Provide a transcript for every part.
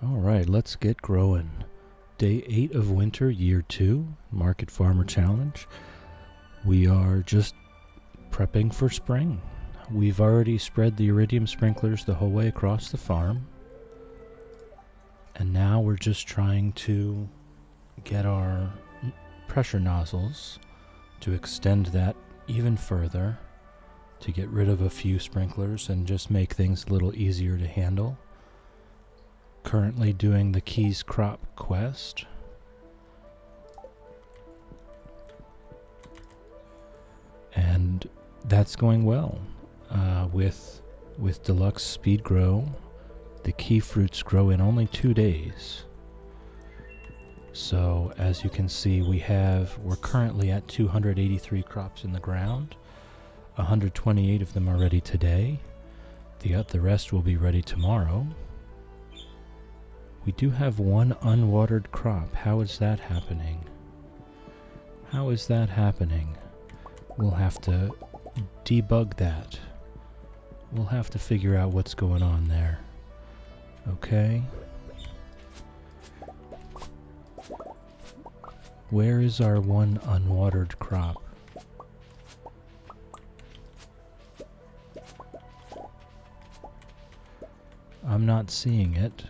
Alright, let's get growing. Day 8 of winter, year 2, Market Farmer Challenge. We are just prepping for spring. We've already spread the iridium sprinklers the whole way across the farm. And now we're just trying to get our pressure nozzles to extend that even further, to get rid of a few sprinklers and just make things a little easier to handle. Currently doing the Keys Crop quest. And that's going well. With Deluxe Speed Grow, the key fruits grow in only 2 days. So as you can see, we're currently at 283 crops in the ground. 128 of them are ready today. The rest will be ready tomorrow. We do have one unwatered crop. How is that happening? How is that happening? We'll have to debug that. We'll have to figure out what's going on there. Okay. Where is our one unwatered crop? I'm not seeing it.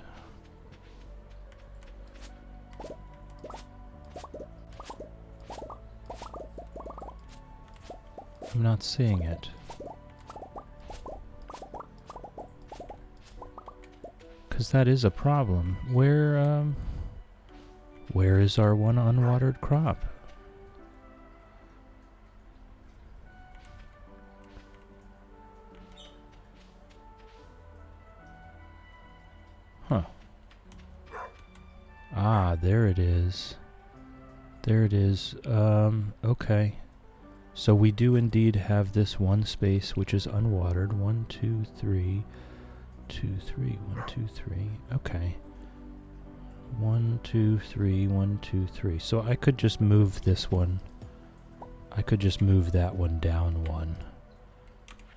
I'm not seeing it. Because that is a problem. Where is our one unwatered crop? Huh. Ah, there it is. There it is. Okay. So we do indeed have this one space which is unwatered. 1, 2, 3, 2, 3, 1, 2, 3. Okay. 1, 2, 3, 1, 2, 3. So I could just move this one. I could just move that one down 1.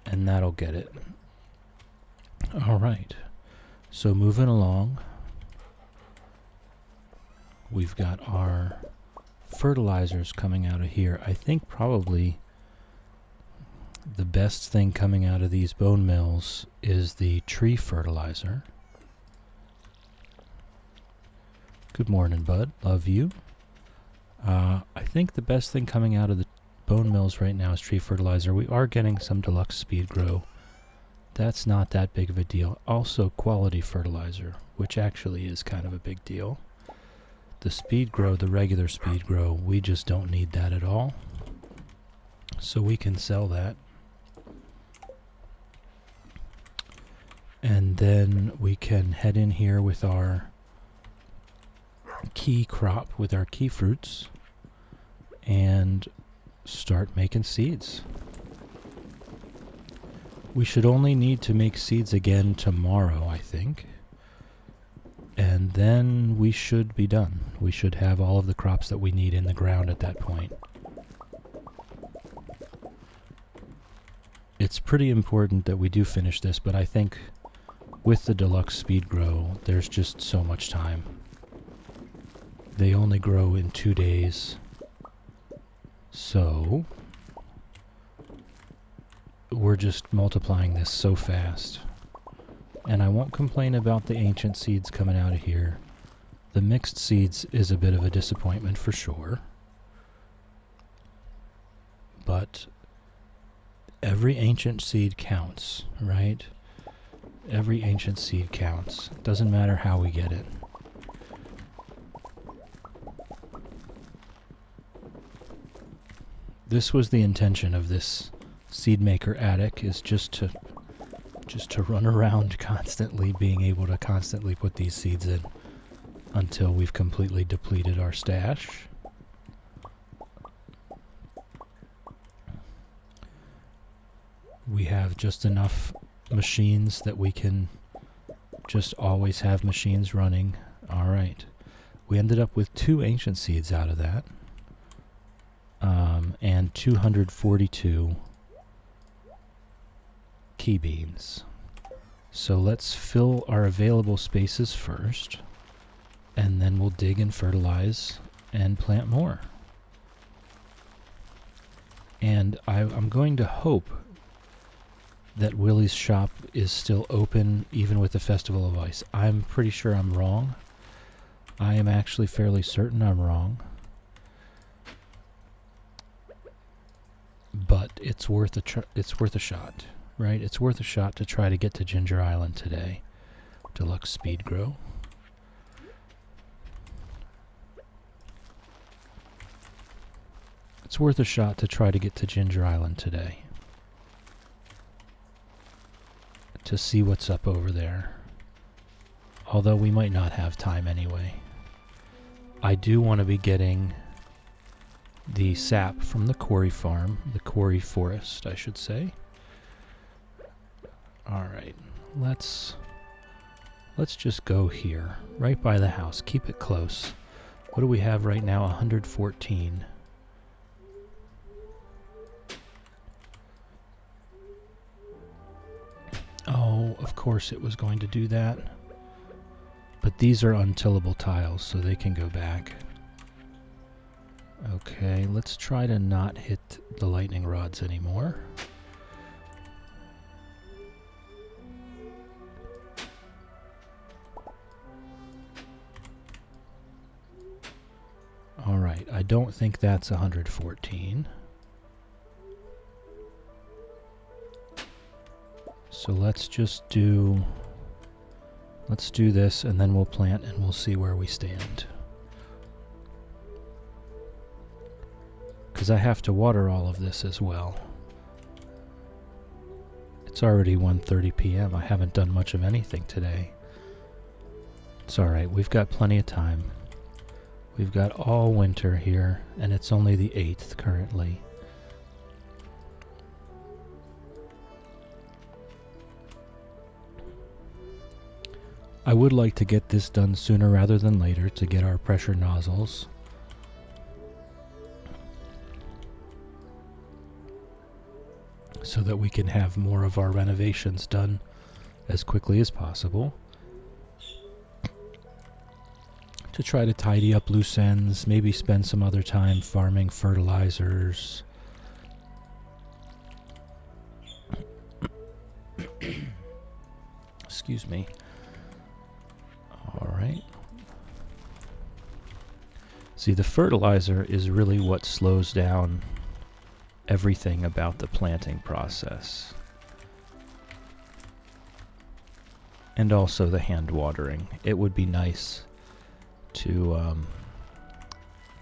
And that'll get it. Alright. So moving along. We've got our fertilizers coming out of here. I think probably the best thing coming out of these bone mills is the tree fertilizer. Good morning, bud. Love you. I think the best thing coming out of the bone mills right now is tree fertilizer. We are getting some Deluxe Speed Grow. That's not that big of a deal. Also quality fertilizer, which actually is kind of a big deal. The Speed Grow, the regular Speed Grow, we just don't need that at all. So we can sell that. And then we can head in here with our key crop, with our key fruits, and start making seeds. We should only need to make seeds again tomorrow, I think. And then we should be done. We should have all of the crops that we need in the ground at that point. It's pretty important that we do finish this, but I think with the Deluxe Speed Grow, there's just so much time. They only grow in 2 days. So we're just multiplying this so fast. And I won't complain about the ancient seeds coming out of here. The mixed seeds is a bit of a disappointment for sure. But every ancient seed counts, right? Every ancient seed counts. Doesn't matter how we get it. This was the intention of this seed maker attic, is just to run around constantly, being able to constantly put these seeds in until we've completely depleted our stash. We have just enough machines that we can just always have machines running. Alright. We ended up with 2 ancient seeds out of that. And 242 key beans. So let's fill our available spaces first. and then we'll dig and fertilize and plant more. And I'm going to hope that Willie's shop is still open even with the Festival of Ice. I'm pretty sure I'm wrong. I am actually fairly certain I'm wrong. But it's worth a shot, right? It's worth a shot to try to get to Ginger Island today. Deluxe speed grow. It's worth a shot to try to get to Ginger Island today. To see what's up over there. Although we might not have time anyway. I do want to be getting the sap from the quarry farm, the quarry forest, I should say. Alright, let's just go here, right by the house. Keep it close. What do we have right now? 114. Oh, of course it was going to do that. But these are untillable tiles, so they can go back. Okay, let's try to not hit the lightning rods anymore. Alright, I don't think that's 114. So let's do this, and then we'll plant and we'll see where we stand. Because I have to water all of this as well. It's already 1:30 p.m. I haven't done much of anything today. It's alright, we've got plenty of time. We've got all winter here, and it's only the 8th currently. I would like to get this done sooner rather than later to get our pressure nozzles. So that we can have more of our renovations done as quickly as possible. To try to tidy up loose ends, maybe spend some other time farming fertilizers. Excuse me. Alright. See, the fertilizer is really what slows down everything about the planting process. And also the hand watering. It would be nice to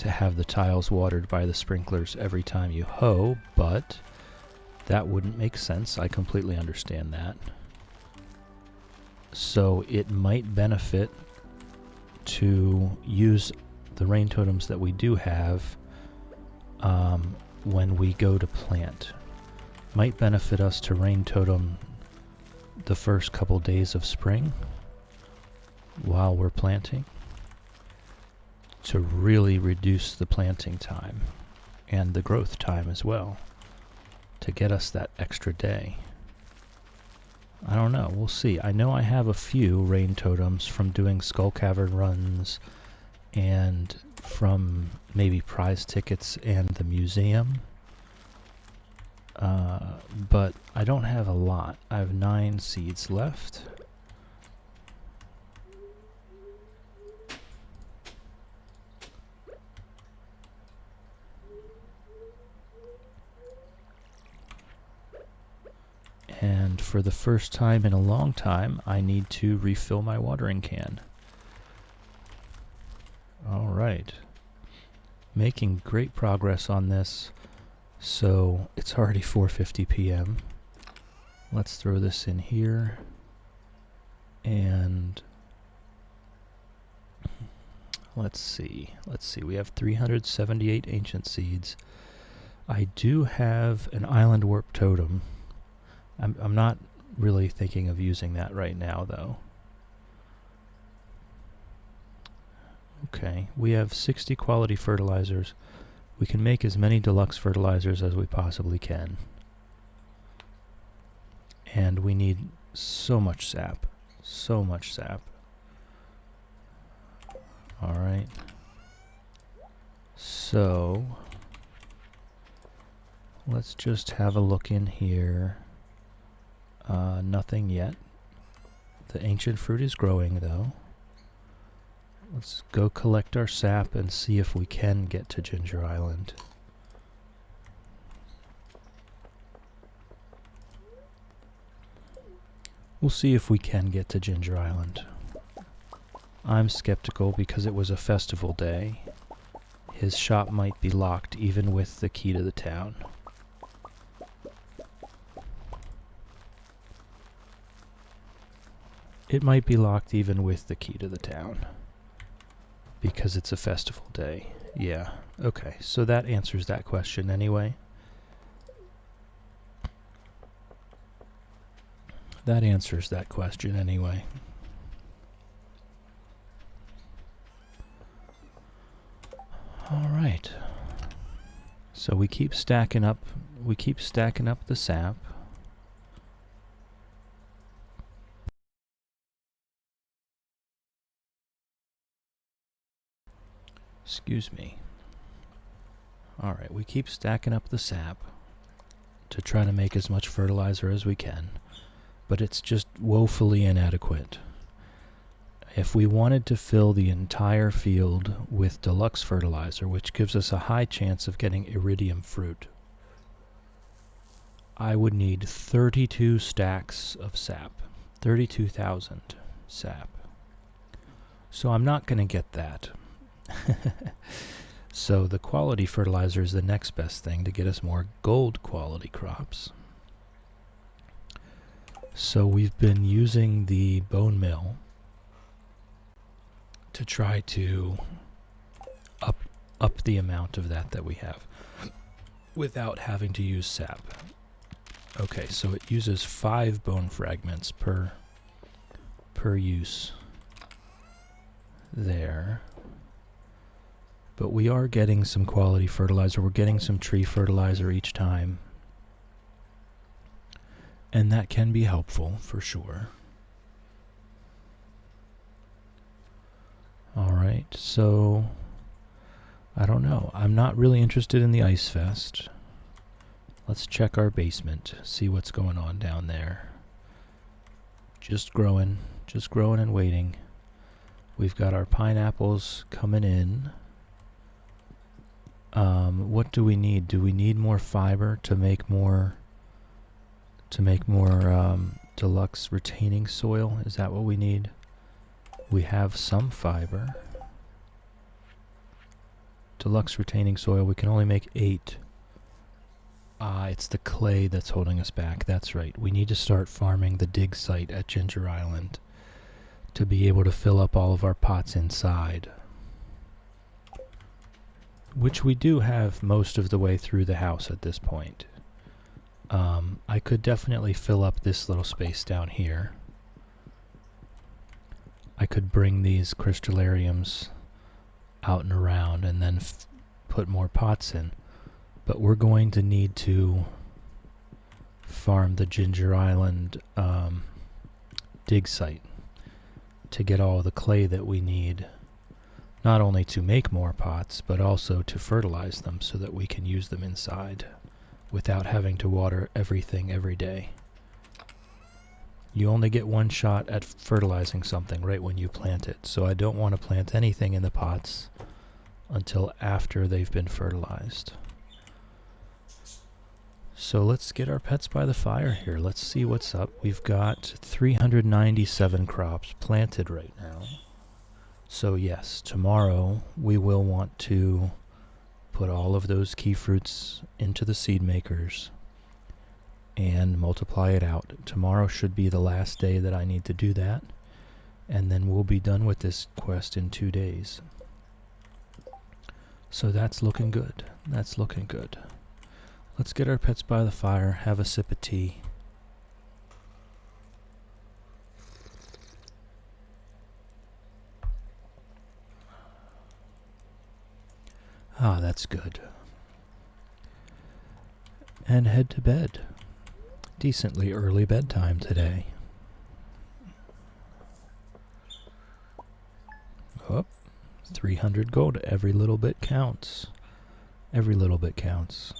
have the tiles watered by the sprinklers every time you hoe, but that wouldn't make sense. I completely understand that. So it might benefit to use the rain totems that we do have when we go to plant. Might benefit us to rain totem the first couple days of spring while we're planting to really reduce the planting time and the growth time as well, to get us that extra day. I don't know, we'll see. I know I have a few rain totems from doing Skull Cavern runs and from maybe prize tickets and the museum. But I don't have a lot. I have 9 seeds left. And for the first time in a long time, I need to refill my watering can. Alright. Making great progress on this. So it's already 4:50 p.m. Let's throw this in here. And let's see. We have 378 ancient seeds. I do have an island warp totem. I'm not really thinking of using that right now, though. Okay, we have 60 quality fertilizers. We can make as many deluxe fertilizers as we possibly can. And we need so much sap. So much sap. Alright. So, let's just have a look in here. Nothing yet. The ancient fruit is growing though. Let's go collect our sap and see if we can get to Ginger Island. We'll see if we can get to Ginger Island. I'm skeptical because it was a festival day. His shop might be locked even with the key to the town. It might be locked even with the key to the town. Because it's a festival day. Yeah, okay, so that answers that question anyway. That answers that question anyway. Alright. So we keep stacking up the sap. Excuse me. Alright, we keep stacking up the sap to try to make as much fertilizer as we can, but it's just woefully inadequate. If we wanted to fill the entire field with deluxe fertilizer, which gives us a high chance of getting iridium fruit, I would need 32 stacks of sap. 32,000 sap. So I'm not going to get that. So the quality fertilizer is the next best thing to get us more gold quality crops. So we've been using the bone mill to try to up the amount of that we have without having to use sap. Okay, so it uses 5 bone fragments per use there. But we are getting some quality fertilizer. We're getting some tree fertilizer each time. And that can be helpful for sure. Alright, so I don't know. I'm not really interested in the Ice Fest. Let's check our basement, see what's going on down there. Just growing and waiting. We've got our pineapples coming in. What do we need? Do we need more fiber to make more deluxe retaining soil? Is that what we need? We have some fiber. Deluxe retaining soil, we can only make 8. It's the clay that's holding us back. That's right. We need to start farming the dig site at Ginger Island to be able to fill up all of our pots inside. Which we do have most of the way through the house at this point. I could definitely fill up this little space down here. I could bring these crystallariums out and around and then put more pots in. But we're going to need to farm the Ginger Island dig site to get all the clay that we need, not only to make more pots, but also to fertilize them so that we can use them inside without having to water everything every day. You only get one shot at fertilizing something right when you plant it, so I don't want to plant anything in the pots until after they've been fertilized. So let's get our pets by the fire here. Let's see what's up. We've got 397 crops planted right now. So yes, tomorrow we will want to put all of those key fruits into the seed makers and multiply it out. Tomorrow should be the last day that I need to do that, and then we'll be done with this quest in 2 days. So that's looking good. That's looking good. Let's get our pets by the fire, have a sip of tea. Ah, that's good. And head to bed. Decently early bedtime today. Oh, 300 gold. Every little bit counts. Every little bit counts.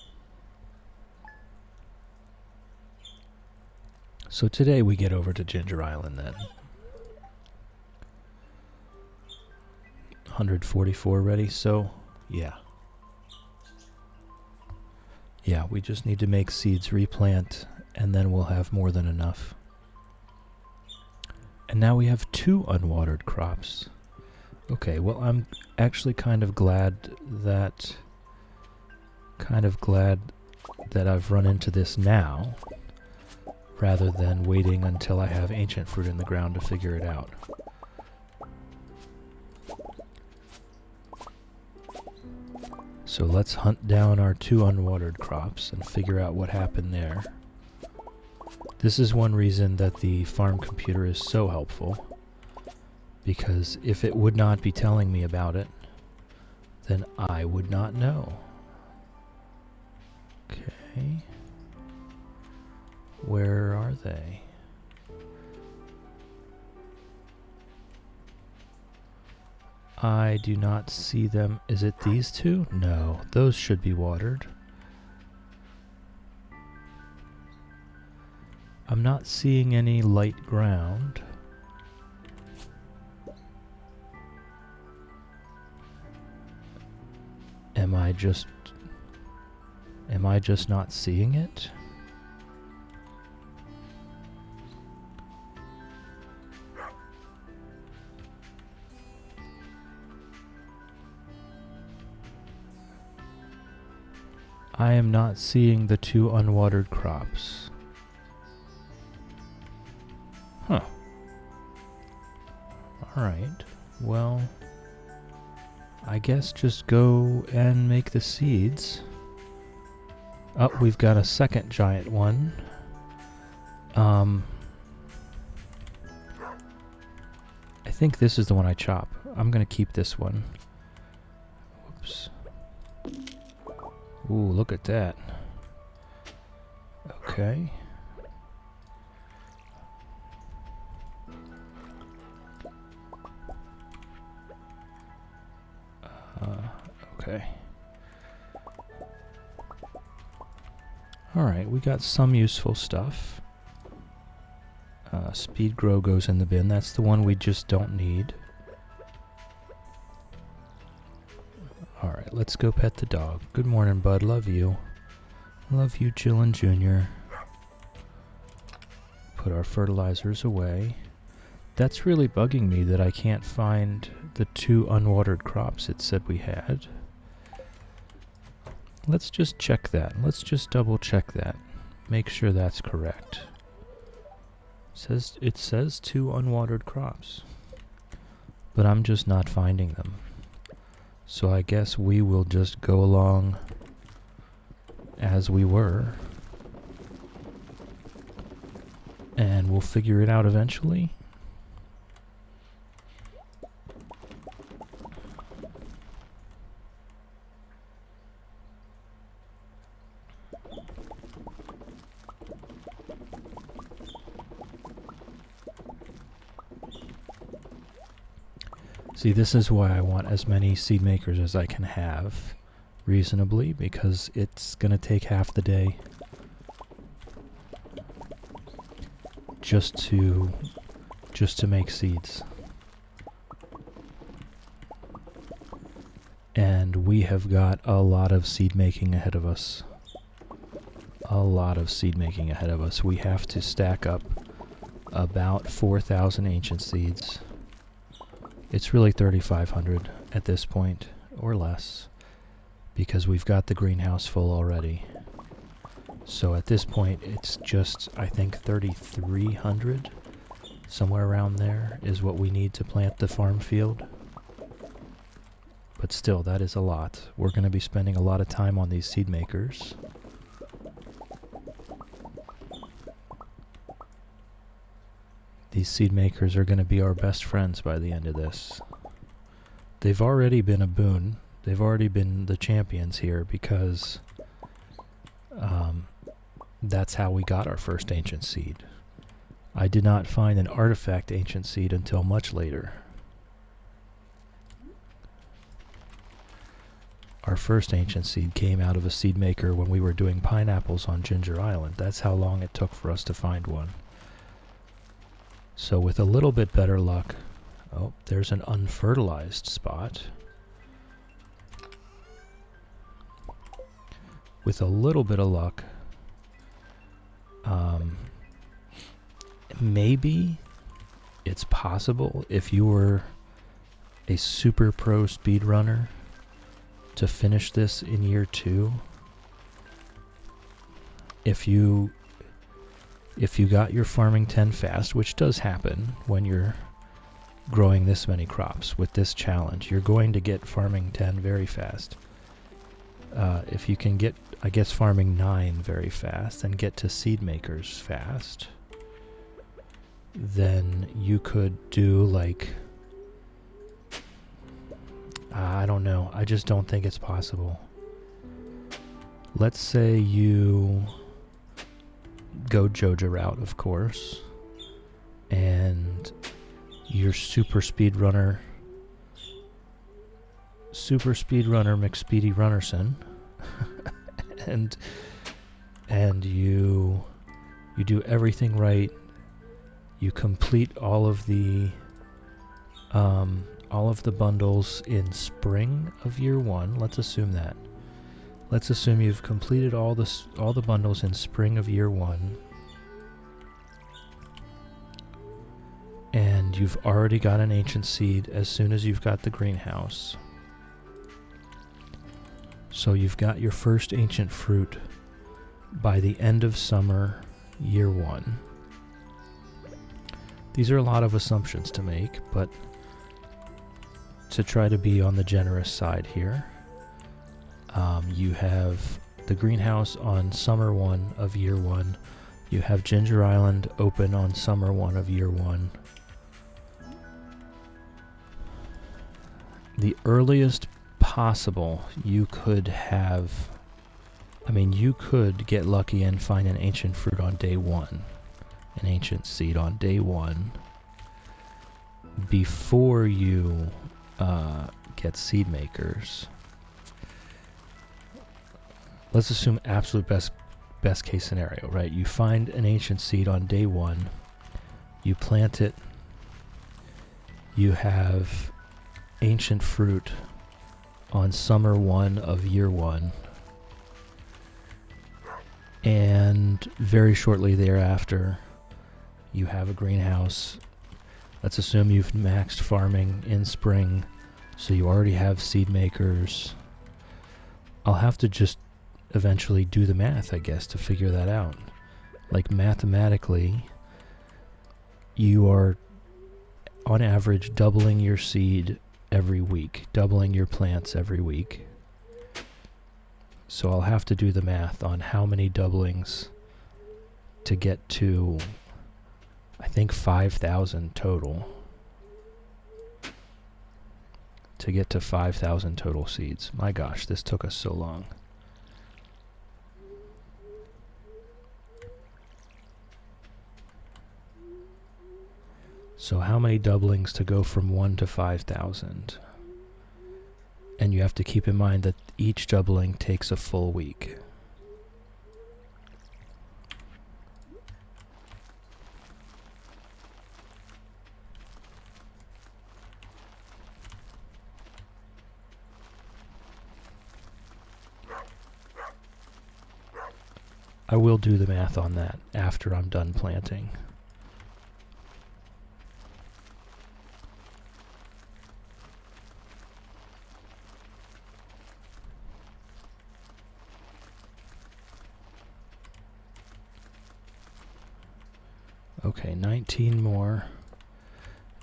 So today we get over to Ginger Island then. 144 ready, so yeah. Yeah, we just need to make seeds, replant, and then we'll have more than enough. And now we have 2 unwatered crops. Okay, well, I'm actually kind of glad that I've run into this now, rather than waiting until I have ancient fruit in the ground to figure it out. So let's hunt down our 2 unwatered crops and figure out what happened there. This is one reason that the farm computer is so helpful, because if it would not be telling me about it, then I would not know. Okay. Where are they? I do not see them. Is it these 2? No, those should be watered. I'm not seeing any light ground. Am I just not seeing it? I am not seeing the 2 unwatered crops. Huh. Alright, well, I guess just go and make the seeds. Oh, we've got a second giant one. I think this is the one I chop. I'm gonna keep this one. Whoops. Ooh, look at that. Okay. Okay. Alright, we got some useful stuff. Speed grow goes in the bin. That's the one we just don't need. Alright, let's go pet the dog. Good morning, bud. Love you. Love you, Chillin' Jr. Put our fertilizers away. That's really bugging me that I can't find the 2 unwatered crops it said we had. Let's just check that. Let's just double check that. Make sure that's correct. It says 2 unwatered crops, but I'm just not finding them. So I guess we will just go along as we were, and we'll figure it out eventually. See, this is why I want as many seed makers as I can have, reasonably, because it's going to take half the day just to make seeds. And we have got a lot of seed making ahead of us. A lot of seed making ahead of us. We have to stack up about 4,000 ancient seeds. It's really 3,500 at this point, or less, because we've got the greenhouse full already. So at this point, it's just, I think, 3,300, somewhere around there, is what we need to plant the farm field. But still, that is a lot. We're going to be spending a lot of time on these seed makers. These seed makers are going to be our best friends by the end of this. They've already been a boon. They've already been the champions here because that's how we got our first ancient seed. I did not find an artifact ancient seed until much later. Our first ancient seed came out of a seed maker when we were doing pineapples on Ginger Island. That's how long it took for us to find one. So with a little bit better luck... Oh, there's an unfertilized spot. With a little bit of luck, maybe it's possible if you were a super pro speedrunner to finish this in year 2. If you got your farming 10 fast, which does happen when you're growing this many crops with this challenge, you're going to get farming 10 very fast. If you can get, I guess, farming 9 very fast and get to seed makers fast, then you could do like, I don't know, I just don't think it's possible. Let's say you go Joja route, of course, and you're super speedrunner McSpeedy Runnerson, and you do everything right. You complete all of the bundles in spring of year 1. Let's assume that. Let's assume you've completed all the bundles in spring of year 1. And you've already got an ancient seed as soon as you've got the greenhouse. So you've got your first ancient fruit by the end of summer, year 1. These are a lot of assumptions to make, but to try to be on the generous side here, you have the greenhouse on summer 1 of year 1. You have Ginger Island open on summer 1 of year 1. The earliest possible you could have, you could get lucky and find an ancient fruit on day 1, an ancient seed on day 1, before you get seed makers. Let's assume absolute best case scenario, right? You find an ancient seed on day 1, you plant it, you have ancient fruit on summer 1 of year 1, and very shortly thereafter you have a greenhouse. Let's assume you've maxed farming in spring, so you already have seed makers. I'll have to just eventually do the math, I guess, to figure that out. Like, mathematically, you are on average doubling your seed every week, doubling your plants every week. So I'll have to do the math on how many doublings to get to, I think, 5,000 total. To get to 5,000 total seeds. My gosh, this took us so long. So how many doublings to go from 1 to 5,000? And you have to keep in mind that each doubling takes a full week. I will do the math on that after I'm done planting. Okay, 19 more.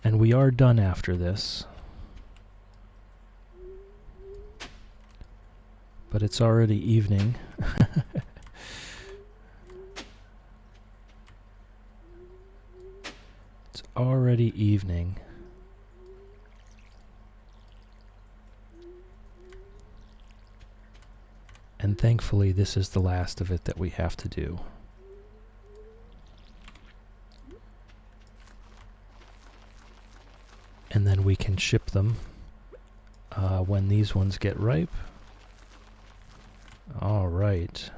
And we are done after this. But it's already evening. It's already evening. And thankfully, this is the last of it that we have to do. And then we can ship them when these ones get ripe. All right.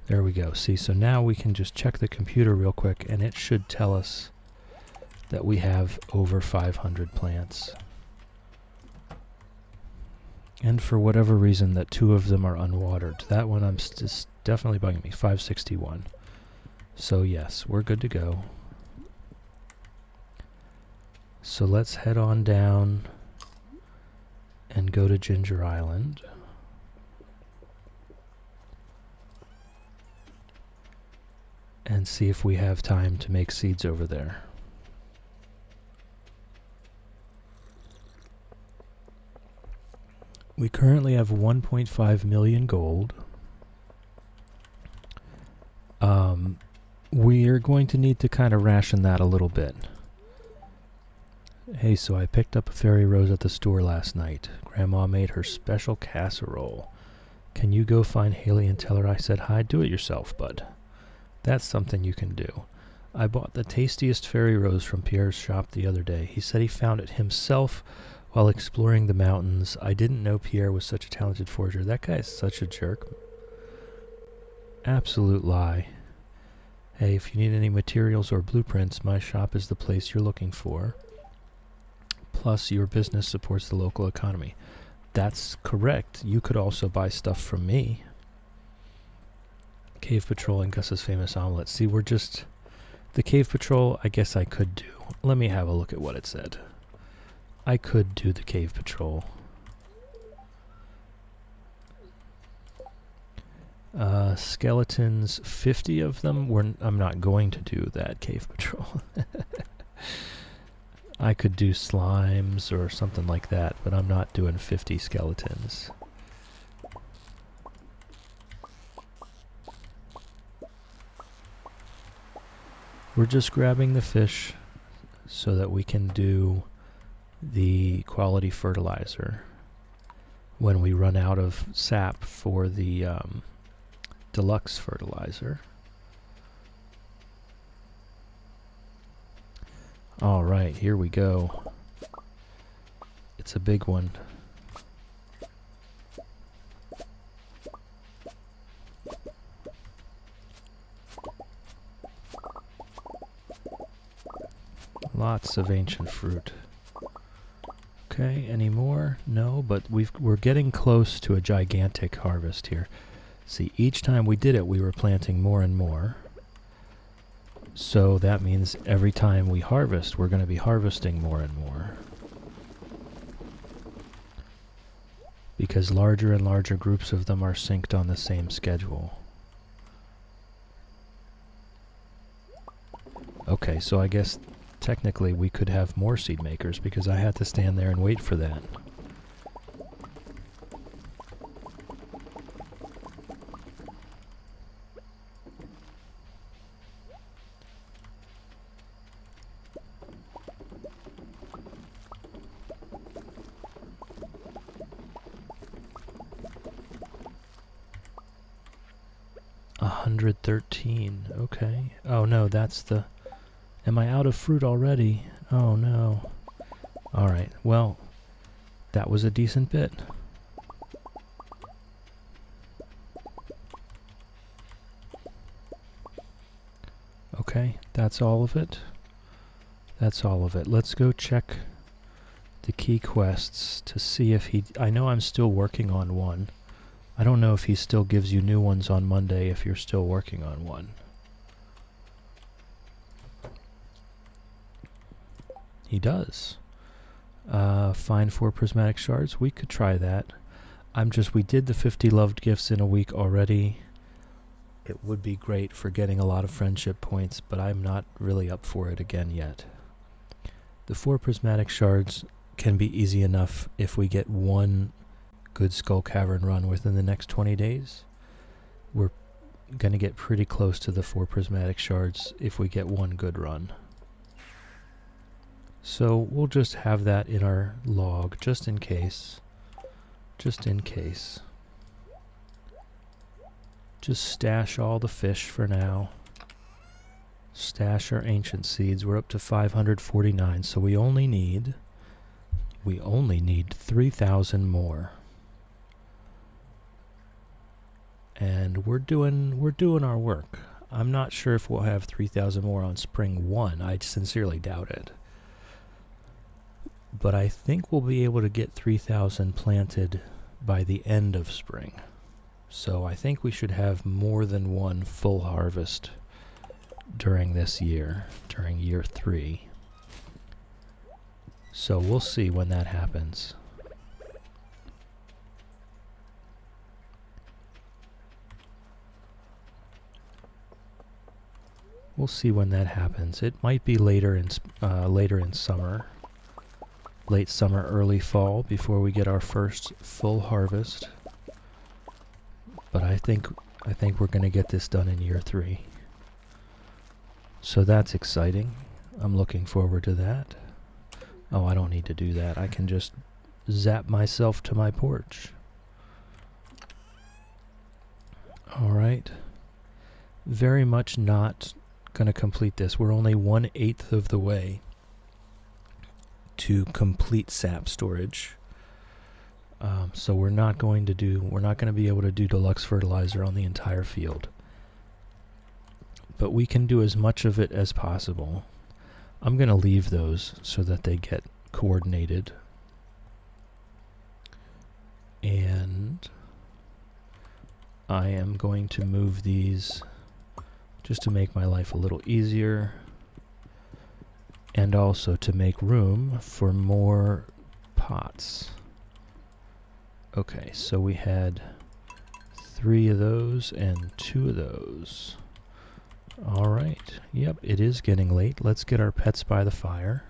There we go. See, so now we can just check the computer real quick, and it should tell us that we have over 500 plants. And for whatever reason, that 2 of them are unwatered. That one is definitely bugging me. 561. So yes, we're good to go. So let's head on down and go to Ginger Island. And see if we have time to make seeds over there. We currently have 1.5 million gold. We're going to need to kind of ration that a little bit. Hey, so I picked up a fairy rose at the store last night. Grandma made her special casserole. Can you go find Haley and tell her I said hi? Do it yourself, bud. That's something you can do. I bought the tastiest fairy rose from Pierre's shop the other day. He said he found it himself while exploring the mountains. I didn't know Pierre was such a talented forger. That guy is such a jerk. Absolute lie. Hey, if you need any materials or blueprints, my shop is the place you're looking for. Plus, your business supports the local economy. That's correct. You could also buy stuff from me. Cave Patrol and Gus's famous omelet. See, we're just... The Cave Patrol, I guess I could do. Let me have a look at what it said. I could do the Cave Patrol. Skeletons, 50 of them. I'm not going to do that Cave Patrol. I could do slimes or something like that, but I'm not doing 50 skeletons. We're just grabbing the fish so that we can do the quality fertilizer when we run out of sap for the deluxe fertilizer. All right, here we go. It's a big one. Lots of ancient fruit. Okay, any more? No, but we're getting close to a gigantic harvest here. See, each time we did it, we were planting more and more. So that means every time we harvest, we're going to be harvesting more and more. Because larger and larger groups of them are synced on the same schedule. Okay, so I guess technically we could have more seed makers because I had to stand there and wait for that. $113, okay. Oh no, that's the... Am I out of fruit already? Oh no. Alright, well, that was a decent bit. Okay, that's all of it. That's all of it. Let's go check the key quests to see if he... I know I'm still working on one. I don't know if he still gives you new ones on Monday if you're still working on one. He does. Find 4 prismatic shards. We could try that. We did the 50 loved gifts in a week already. It would be great for getting a lot of friendship points, but I'm not really up for it again yet. The 4 prismatic shards can be easy enough if we get one good Skull Cavern run within the next 20 days. We're going to get pretty close to the 4 prismatic shards if we get one good run. So we'll just have that in our log, just in case. Just in case. Just stash all the fish for now. Stash our ancient seeds. We're up to 549, so we only need 3,000 more. and we're doing our work. I'm not sure if we'll have 3,000 more on spring 1. I sincerely doubt it. But I think we'll be able to get 3,000 planted by the end of spring. So I think we should have more than one full harvest during this year, during year 3. So we'll see when that happens. We'll see when that happens. It might be later in summer, late summer, early fall, before we get our first full harvest. But I think we're going to get this done in year 3. So that's exciting. I'm looking forward to that. Oh, I don't need to do that. I can just zap myself to my porch. All right. Very much not going to complete this. We're only 1/8 of the way to complete sap storage. So we're not going to be able to do deluxe fertilizer on the entire field. But we can do as much of it as possible. I'm going to leave those so that they get coordinated. And I am going to move these just to make my life a little easier, and also to make room for more pots. Okay, so we had 3 of those and 2 of those. All right. Yep, it is getting late. Let's get our pets by the fire.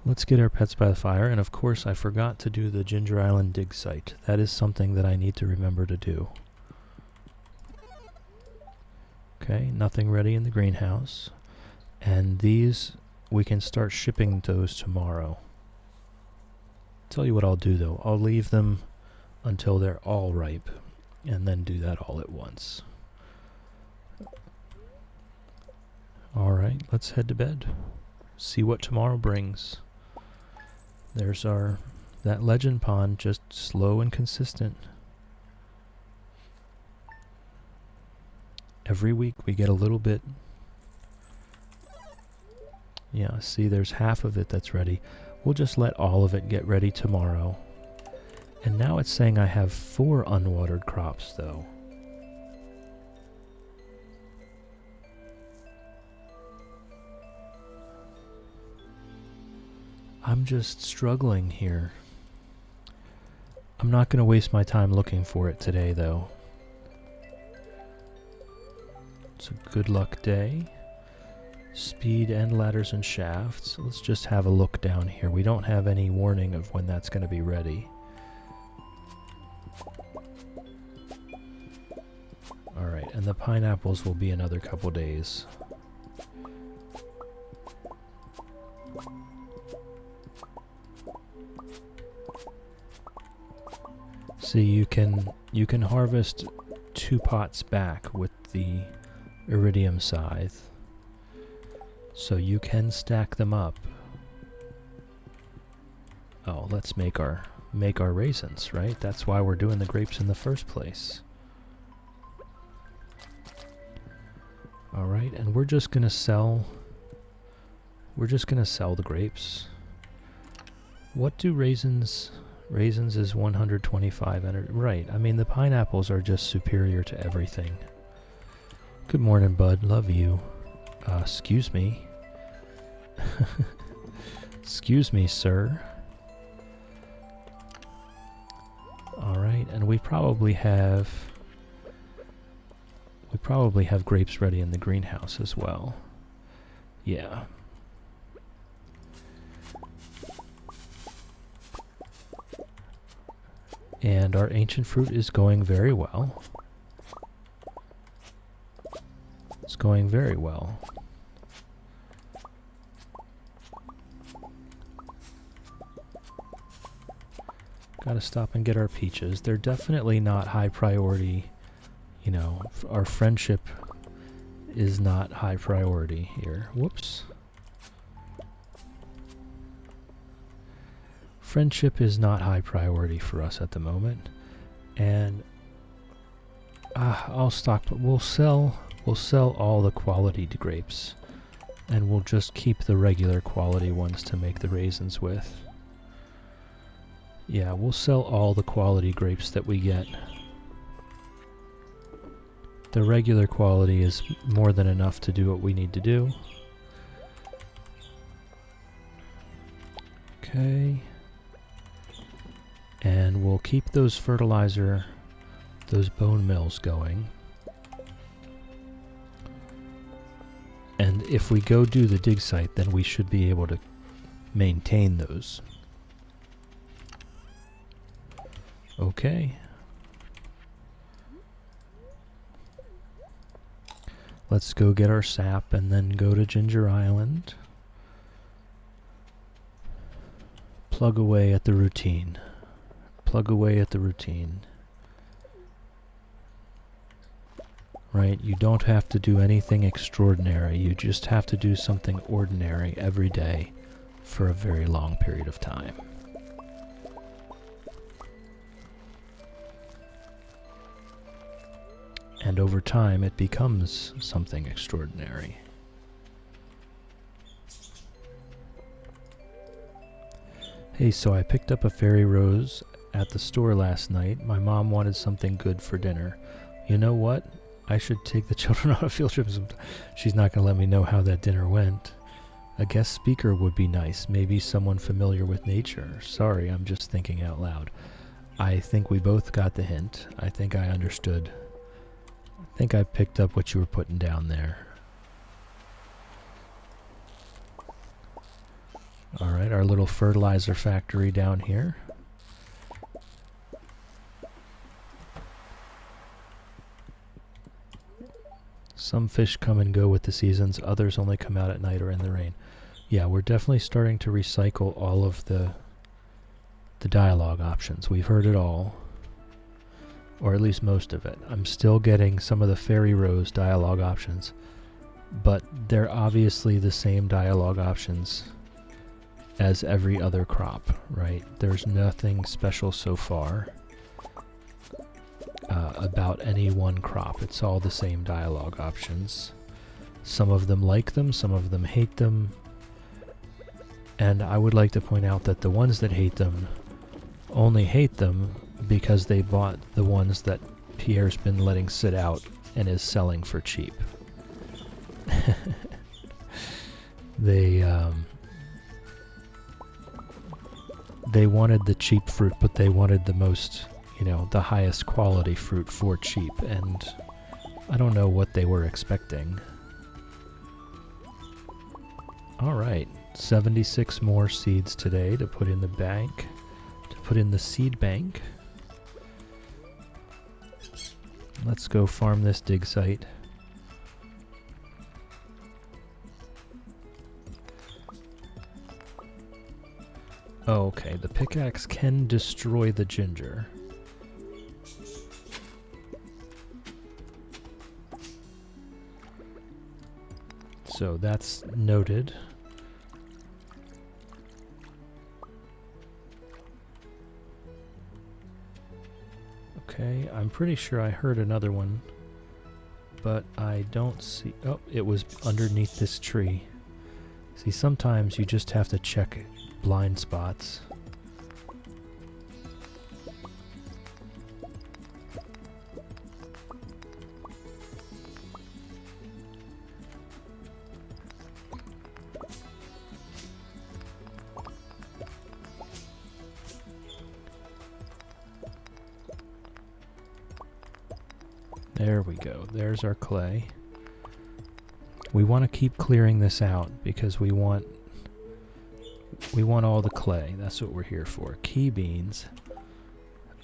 And of course I forgot to do the Ginger Island dig site. That is something that I need to remember to do. Okay, nothing ready in the greenhouse. And these, we can start shipping those tomorrow. Tell you what I'll do though. I'll leave them until they're all ripe, and then do that all at once. Alright, let's head to bed. See what tomorrow brings. There's that legend pond, just slow and consistent. Every week we get a little bit. Yeah, see, there's half of it that's ready. We'll just let all of it get ready tomorrow. And now it's saying I have 4 unwatered crops, though. I'm just struggling here. I'm not going to waste my time looking for it today, though. It's a good luck day. Speed and ladders and shafts. Let's just have a look down here. We don't have any warning of when that's going to be ready. Alright, and the pineapples will be another couple days. See, you can harvest 2 pots back with the iridium scythe. So you can stack them up. Oh, let's make our raisins, right? That's why we're doing the grapes in the first place. All right, and we're just gonna sell the grapes. What do raisins? Raisins is 125 energy. Right. I mean, the pineapples are just superior to everything. Good morning, bud. Love you. Excuse me. Excuse me, sir. All right, and we probably have grapes ready in the greenhouse as well. Yeah. And our ancient fruit is going very well. It's going very well. Gotta stop and get our peaches. They're definitely not high priority. You know, our friendship is not high priority here. Whoops. friendship is not high priority for us at the moment, and I'll stop. We'll sell all the quality grapes, and we'll just keep the regular quality ones to make the raisins with. Yeah, we'll sell all the quality grapes that we get. The regular quality is more than enough to do what we need to do. Okay. And we'll keep those those bone mills going. And if we go do the dig site, then we should be able to maintain those. Okay. Let's go get our sap and then go to Ginger Island. Plug away at the routine. Plug away at the routine. Right? You don't have to do anything extraordinary. You just have to do something ordinary every day for a very long period of time. And over time, it becomes something extraordinary. Hey, so I picked up a fairy rose at the store last night. My mom wanted something good for dinner. You know what? I should take the children on a field trip. She's not going to let me know how that dinner went. A guest speaker would be nice. Maybe someone familiar with nature. Sorry, I'm just thinking out loud. I think we both got the hint. I think I understood. I think I picked up what you were putting down there. Alright, our little fertilizer factory down here. Some fish come and go with the seasons, others only come out at night or in the rain. Yeah, we're definitely starting to recycle all of the dialogue options. We've heard it all. Or at least most of it. I'm still getting some of the Fairy Rose dialogue options, but they're obviously the same dialogue options as every other crop, right? There's nothing special so far about any one crop. It's all the same dialogue options. Some of them like them, some of them hate them, and I would like to point out that the ones that hate them only hate them because they bought the ones that Pierre's been letting sit out and is selling for cheap. They wanted the cheap fruit, but they wanted the most, the highest quality fruit for cheap, and I don't know what they were expecting. Alright, 76 more seeds today to put in the bank, to put in the seed bank. Let's go farm this dig site. Oh, okay, the pickaxe can destroy the ginger. So that's noted. Okay, I'm pretty sure I heard another one, but I don't see... Oh, it was underneath this tree. See, sometimes you just have to check blind spots. There we go. There's our clay. We want to keep clearing this out because we want all the clay. That's what we're here for. Key beans.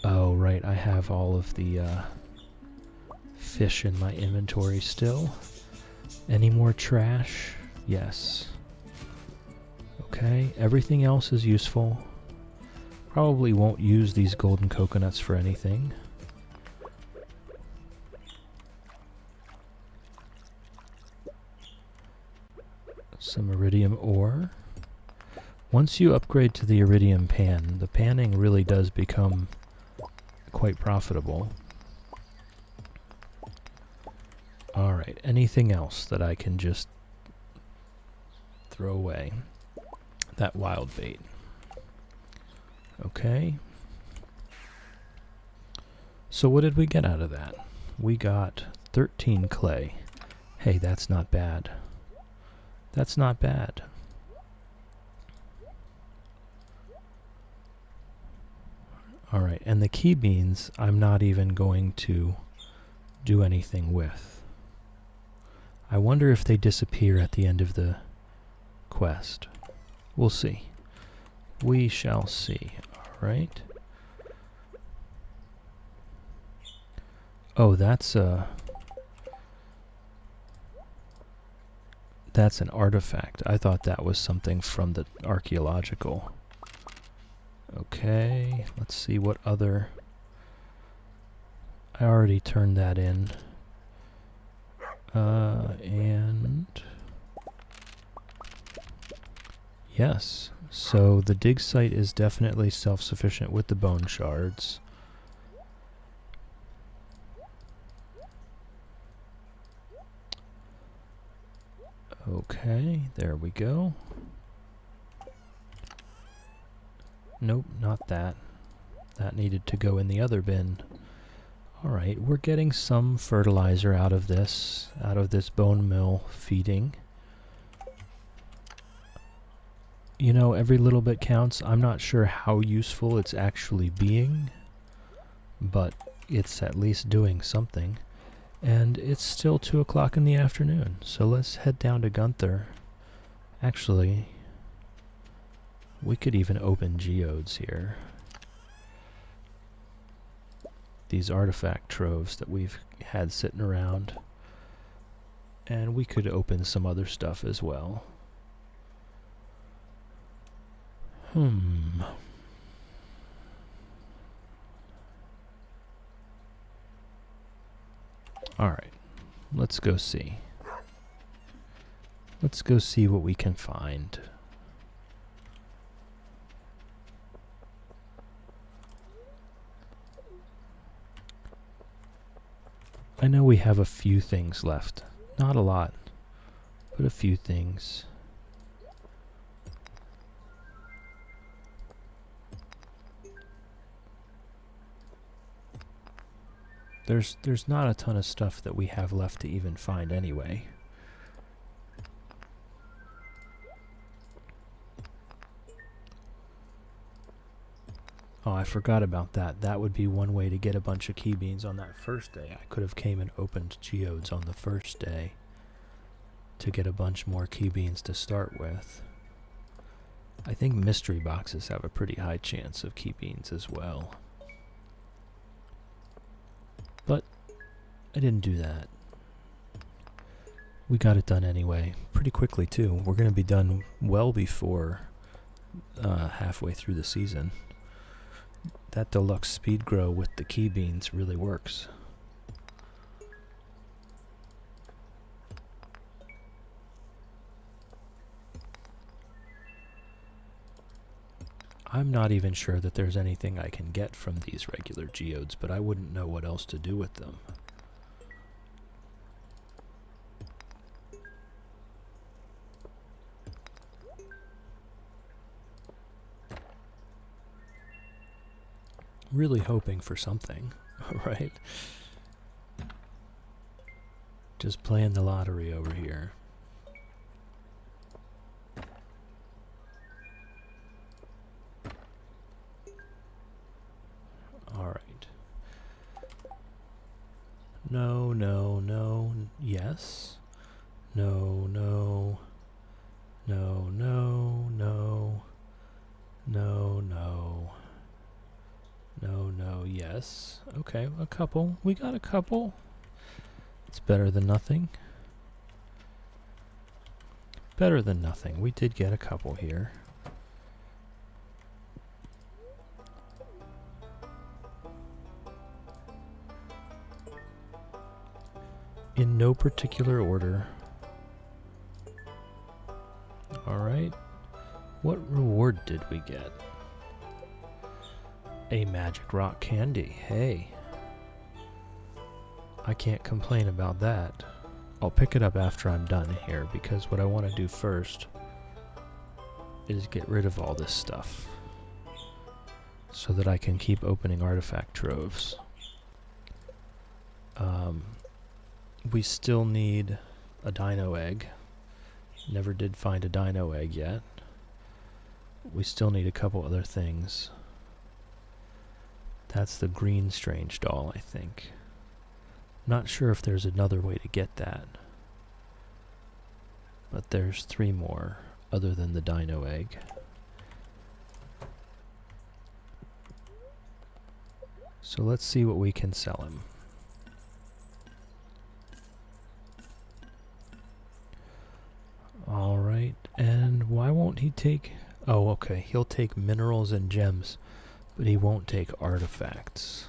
Oh, right. I have all of the fish in my inventory still. Any more trash? Yes. Okay. Everything else is useful. Probably won't use these golden coconuts for anything. Some iridium ore. Once you upgrade to the iridium pan, the panning really does become quite profitable. Alright, anything else that I can just throw away? That wild bait. Okay. So what did we get out of that? We got 13 clay. Hey, that's not bad. That's not bad. Alright, and the key beans I'm not even going to do anything with. I wonder if they disappear at the end of the quest. We'll see. We shall see. Alright. Oh, that's an artifact. I thought that was something from the archaeological. Okay, let's see what other... I already turned that in. And... yes, so the dig site is definitely self-sufficient with the bone shards. Okay, there we go. Nope, not that. That needed to go in the other bin. Alright, we're getting some fertilizer out of this bone mill feeding. You know, every little bit counts. I'm not sure how useful it's actually being, but it's at least doing something. And it's still 2 o'clock in the afternoon, so let's head down to Gunther. Actually, we could even open geodes here. These artifact troves that we've had sitting around. And we could open some other stuff as well. Alright, let's go see. Let's go see what we can find. I know we have a few things left. Not a lot, but a few things. There's not a ton of stuff that we have left to even find anyway. Oh, I forgot about that. That would be one way to get a bunch of key beans on that first day. I could have came and opened geodes on the first day to get a bunch more key beans to start with. I think mystery boxes have a pretty high chance of key beans as well. But I didn't do that. We got it done anyway, pretty quickly too. We're going to be done well before halfway through the season. That deluxe speed grow with the key beans really works. I'm not even sure that there's anything I can get from these regular geodes, but I wouldn't know what else to do with them. Really hoping for something, right? Just playing the lottery over here. Alright. No, no, no, yes. No, no. No, no, no. No, no. No, no, yes. Okay, a couple. We got a couple. It's better than nothing. Better than nothing. We did get a couple here. In no particular order. Alright. What reward did we get? A magic rock candy. Hey. I can't complain about that. I'll pick it up after I'm done here, because what I want to do first is get rid of all this stuff so that I can keep opening artifact troves. We still need a dino egg. Never did find a dino egg yet. We still need a couple other things. That's the green strange doll, I think. Not sure if there's another way to get that. But there's 3 more other than the dino egg. So let's see what we can sell him. Alright, and why won't he take... Oh, okay, he'll take minerals and gems, but he won't take artifacts.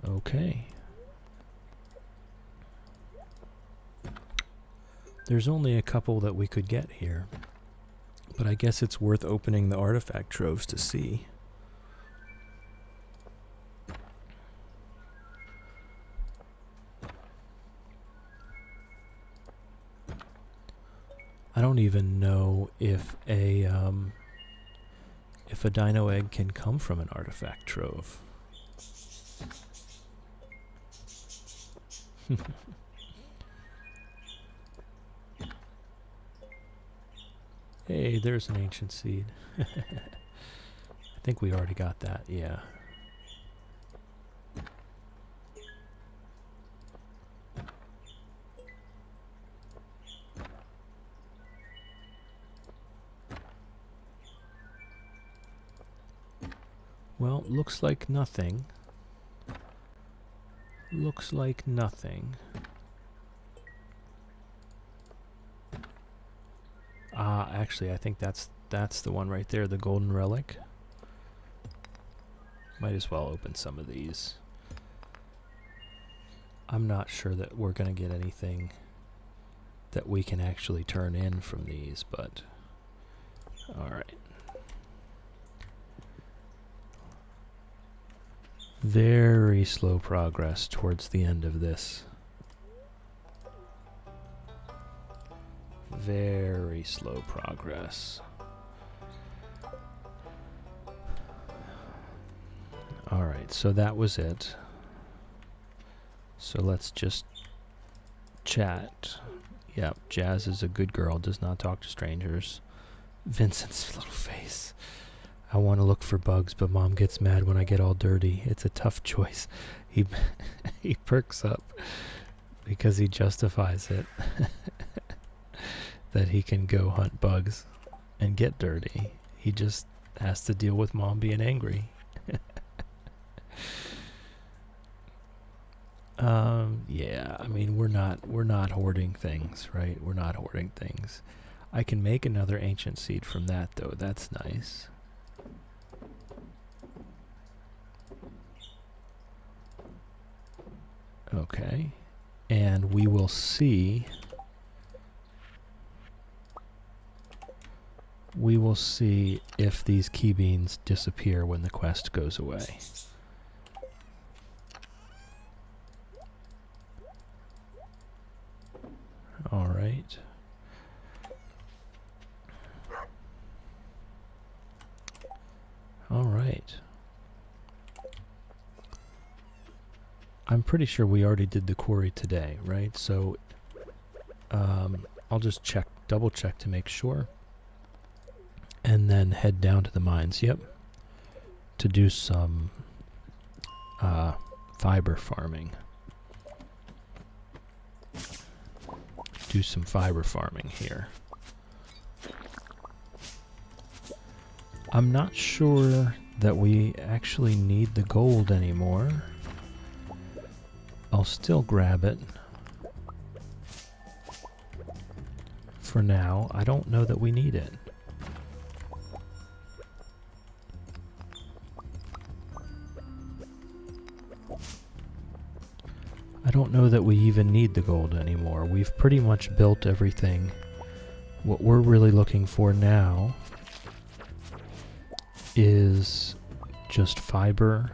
Okay. There's only a couple that we could get here, but I guess it's worth opening the artifact troves to see. I don't even know if a dino egg can come from an artifact trove. Hey, there's an ancient seed. I think we already got that, yeah. Well, looks like nothing. Looks like nothing. Actually, I think that's the one right there, the golden relic. Might as well open some of these. I'm not sure that we're going to get anything that we can actually turn in from these, but alright. Very slow progress towards the end of this. Very slow progress. Alright, so that was it. So let's just chat. Yep, Jazz is a good girl, does not talk to strangers. Vincent's little face. I want to look for bugs, but Mom gets mad when I get all dirty. It's a tough choice. He he perks up because he justifies it. That he can go hunt bugs and get dirty. He just has to deal with Mom being angry. Yeah, I mean, we're not hoarding things, right? We're not hoarding things. I can make another ancient seed from that, though. That's nice. Okay, and we will see. We will see if these key beans disappear when the quest goes away. All right. All right. I'm pretty sure we already did the quarry today, right? So I'll just double check to make sure. And then head down to the mines, yep, to do some fiber farming. Do some fiber farming here. I'm not sure that we actually need the gold anymore. I'll still grab it. For now, I don't know that we need it. I don't know that we even need the gold anymore. We've pretty much built everything. What we're really looking for now is just fiber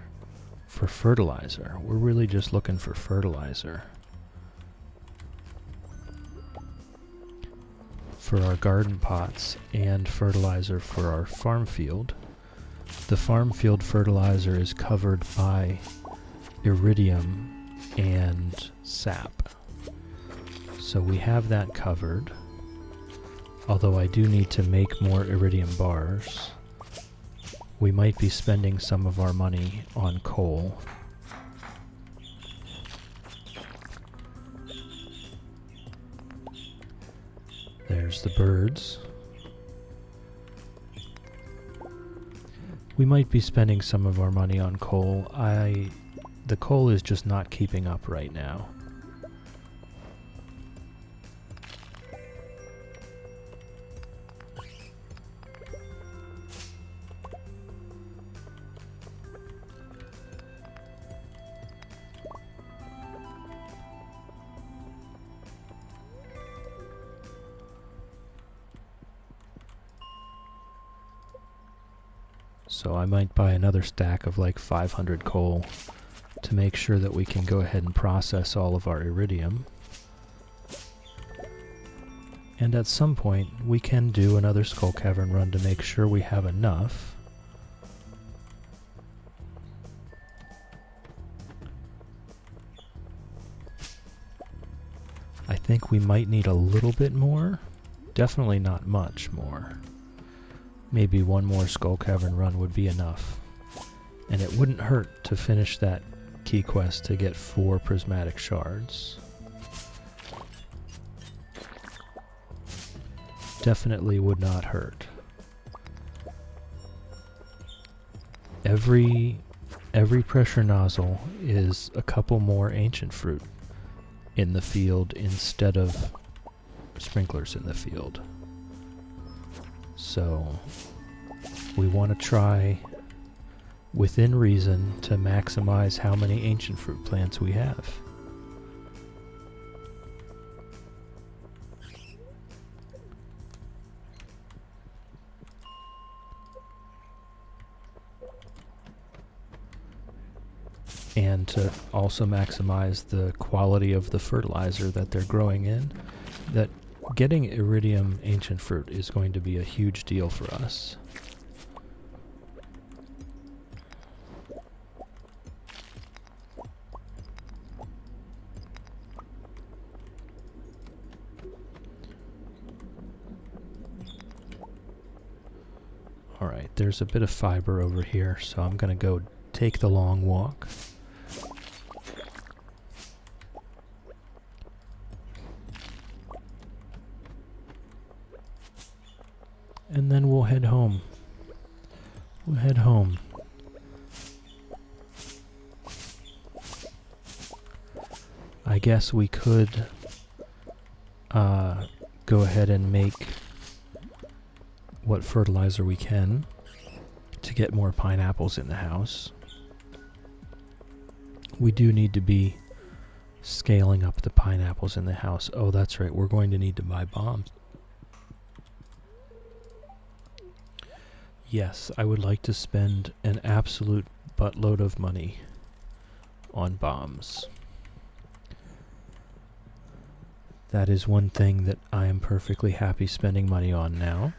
for fertilizer. We're really just looking for fertilizer for our garden pots and fertilizer for our farm field. The farm field fertilizer is covered by iridium and sap. So we have that covered. Although I do need to make more iridium bars. We might be spending some of our money on coal. There's the birds. We might be spending some of our money on coal. The coal is just not keeping up right now. So I might buy another stack of like 500 coal to make sure that we can go ahead and process all of our iridium. And at some point we can do another skull cavern run to make sure we have enough. I think we might need a little bit more. Definitely not much more. Maybe one more skull cavern run would be enough. And it wouldn't hurt to finish that key quest to get 4 prismatic shards. Definitely would not hurt. Every pressure nozzle is a couple more ancient fruit in the field instead of sprinklers in the field. So we want to try, within reason, to maximize how many ancient fruit plants we have. And to also maximize the quality of the fertilizer that they're growing in. That getting iridium ancient fruit is going to be a huge deal for us. Alright, there's a bit of fiber over here, so I'm going to go take the long walk. And then we'll head home. We'll head home. I guess we could go ahead and make what fertilizer we can to get more pineapples in the house. We do need to be scaling up the pineapples in the house. Oh, that's right. We're going to need to buy bombs. Yes, I would like to spend an absolute buttload of money on bombs. That is one thing that I am perfectly happy spending money on now,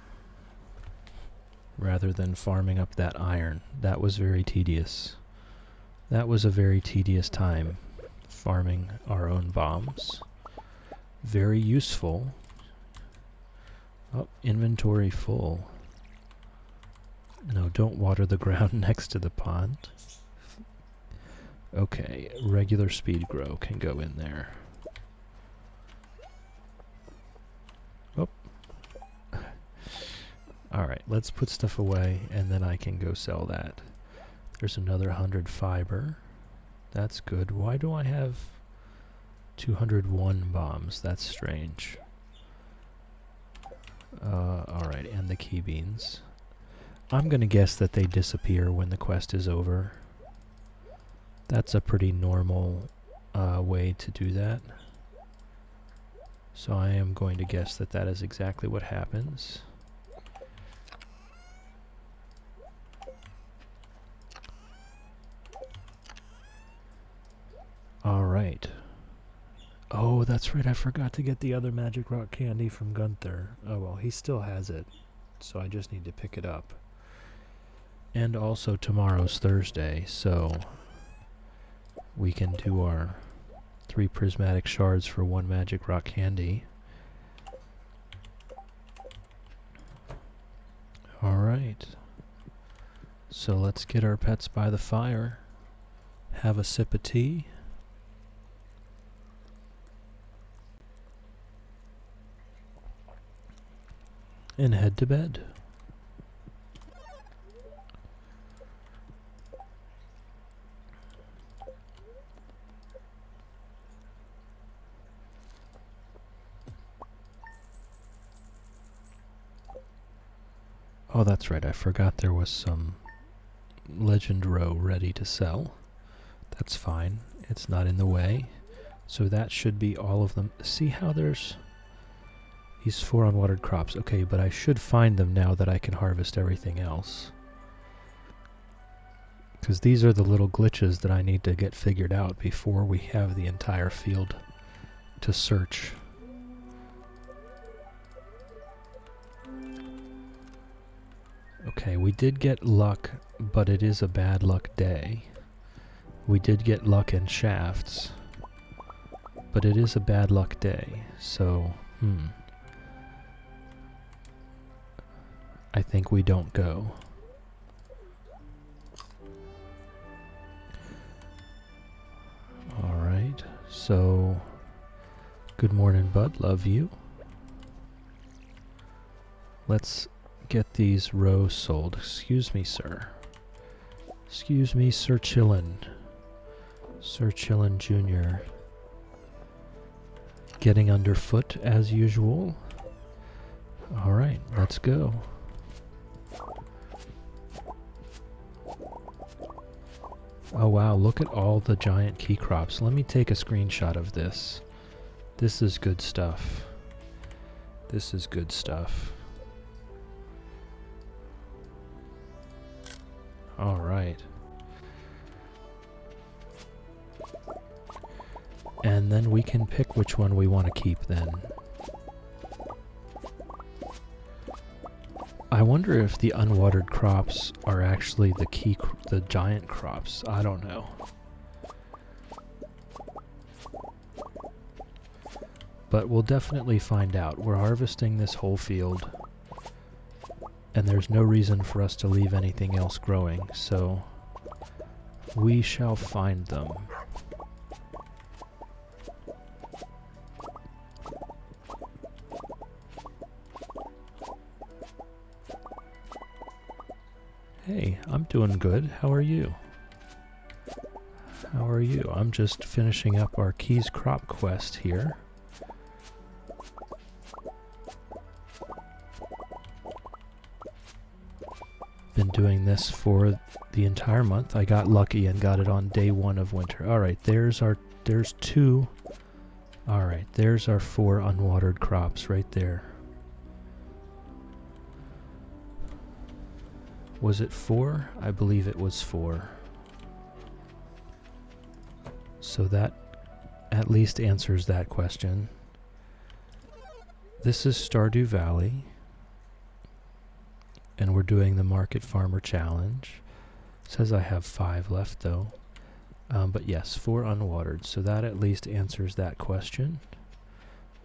rather than farming up that iron. That was very tedious. That was a very tedious time, farming our own bombs. Very useful. Oh, inventory full. No, don't water the ground next to the pond. Okay, regular speed grow can go in there. Oh. Alright, let's put stuff away and then I can go sell that. There's another 100 fiber. That's good. Why do I have 201 bombs? That's strange. Alright, and the key beans. I'm gonna guess that they disappear when the quest is over. That's a pretty normal way to do that. So I am going to guess that that is exactly what happens. Alright. Oh, that's right, I forgot to get the other magic rock candy from Gunther. Oh well, he still has it, so I just need to pick it up. And also tomorrow's Thursday, so we can do our 3 prismatic shards for 1 magic rock candy. Alright. So let's get our pets by the fire, have a sip of tea, and head to bed. Oh, that's right, I forgot there was some legend row ready to sell. That's fine, it's not in the way. So that should be all of them. See how there's these 4 unwatered crops. Okay, but I should find them now that I can harvest everything else. Because these are the little glitches that I need to get figured out before we have the entire field to search. Okay, we did get luck, but it is a bad luck day. We did get luck in shafts, but it is a bad luck day, so, I think we don't go. Alright, so, good morning, bud, love you. Let's get these rows sold. Excuse me, sir. Excuse me, Sir Chillin. Sir Chillin Jr. Getting underfoot as usual. Alright, let's go. Oh wow, look at all the giant key crops. Let me take a screenshot of this. This is good stuff. This is good stuff. Alright. And then we can pick which one we want to keep then. I wonder if the unwatered crops are actually the giant crops. I don't know. But we'll definitely find out. We're harvesting this whole field, and there's no reason for us to leave anything else growing, so we shall find them. Hey, I'm doing good. How are you? How are you? I'm just finishing up our Keys crop quest here. Been doing this for the entire month. I got lucky and got it on day 1 of winter. Alright, there's 2. Alright, there's our 4 unwatered crops right there. Was it 4? I believe it was 4. So that at least answers that question. This is Stardew Valley, and we're doing the Market Farmer Challenge. It says I have 5 left though. But yes, 4 unwatered, so that at least answers that question.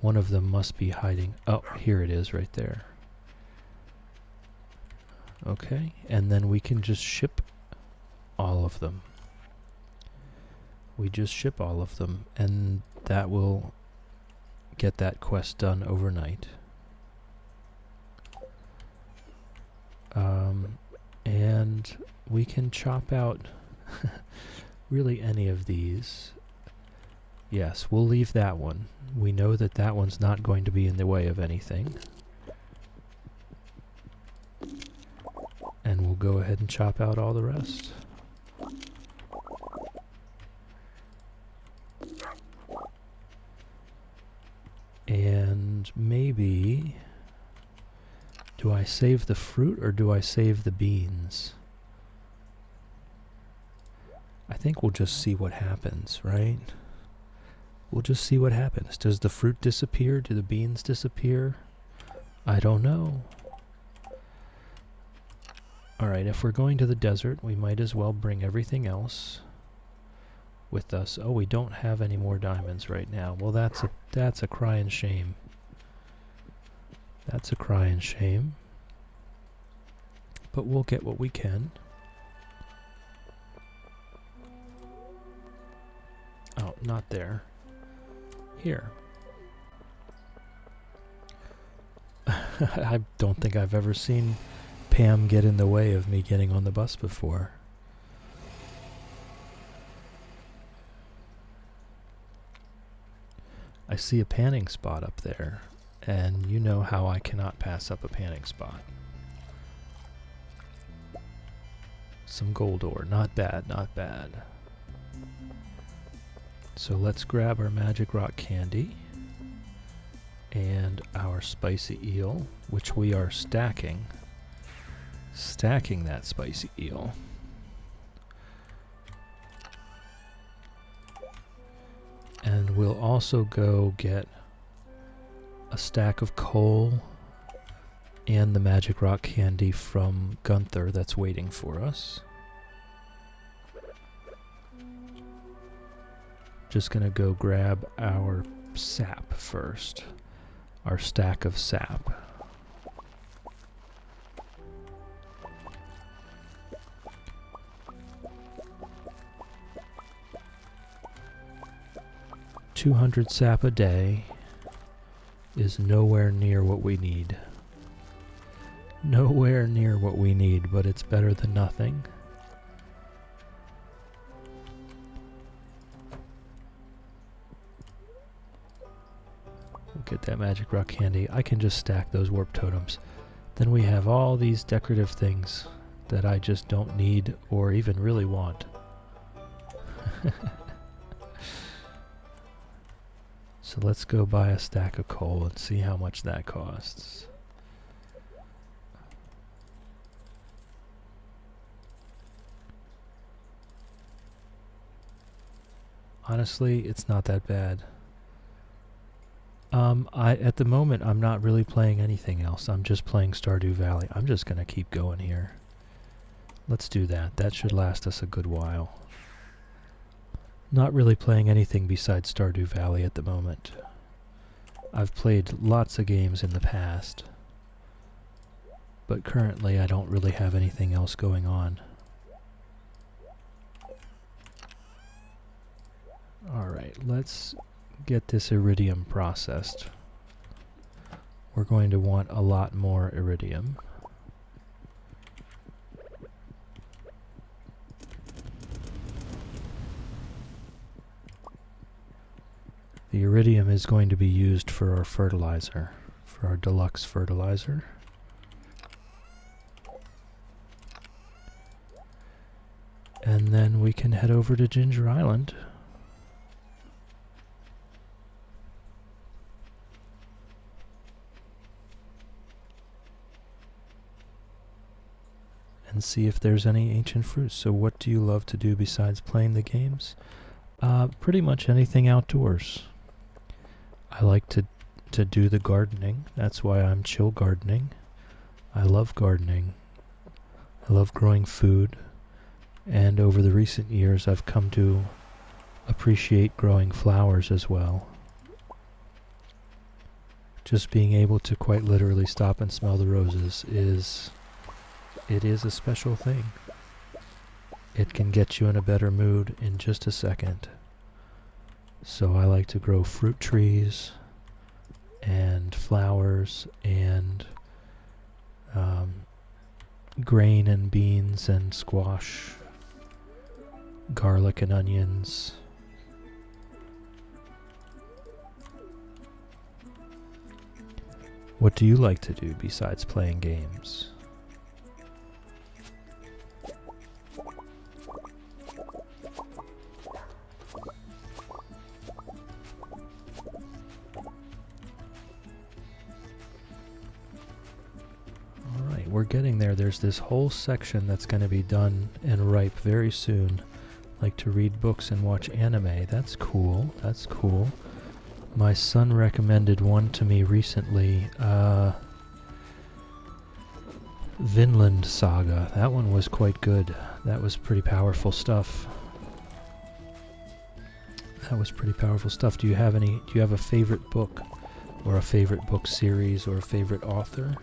One of them must be hiding. Oh, here it is right there. Okay, and then we can just ship all of them. We just ship all of them, and that will get that quest done overnight. And we can chop out really any of these. Yes, we'll leave that one. We know that that one's not going to be in the way of anything. And we'll go ahead and chop out all the rest. And maybe... do I save the fruit or do I save the beans? I think we'll just see what happens, right? We'll just see what happens. Does the fruit disappear? Do the beans disappear? I don't know. Alright, if we're going to the desert, we might as well bring everything else with us. Oh, we don't have any more diamonds right now. Well, that's a crying shame. That's a crying shame. But we'll get what we can. Oh, not there. Here. I don't think I've ever seen Pam get in the way of me getting on the bus before. I see a panning spot up there, and you know how I cannot pass up a panning spot. Some gold ore. Not bad, not bad. So let's grab our magic rock candy and our spicy eel, which we are stacking. Stacking that spicy eel. And we'll also go get a stack of coal and the magic rock candy from Gunther that's waiting for us. Just gonna go grab our sap first. Our stack of sap. $200 sap a day is nowhere near what we need. Nowhere near what we need, but it's better than nothing. We'll get that magic rock candy. I can just stack those warp totems. Then we have all these decorative things that I just don't need or even really want. So let's go buy a stack of coal and see how much that costs. Honestly, it's not that bad. At the moment, I'm not really playing anything else. I'm just playing Stardew Valley. I'm just gonna keep going here. Let's do that. That should last us a good while. Not really playing anything besides Stardew Valley at the moment. I've played lots of games in the past, but currently I don't really have anything else going on. Alright, let's get this iridium processed. We're going to want a lot more iridium. The iridium is going to be used for our fertilizer, for our deluxe fertilizer. And then we can head over to Ginger Island. And see if there's any ancient fruits. So what do you love to do besides playing the games? Pretty much anything outdoors. I like to do the gardening. That's why I'm chill gardening. I love gardening. I love growing food. And over the recent years, I've come to appreciate growing flowers as well. Just being able to quite literally stop and smell the roses is a special thing. It can get you in a better mood in just a second. So I like to grow fruit trees and flowers and grain and beans and squash, garlic and onions. What do you like to do besides playing games? We're getting there. There's this whole section that's going to be done and ripe very soon. Like to read books and watch anime. That's cool. That's cool. My son recommended one to me recently. Vinland Saga. That one was quite good. That was pretty powerful stuff. That was pretty powerful stuff. Do you have a favorite book? Or a favorite book series? Or a favorite author?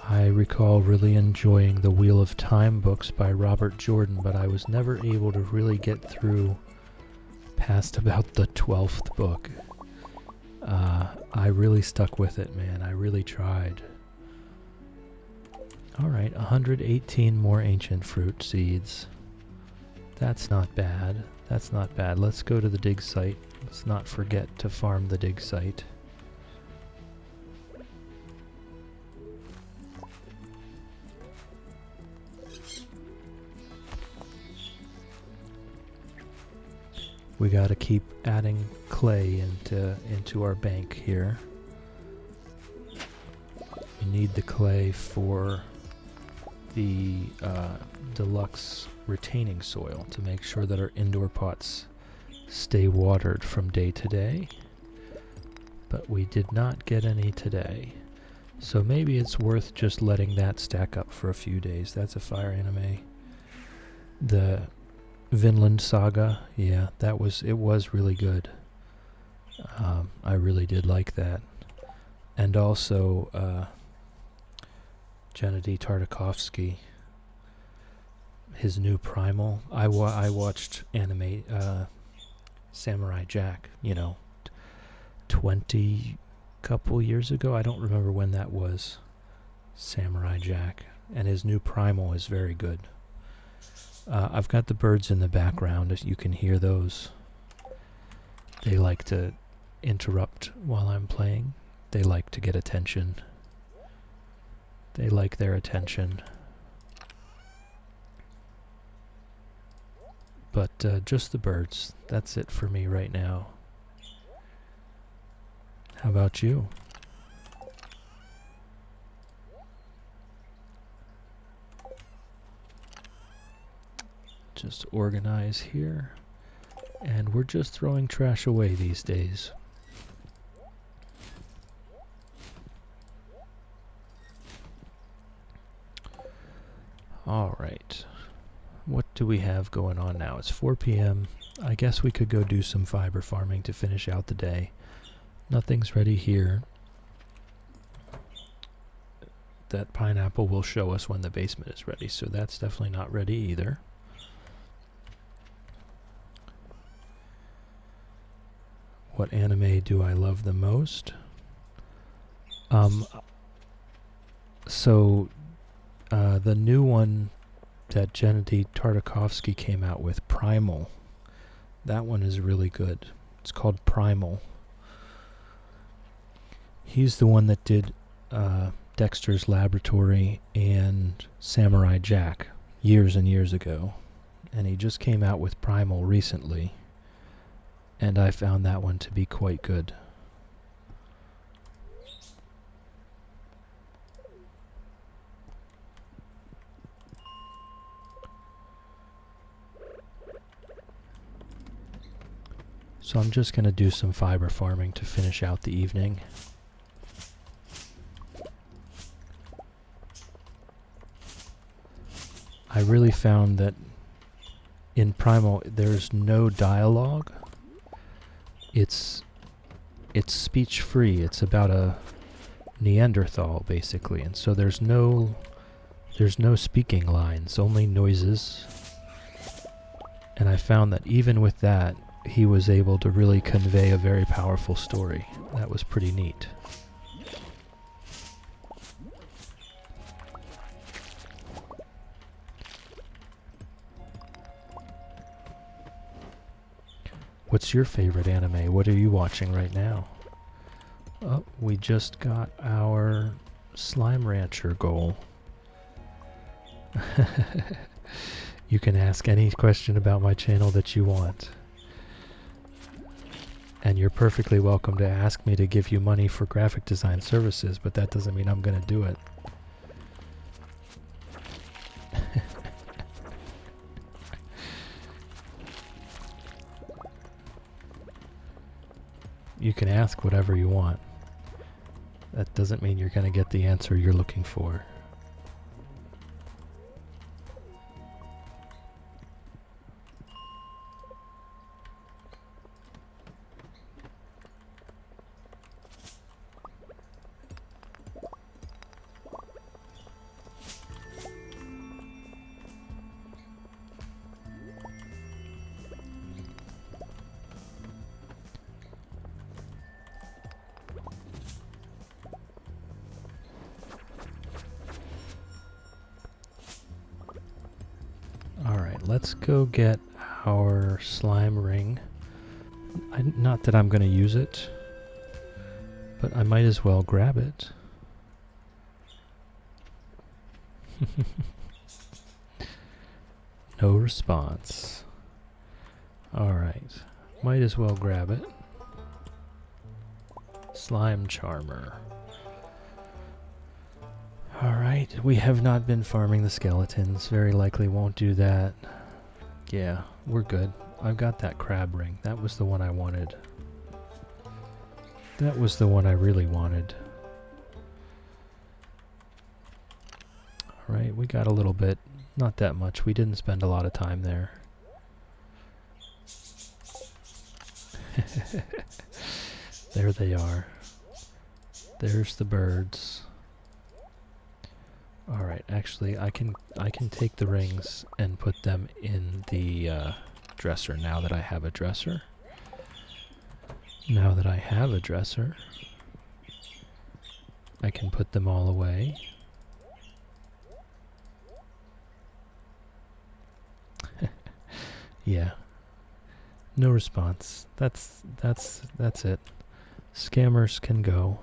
I recall really enjoying the Wheel of Time books by Robert Jordan, but I was never able to really get through past about the 12th book. I really stuck with it, man. I really tried. Alright, 118 more ancient fruit seeds. That's not bad. That's not bad. Let's go to the dig site. Let's not forget to farm the dig site. We gotta keep adding clay into our bank here. We need the clay for the deluxe retaining soil to make sure that our indoor pots stay watered from day to day. But we did not get any today. So maybe it's worth just letting that stack up for a few days. That's a fire anime. The Vinland Saga, yeah, it was really good. I really did like that. And also, Gennady Tartakovsky, his new Primal. I watched anime, Samurai Jack, 20 couple years ago. I don't remember when that was. Samurai Jack. And his new Primal is very good. I've got the birds in the background, if you can hear those. They like to interrupt while I'm playing. They like to get attention. They like their attention. But just the birds. That's it for me right now. How about you? Just organize here. And we're just throwing trash away these days. Alright. What do we have going on now? It's 4 p.m. I guess we could go do some fiber farming to finish out the day. Nothing's ready here. That pineapple will show us when the basement is ready, so that's definitely not ready either. What anime do I love the most? The new one that Gennady Tartakovsky came out with, Primal, that one is really good. It's called Primal. He's the one that did Dexter's Laboratory and Samurai Jack years and years ago. And he just came out with Primal recently. And I found that one to be quite good. So I'm just going to do some fiber farming to finish out the evening. I really found that in Primal there's no dialogue. It's speech free. It's about a Neanderthal basically, and so there's no speaking lines, only noises. And I found that even with that, he was able to really convey a very powerful story. That was pretty neat. What's your favorite anime? What are you watching right now? Oh, we just got our Slime Rancher goal. You can ask any question about my channel that you want. And you're perfectly welcome to ask me to give you money for graphic design services, but that doesn't mean I'm going to do it. You can ask whatever you want. That doesn't mean you're going to get the answer you're looking for. Let's go get our slime ring. Not that I'm going to use it, but I might as well grab it. No response. Alright, might as well grab it. Slime charmer. Alright, we have not been farming the skeletons. Very likely won't do that. Yeah, we're good. I've got that crab ring. That was the one I wanted. That was the one I really wanted. Alright, we got a little bit. Not that much. We didn't spend a lot of time there. There they are. There's the birds. Alright, actually I can take the rings and put them in the dresser now that I have a dresser. Now that I have a dresser, I can put them all away. Yeah. No response. That's it. Scammers can go.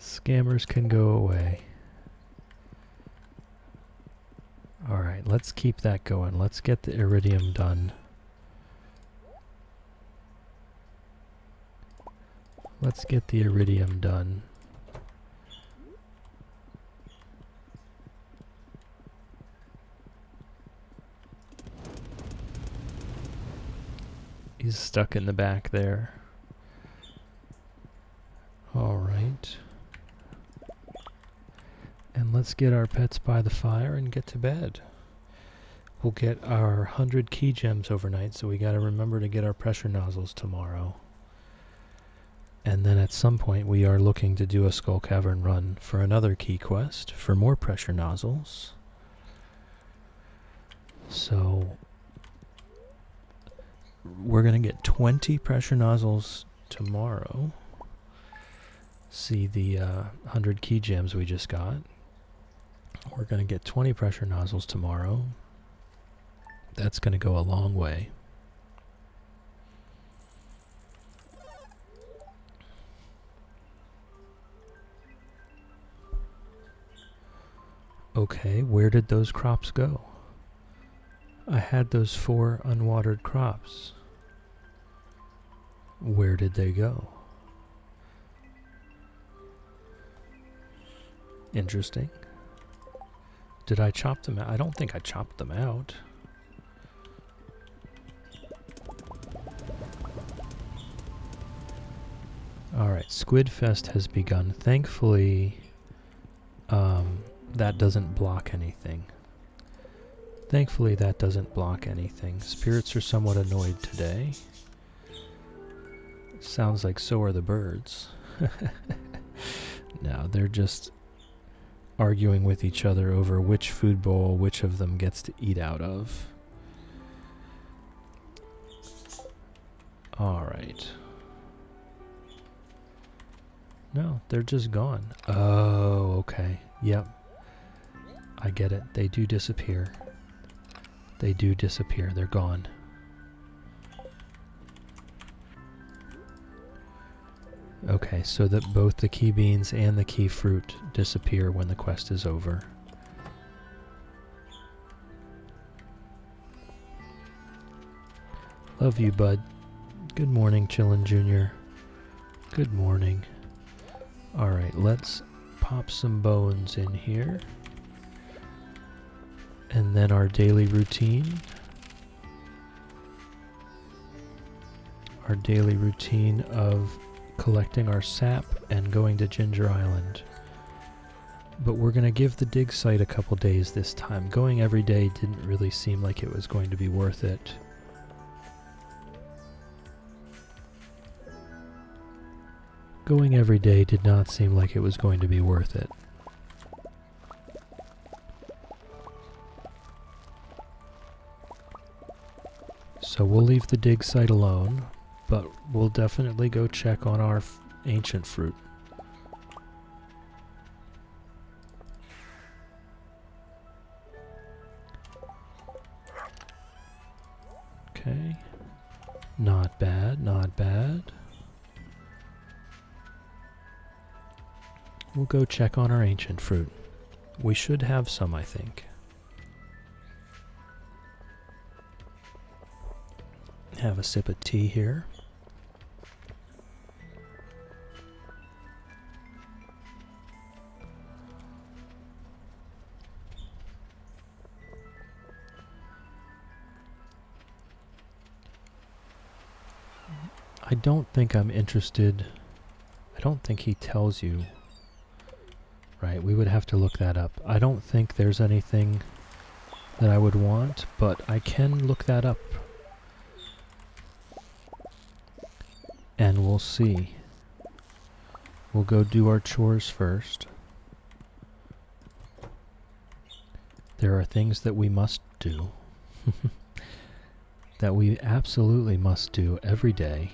Scammers can go away. Alright, let's keep that going. Let's get the iridium done. Let's get the iridium done. He's stuck in the back there. Alright. And let's get our pets by the fire and get to bed. We'll get our 100 key gems overnight, so we gotta remember to get our pressure nozzles tomorrow. And then at some point we are looking to do a Skull Cavern run for another key quest for more pressure nozzles. So we're gonna get 20 pressure nozzles tomorrow. See the 100 key gems we just got. We're going to get 20 pressure nozzles tomorrow. That's going to go a long way. Okay, where did those crops go? I had those 4 unwatered crops. Where did they go? Interesting. Did I chop them out? I don't think I chopped them out. Alright, Squid Fest has begun. Thankfully, that doesn't block anything. Thankfully, that doesn't block anything. Spirits are somewhat annoyed today. Sounds like so are the birds. No, they're just arguing with each other over which food bowl which of them gets to eat out of. Alright. No, they're just gone. Oh, okay. Yep. I get it. They do disappear. They do disappear. They're gone. Okay, so that both the key beans and the key fruit disappear when the quest is over. Love you, bud. Good morning, Chillin' Jr. Good morning. Alright, let's pop some bones in here. And then our daily routine. Our daily routine of collecting our sap and going to Ginger Island. But we're going to give the dig site a couple days this time. Going every day didn't really seem like it was going to be worth it. Going every day did not seem like it was going to be worth it. So we'll leave the dig site alone, but we'll definitely go check on our ancient fruit. Okay. Not bad, not bad. We'll go check on our ancient fruit. We should have some, I think. Have a sip of tea here. I don't think I'm interested. I don't think he tells you. Right, we would have to look that up. I don't think there's anything that I would want, but I can look that up. And we'll see. We'll go do our chores first. There are things that we must do. That we absolutely must do every day.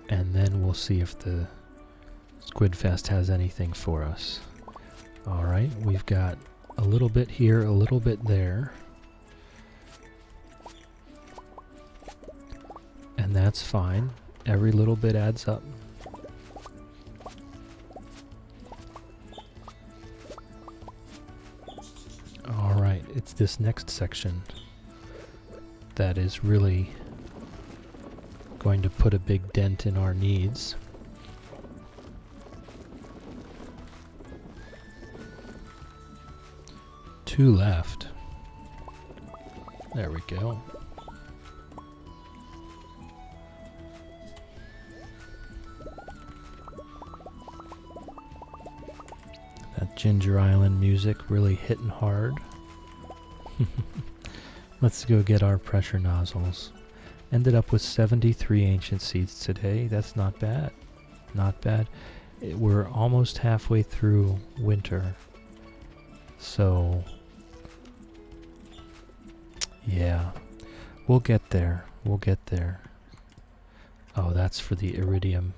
And then we'll see if the Squidfest has anything for us. Alright, we've got a little bit here, a little bit there. And that's fine. Every little bit adds up. Alright, it's this next section that is really going to put a big dent in our needs. Two left. There we go. That Ginger Island music really hitting hard. Let's go get our pressure nozzles. Ended up with 73 ancient seeds today. That's not bad. Not bad. We're almost halfway through winter. So, yeah. We'll get there. We'll get there. Oh, that's for the iridium.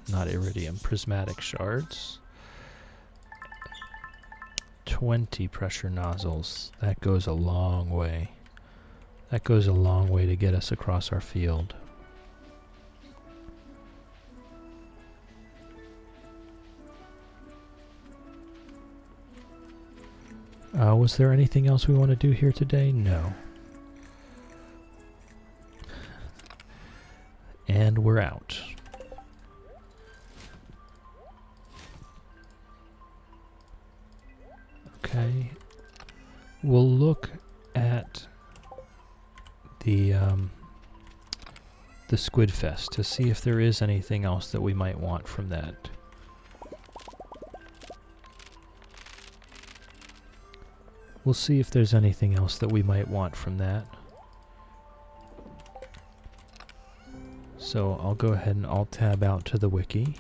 Not iridium. Prismatic shards. 20 pressure nozzles. That goes a long way. That goes a long way to get us across our field. Was there anything else we want to do here today? No. And we're out. Okay. We'll look at the Squidfest to see if there is anything else that we might want from that. We'll see if there's anything else that we might want from that. So I'll go ahead and alt-tab out to the wiki.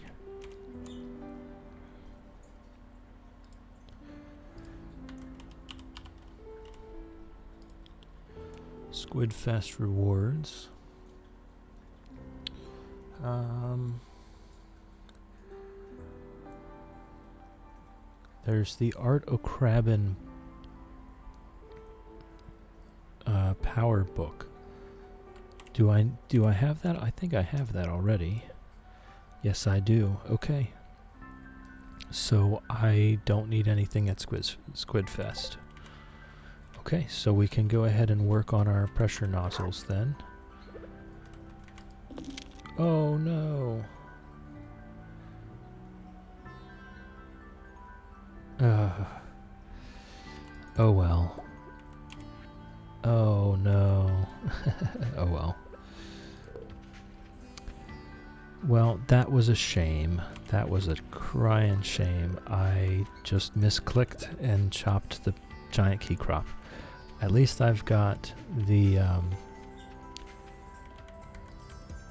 Squidfest rewards. There's the Art O'Crabbin power book. Do I have that? I think I have that already. Yes, I do. Okay. So I don't need anything at Squidfest. Okay, so we can go ahead and work on our pressure nozzles then. Oh no. Oh well. Oh no. Oh well. Well, that was a shame. That was a crying shame. I just misclicked and chopped the giant key crop. At least I've got the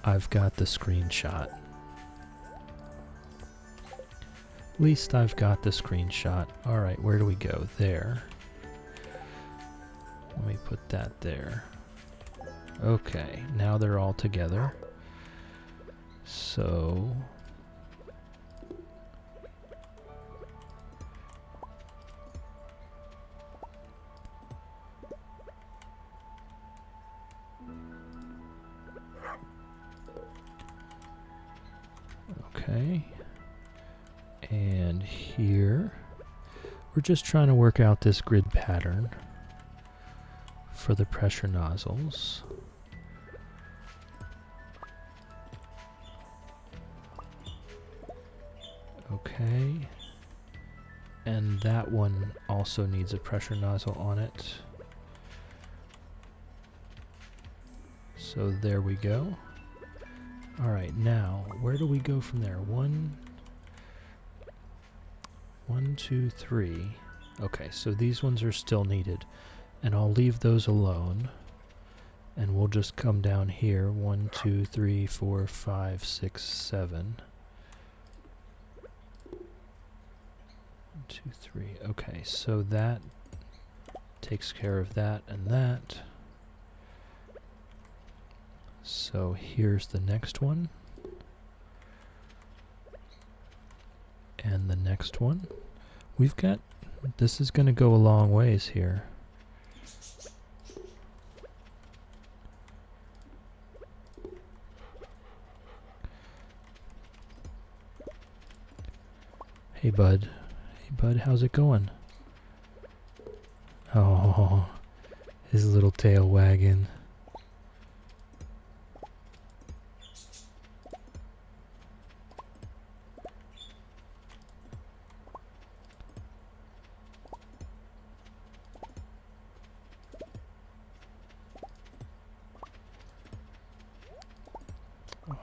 screenshot. At least I've got the screenshot. Alright, where do we go? There. Let me put that there. Okay, now they're all together. So... okay. And here, we're just trying to work out this grid pattern for the pressure nozzles. Okay. And that one also needs a pressure nozzle on it. So there we go. Alright, now, where do we go from there? One, two, three. Okay, so these ones are still needed. And I'll leave those alone. And we'll just come down here. 1, 2, 3, 4, 5, 6, 7. 1, 2, 3. Okay, so that takes care of that and that. So here's the next one. And the next one. We've got... this is going to go a long ways here. Hey bud. Hey bud, how's it going? Oh, his little tail wagging.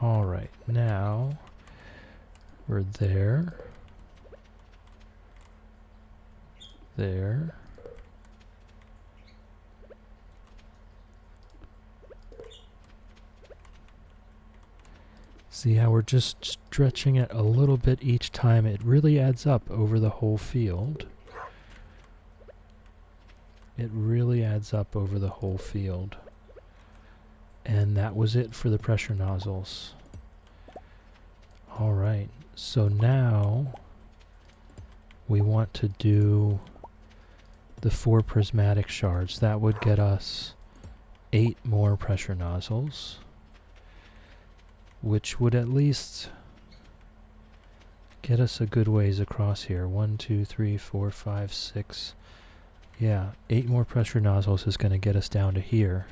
Alright, now we're there. There. See how we're just stretching it a little bit each time. It really adds up over the whole field. It really adds up over the whole field. And that was it for the pressure nozzles. Alright, so now we want to do the 4 prismatic shards. That would get us 8 more pressure nozzles, which would at least get us a good ways across here. 1, 2, 3, 4, 5, 6. Yeah, 8 more pressure nozzles is going to get us down to here.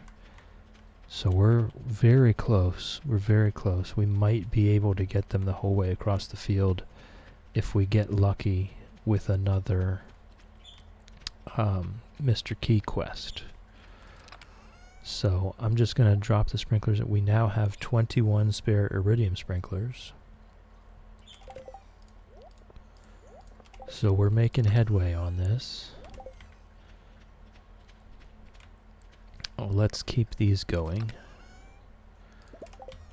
So we're very close. We're very close. We might be able to get them the whole way across the field if we get lucky with another Mr. Key quest. So I'm just going to drop the sprinklers. We now have 21 spare iridium sprinklers. So we're making headway on this. Oh, let's keep these going.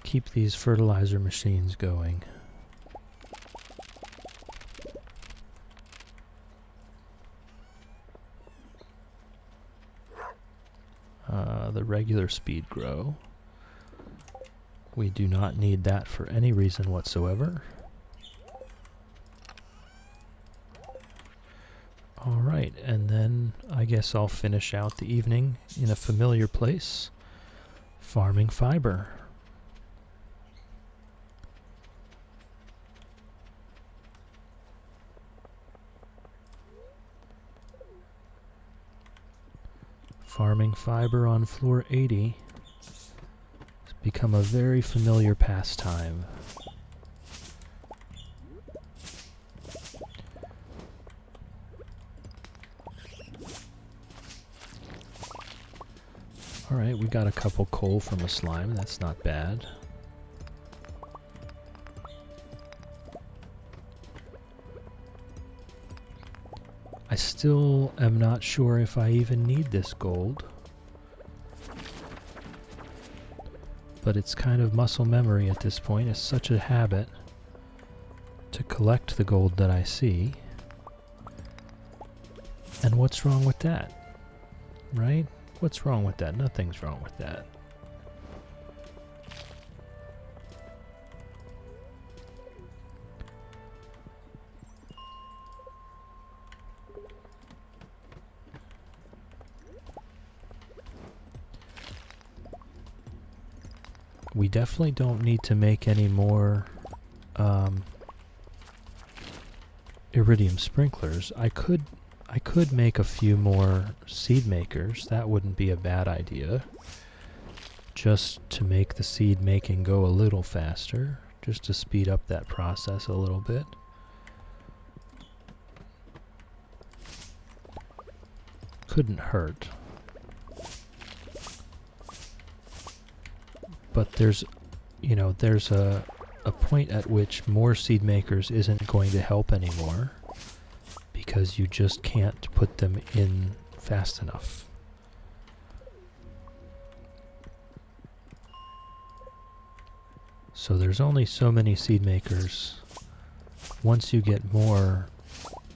Keep these fertilizer machines going. The regular speed grow. We do not need that for any reason whatsoever. Alright, and then I guess I'll finish out the evening in a familiar place Farming fiber. Farming fiber on floor 80 has become a very familiar pastime. Alright, we got a couple coal from a slime, that's not bad. I still am not sure if I even need this gold. But it's kind of muscle memory at this point. It's such a habit to collect the gold that I see. And what's wrong with that? Right? What's wrong with that? Nothing's wrong with that. We definitely don't need to make any more iridium sprinklers. I could make a few more seed makers. That wouldn't be a bad idea. Just to make the seed making go a little faster, just to speed up that process a little bit. Couldn't hurt. But there's a point at which more seed makers isn't going to help anymore because you just can't put them in fast enough. So there's only so many seed makers. Once you get more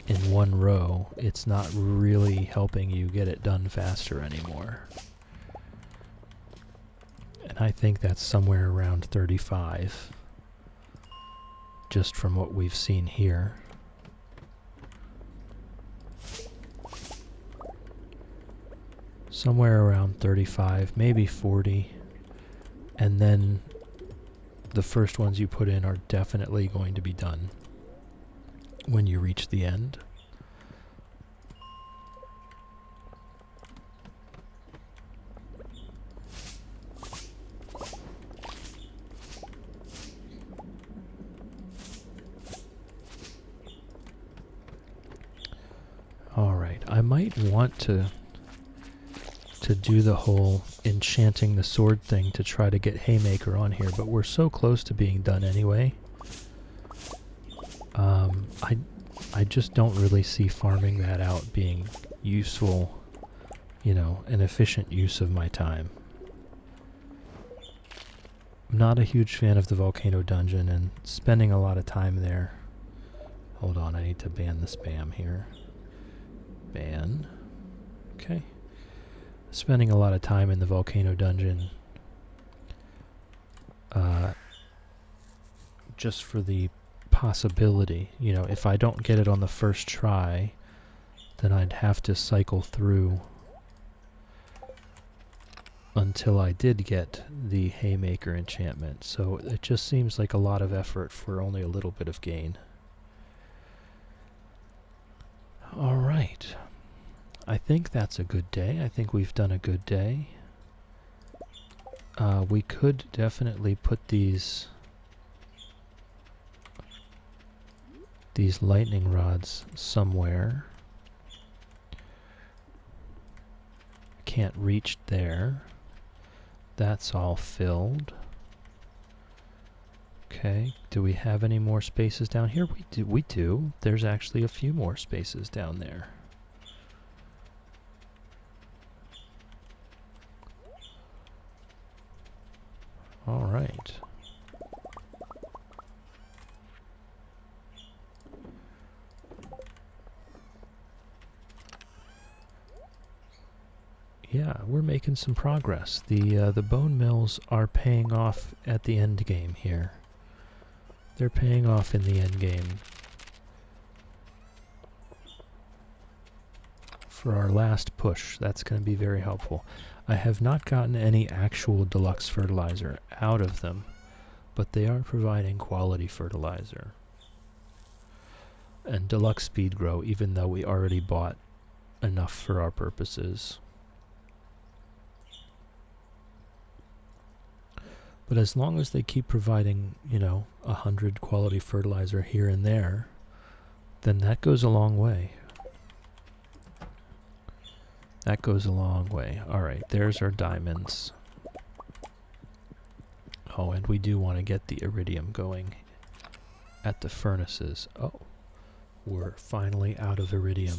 in one row, it's not really helping you get it done faster anymore. And I think that's somewhere around 35, just from what we've seen here. Somewhere around 35, maybe 40, and then the first ones you put in are definitely going to be done when you reach the end. Alright, I might want to do the whole enchanting the sword thing to try to get Haymaker on here, but we're so close to being done anyway. I just don't really see farming that out being useful, an efficient use of my time. I'm not a huge fan of the volcano dungeon and spending a lot of time there. Hold on, I need to ban the spam here. Ban. Okay. Spending a lot of time in the volcano dungeon just for the possibility, if I don't get it on the first try, then I'd have to cycle through until I did get the Haymaker enchantment. So it just seems like a lot of effort for only a little bit of gain. Alright. I think that's a good day. I think we've done a good day. We could definitely put these lightning rods somewhere. Can't reach there. That's all filled. Okay, do we have any more spaces down here? We do. There's actually a few more spaces down there. All right. Yeah, we're making some progress. The bone mills are paying off at the end game here. They're paying off in the end game. For our last push, that's going to be very helpful. I have not gotten any actual deluxe fertilizer out of them, but they are providing quality fertilizer. And deluxe speed grow, even though we already bought enough for our purposes. But as long as they keep providing, 100 quality fertilizer here and there, then that goes a long way. That goes a long way. Alright, there's our diamonds. Oh, and we do want to get the iridium going at the furnaces. Oh, we're finally out of iridium.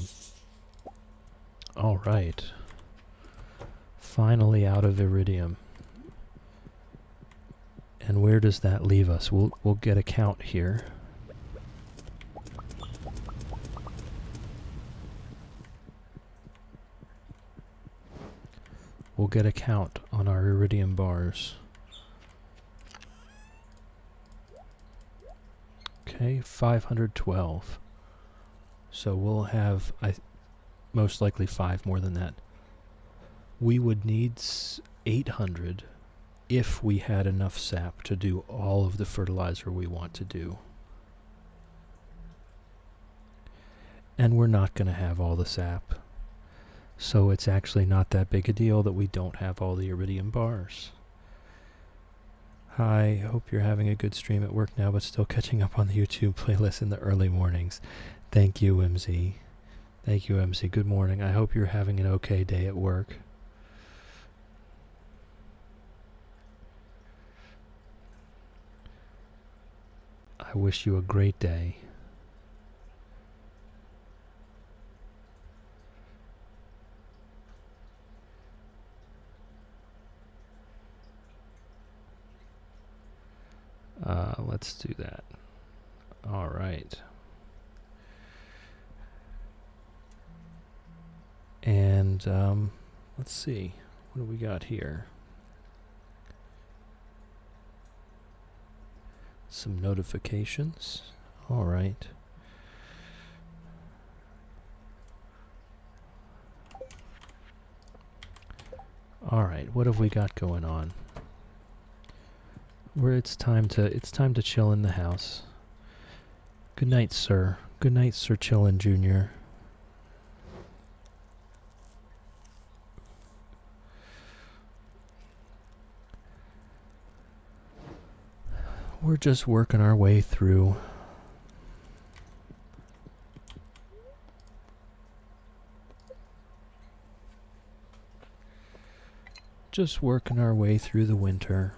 Alright. Finally out of iridium. And where does that leave us? We'll get a count here. We'll get a count on our iridium bars. Okay, 512. So we'll have, most likely 5 more than that. We would need 800 if we had enough sap to do all of the fertilizer we want to do. And we're not going to have all the sap. So it's actually not that big a deal that we don't have all the iridium bars. Hi, hope you're having a good stream at work now, but still catching up on the YouTube playlist in the early mornings. Thank you, MZ. Thank you, MZ. Good morning. I hope you're having an okay day at work. I wish you a great day. Let's do that. All right. And let's see. What do we got here? Some notifications. All right. All right. What have we got going on? Where it's time to chill in the house. Good night, sir. Good night, Sir Chillin' Jr. We're just working our way through. Just working our way through the winter.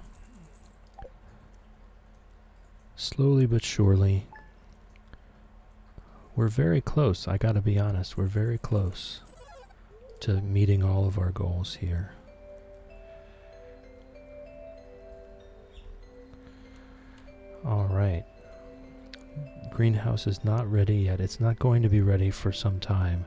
Slowly but surely. We're very close, I gotta be honest, we're very close to meeting all of our goals here. Alright. Greenhouse is not ready yet. It's not going to be ready for some time.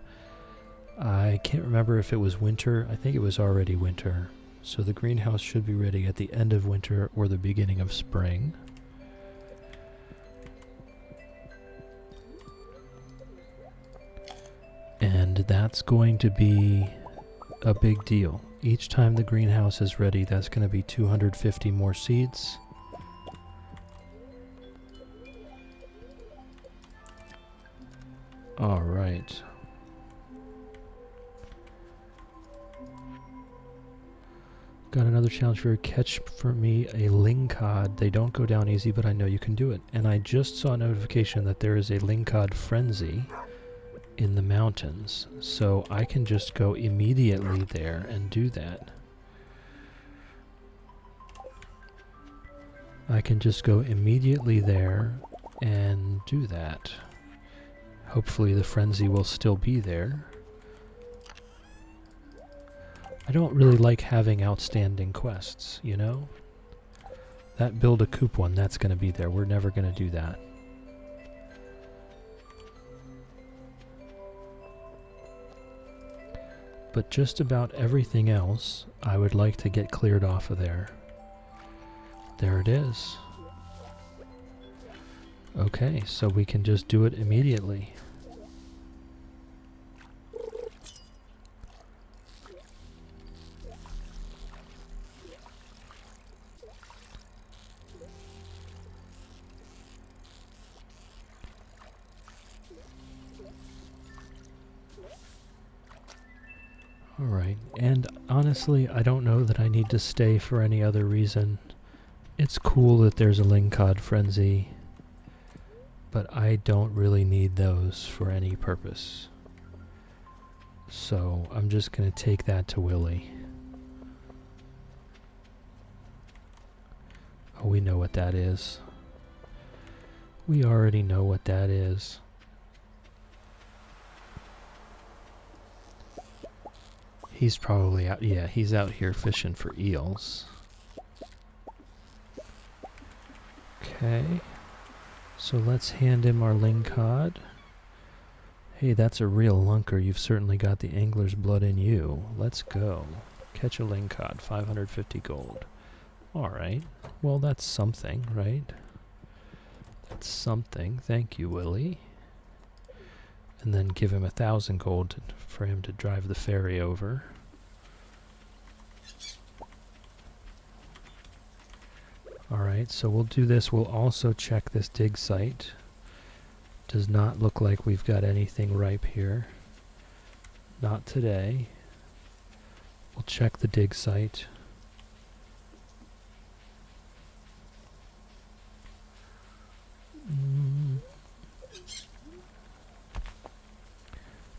I can't remember if it was winter. I think it was already winter. So the greenhouse should be ready at the end of winter or the beginning of spring. And that's going to be a big deal. Each time the greenhouse is ready, that's going to be 250 more seeds. All right. Got another challenge for you. Catch for me a lingcod. They don't go down easy, but I know you can do it. And I just saw a notification that there is a lingcod frenzy in the mountains, so I can just go immediately there and do that. I can just go immediately there and do that. Hopefully the frenzy will still be there. I don't really like having outstanding quests, you know? That build a coop one, that's going to be there. We're never going to do that. But just about everything else, I would like to get cleared off of there. There it is. Okay, so we can just do it immediately. Alright, and honestly, I don't know that I need to stay for any other reason. It's cool that there's a Lingcod frenzy, but I don't really need those for any purpose. So I'm just going to take that to Willie. Oh, we know what that is. We already know what that is. He's probably out, yeah, he's out here fishing for eels. Okay, so let's hand him our lingcod. Hey, that's a real lunker. You've certainly got the angler's blood in you. Let's go. Catch a lingcod, 550 gold. Alright, well that's something, right? That's something. Thank you, Willie. And then give him 1,000 gold for him to drive the ferry over. Alright, so we'll do this. We'll also check this dig site. Does not look like we've got anything ripe here. Not today. We'll check the dig site.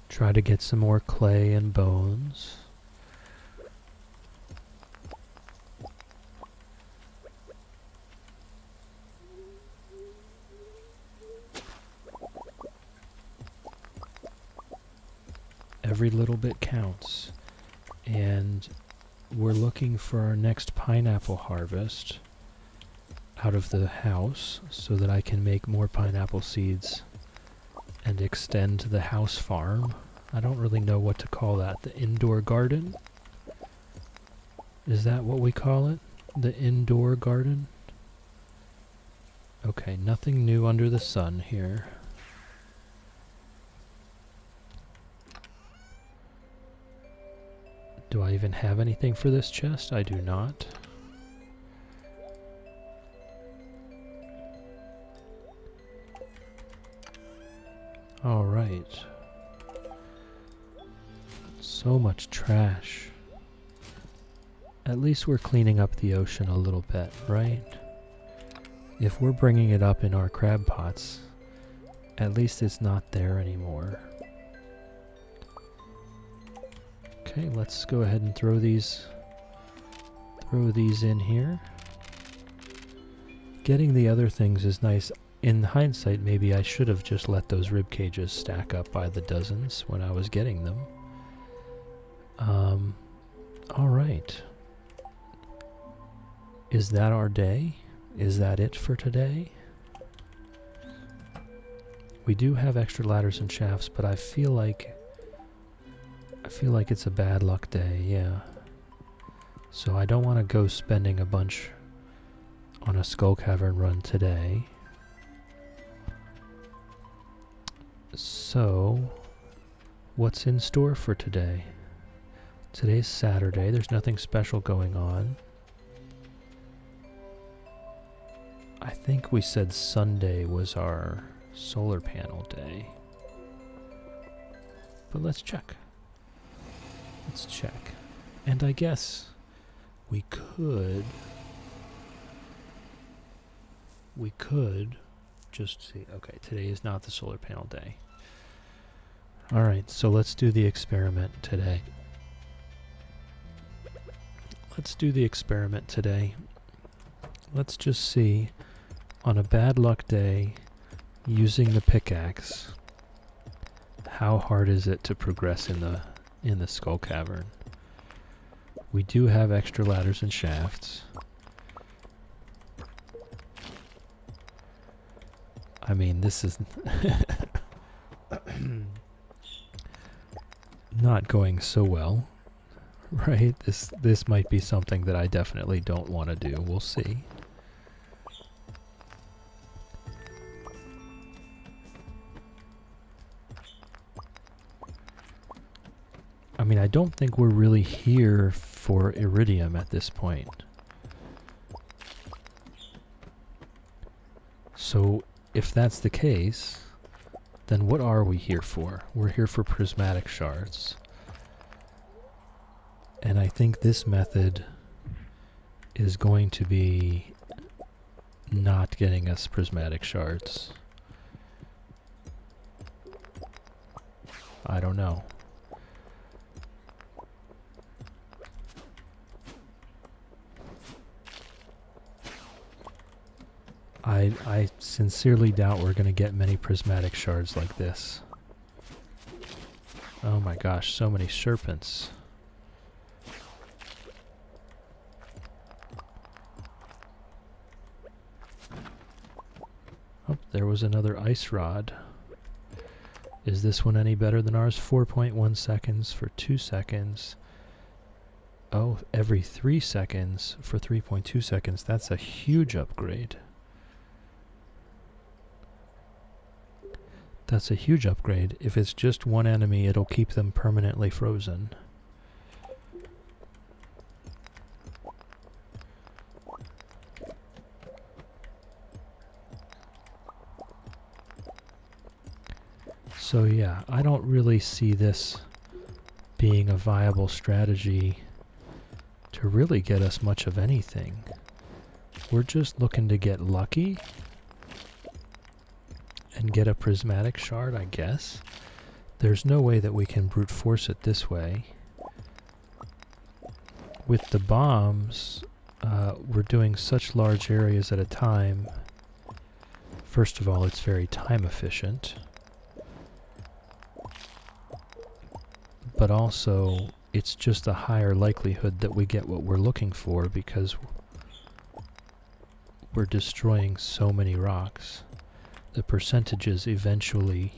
Try to get some more clay and bones. Every little bit counts. And we're looking for our next pineapple harvest out of the house so that I can make more pineapple seeds and extend the house farm. I don't really know what to call that. The indoor garden? Is that what we call it? The indoor garden? Okay, nothing new under the sun here. Do I even have anything for this chest? I do not. All right. So much trash. At least we're cleaning up the ocean a little bit, right? If we're bringing it up in our crab pots, at least it's not there anymore. Okay, let's go ahead and throw these in here. Getting the other things is nice. In hindsight, maybe I should have just let those rib cages stack up by the dozens when I was getting them. Alright. Is that our day? Is that it for today? We do have extra ladders and shafts, but I feel like it's a bad luck day, yeah. So I don't want to go spending a bunch on a skull cavern run today. So, what's in store for today? Today's Saturday. There's nothing special going on. I think we said Sunday was our solar panel day. But let's check. Let's check. And I guess we could just see. Okay, today is not the solar panel day. Alright, so let's do the experiment today. Let's do the experiment today. Let's just see, on a bad luck day, using the pickaxe, how hard is it to progress in the skull cavern. We do have extra ladders and shafts. I mean, this is not going so well, right? This might be something that I definitely don't want to do. We'll see. I mean, I don't think we're really here for iridium at this point. So, if that's the case, then what are we here for? We're here for prismatic shards. And I think this method is going to be not getting us prismatic shards. I don't know. I sincerely doubt we're going to get many prismatic shards like this. Oh my gosh, so many serpents. Oh, there was another ice rod. Is this one any better than ours? 4.1 seconds for 2 seconds. Oh, every 3 seconds for 3.2 seconds. That's a huge upgrade. That's a huge upgrade. If it's just one enemy, it'll keep them permanently frozen. So yeah, I don't really see this being a viable strategy to really get us much of anything. We're just looking to get lucky and get a prismatic shard, I guess. There's no way that we can brute force it this way. With the bombs, we're doing such large areas at a time. First of all, it's very time efficient. But also, it's just a higher likelihood that we get what we're looking for because we're destroying so many rocks. The percentages eventually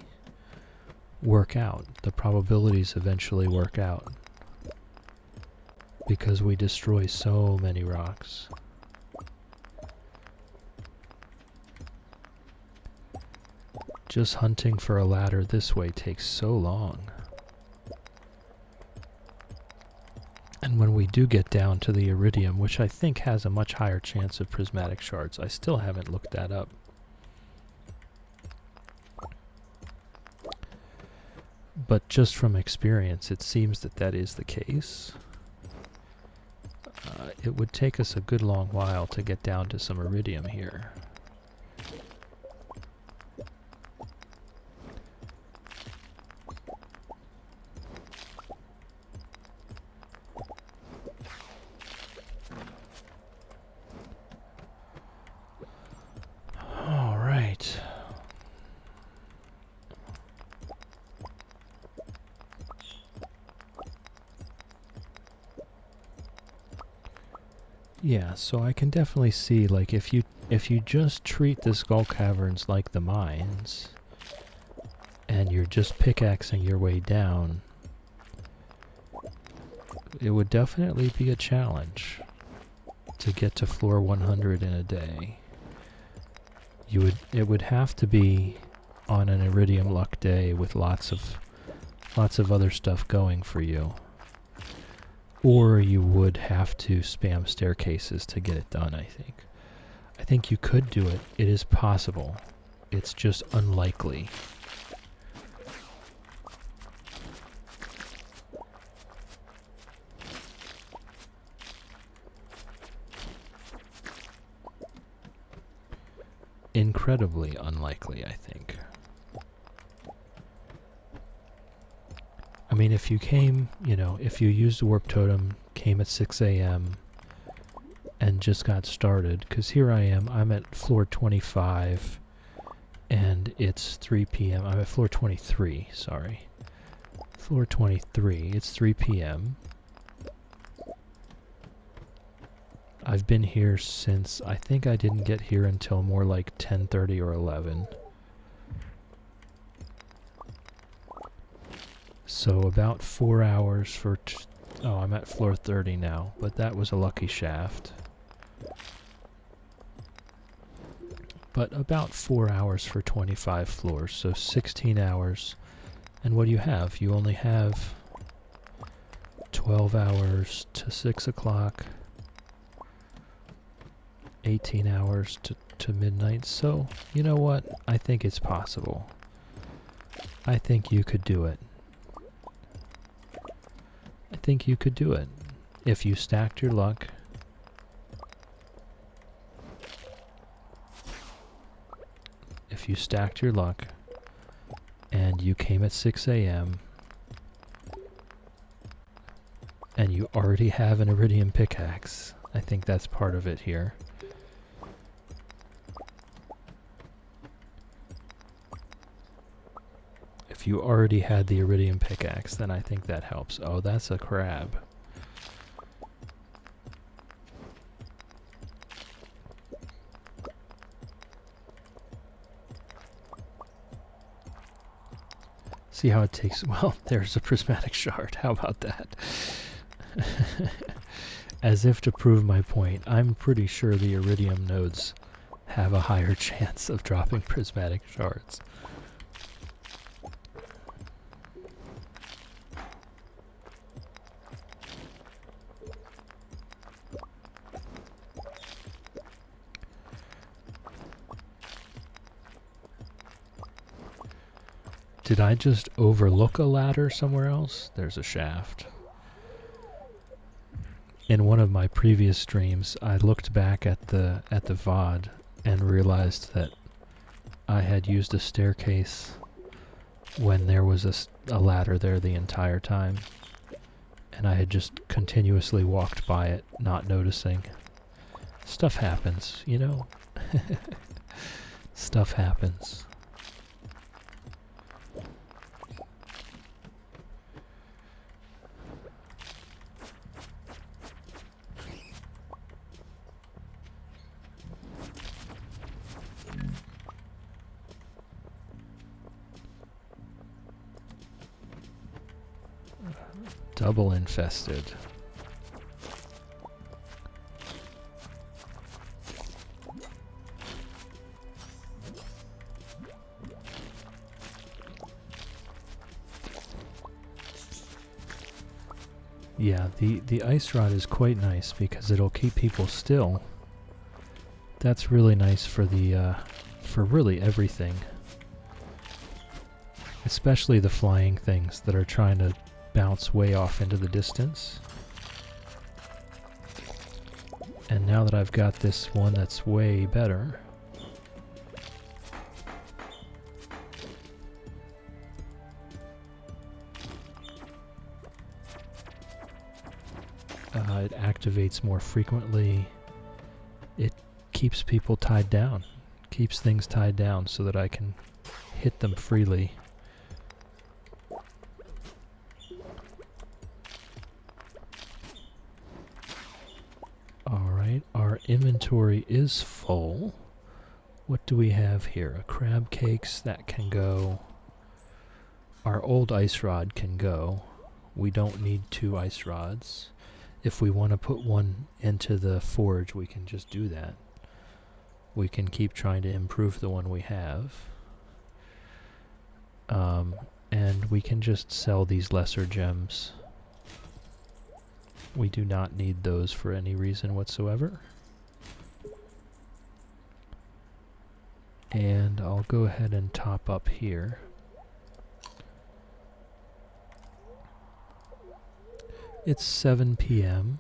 work out. The probabilities eventually work out because we destroy so many rocks. Just hunting for a ladder this way takes so long. And when we do get down to the iridium, which I think has a much higher chance of prismatic shards, I still haven't looked that up. But just from experience, it seems that that is the case. It would take us a good long while to get down to some iridium here. All right. Yeah, so I can definitely see, like, if you just treat the skull caverns like the mines, and you're just pickaxing your way down, it would definitely be a challenge to get to floor 100 in a day. It would have to be on an iridium luck day with lots of other stuff going for you. Or you would have to spam staircases to get it done, I think. I think you could do it. It is possible. It's just unlikely. Incredibly unlikely, I think. I mean, if you came, if you used the warp totem, came at 6 a.m. and just got started, because here I am, I'm at floor 25, and it's 3 p.m. I'm at floor 23, sorry. Floor 23, it's 3 p.m. I've been here since, I think I didn't get here until more like 10:30 or 11. So about 4 hours for, oh, I'm at floor 30 now, but that was a lucky shaft. But about 4 hours for 25 floors, so 16 hours. And what do you have? You only have 12 hours to 6 o'clock, 18 hours to midnight. So, you know what? I think it's possible. I think you could do it. I think you could do it. If you stacked your luck, and you came at 6 a.m. and you already have an iridium pickaxe, I think that's part of it here. If you already had the iridium pickaxe, then I think that helps. Oh, that's a crab. See how it takes... Well, there's a prismatic shard. How about that? As if to prove my point, I'm pretty sure the iridium nodes have a higher chance of dropping prismatic shards. Did I just overlook a ladder somewhere else? There's a shaft. In one of my previous streams, I looked back at the VOD and realized that I had used a staircase when there was a ladder there the entire time. And I had just continuously walked by it, not noticing. Stuff happens, you know? Stuff happens. Double infested. Yeah, the ice rod is quite nice because it'll keep people still. That's really nice for for really everything. Especially the flying things that are trying to bounce way off into the distance. And now that I've got this one that's way better, it activates more frequently. It keeps people tied down, keeps things tied down so that I can hit them freely. Alright, our inventory is full. What do we have here? A crab cakes, that can go. Our old ice rod can go. We don't need 2 ice rods. If we want to put one into the forge, we can just do that. We can keep trying to improve the one we have. And we can just sell these lesser gems. We do not need those for any reason whatsoever. And I'll go ahead and top up here. It's 7 p.m.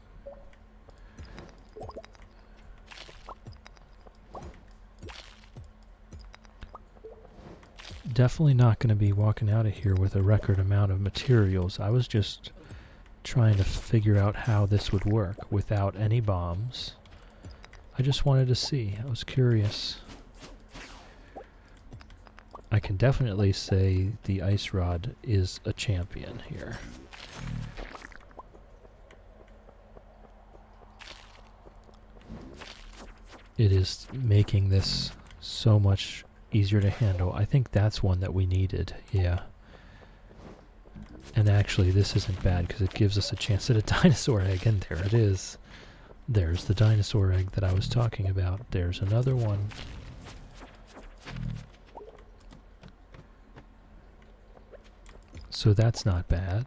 Definitely not going to be walking out of here with a record amount of materials. I was just trying to figure out how this would work without any bombs. I just wanted to see. I was curious. I can definitely say the ice rod is a champion here. It is making this so much easier to handle. I think that's one that we needed, yeah. And actually, this isn't bad because it gives us a chance at a dinosaur egg, and there it is. There's the dinosaur egg that I was talking about. There's another one. So that's not bad.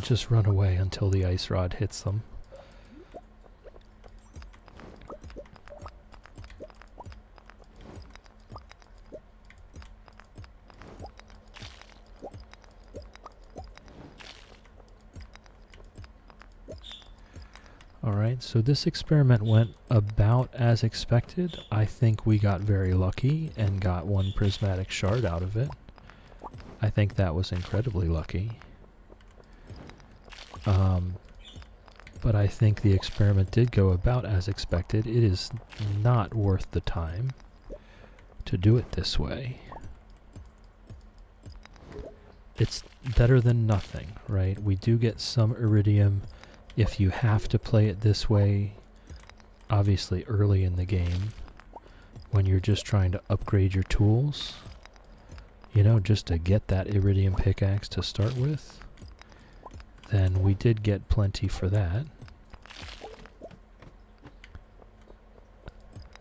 Just run away until the ice rod hits them. Alright, so this experiment went about as expected. I think we got very lucky and got one prismatic shard out of it. I think that was incredibly lucky. But I think the experiment did go about as expected. It is not worth the time to do it this way. It's better than nothing, right? We do get some iridium if you have to play it this way, obviously early in the game, when you're just trying to upgrade your tools, you know, just to get that iridium pickaxe to start with. Then we did get plenty for that.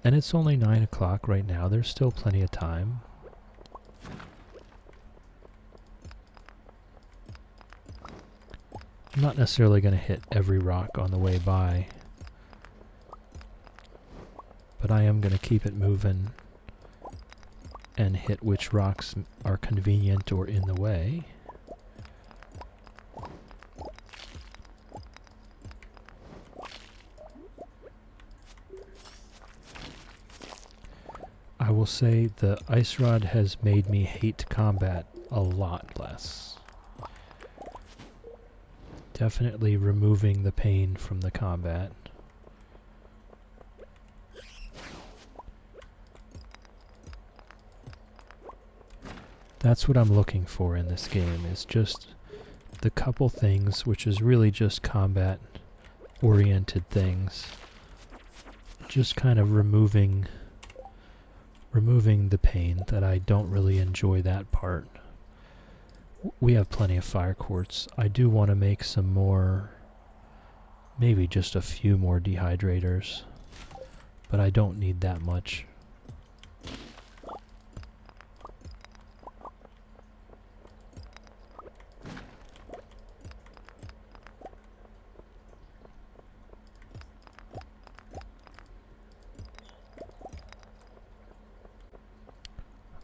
And it's only 9 o'clock right now. There's still plenty of time. I'm not necessarily going to hit every rock on the way by, but I am going to keep it moving and hit which rocks are convenient or in the way. I will say the ice rod has made me hate combat a lot less. Definitely removing the pain from the combat. That's what I'm looking for in this game, is just the couple things, which is really just combat oriented things. Just kind of removing the pain, that I don't really enjoy that part. We have plenty of fire quartz. I do want to make some more, maybe just a few more dehydrators, but I don't need that much.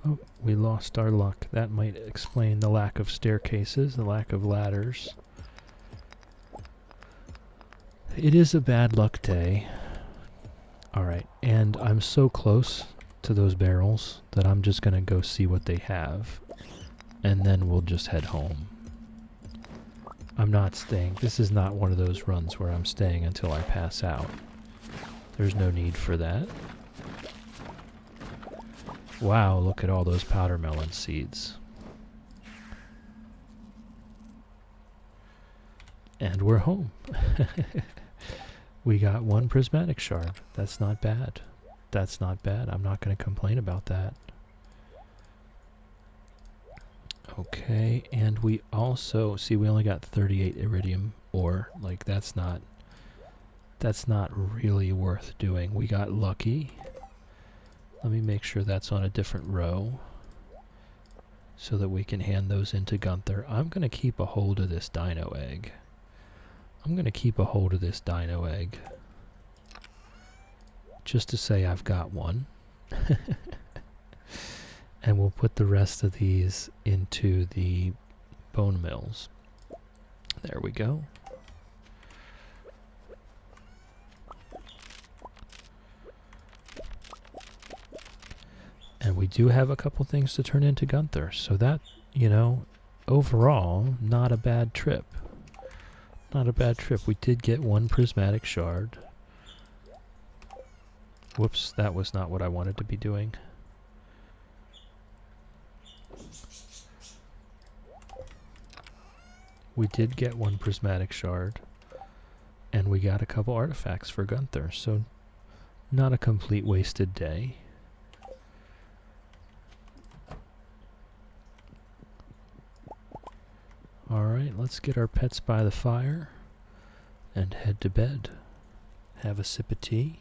Oh, we lost our luck. That might explain the lack of staircases, the lack of ladders. It is a bad luck day. Alright, and I'm so close to those barrels that I'm just going to go see what they have, and then we'll just head home. I'm not staying. This is not one of those runs where I'm staying until I pass out. There's no need for that. Wow, look at all those powder melon seeds. And we're home. We got one prismatic shard. That's not bad. That's not bad. I'm not going to complain about that. Okay, and we also, see, we only got 38 iridium ore. Like, that's not really worth doing. We got lucky. Let me make sure that's on a different row so that we can hand those into Gunther. I'm going to keep a hold of this dino egg. Just to say I've got one. And we'll put the rest of these into the bone mills. There we go. And we do have a couple things to turn into Gunther, so that, you know, overall, not a bad trip. Not a bad trip. We did get one prismatic shard. Whoops, that was not what I wanted to be doing. We did get one prismatic shard, and we got a couple artifacts for Gunther, so not a complete wasted day. Alright, let's get our pets by the fire and head to bed. Have a sip of tea.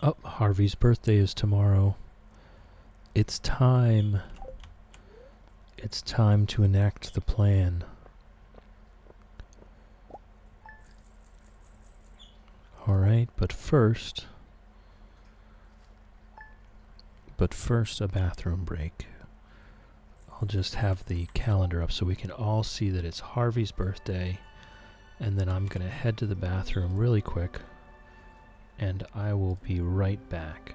Oh, Harvey's birthday is tomorrow. It's time. It's time to enact the plan. Alright, but first a bathroom break. I'll just have the calendar up so we can all see that it's Harvey's birthday, and then I'm going to head to the bathroom really quick, and I will be right back.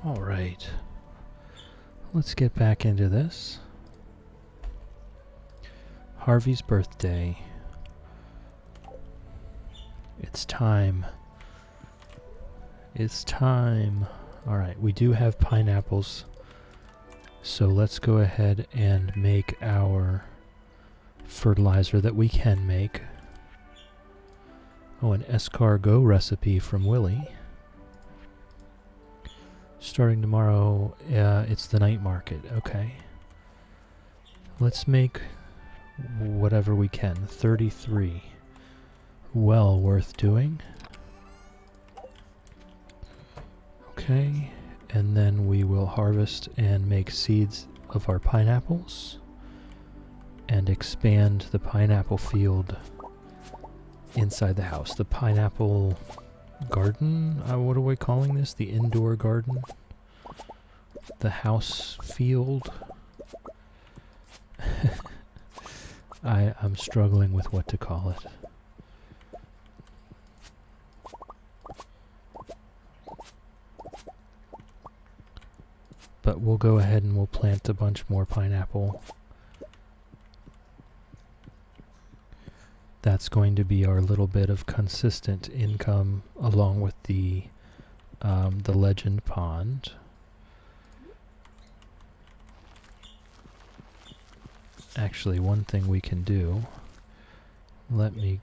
Alright, let's get back into this. Harvey's birthday. It's time. It's time. Alright, we do have pineapples, so let's go ahead and make our fertilizer that we can make. Oh, an escargot recipe from Willie. Starting tomorrow, it's the night market. Okay. Let's make whatever we can. 33. Well worth doing. Okay. And then we will harvest and make seeds of our pineapples. And expand the pineapple field inside the house. The pineapple garden? What are we calling this? The indoor garden? The house field? I'm struggling with what to call it. But we'll go ahead and we'll plant a bunch more pineapple. That's going to be our little bit of consistent income along with the legend pond. Actually, one thing we can do, let me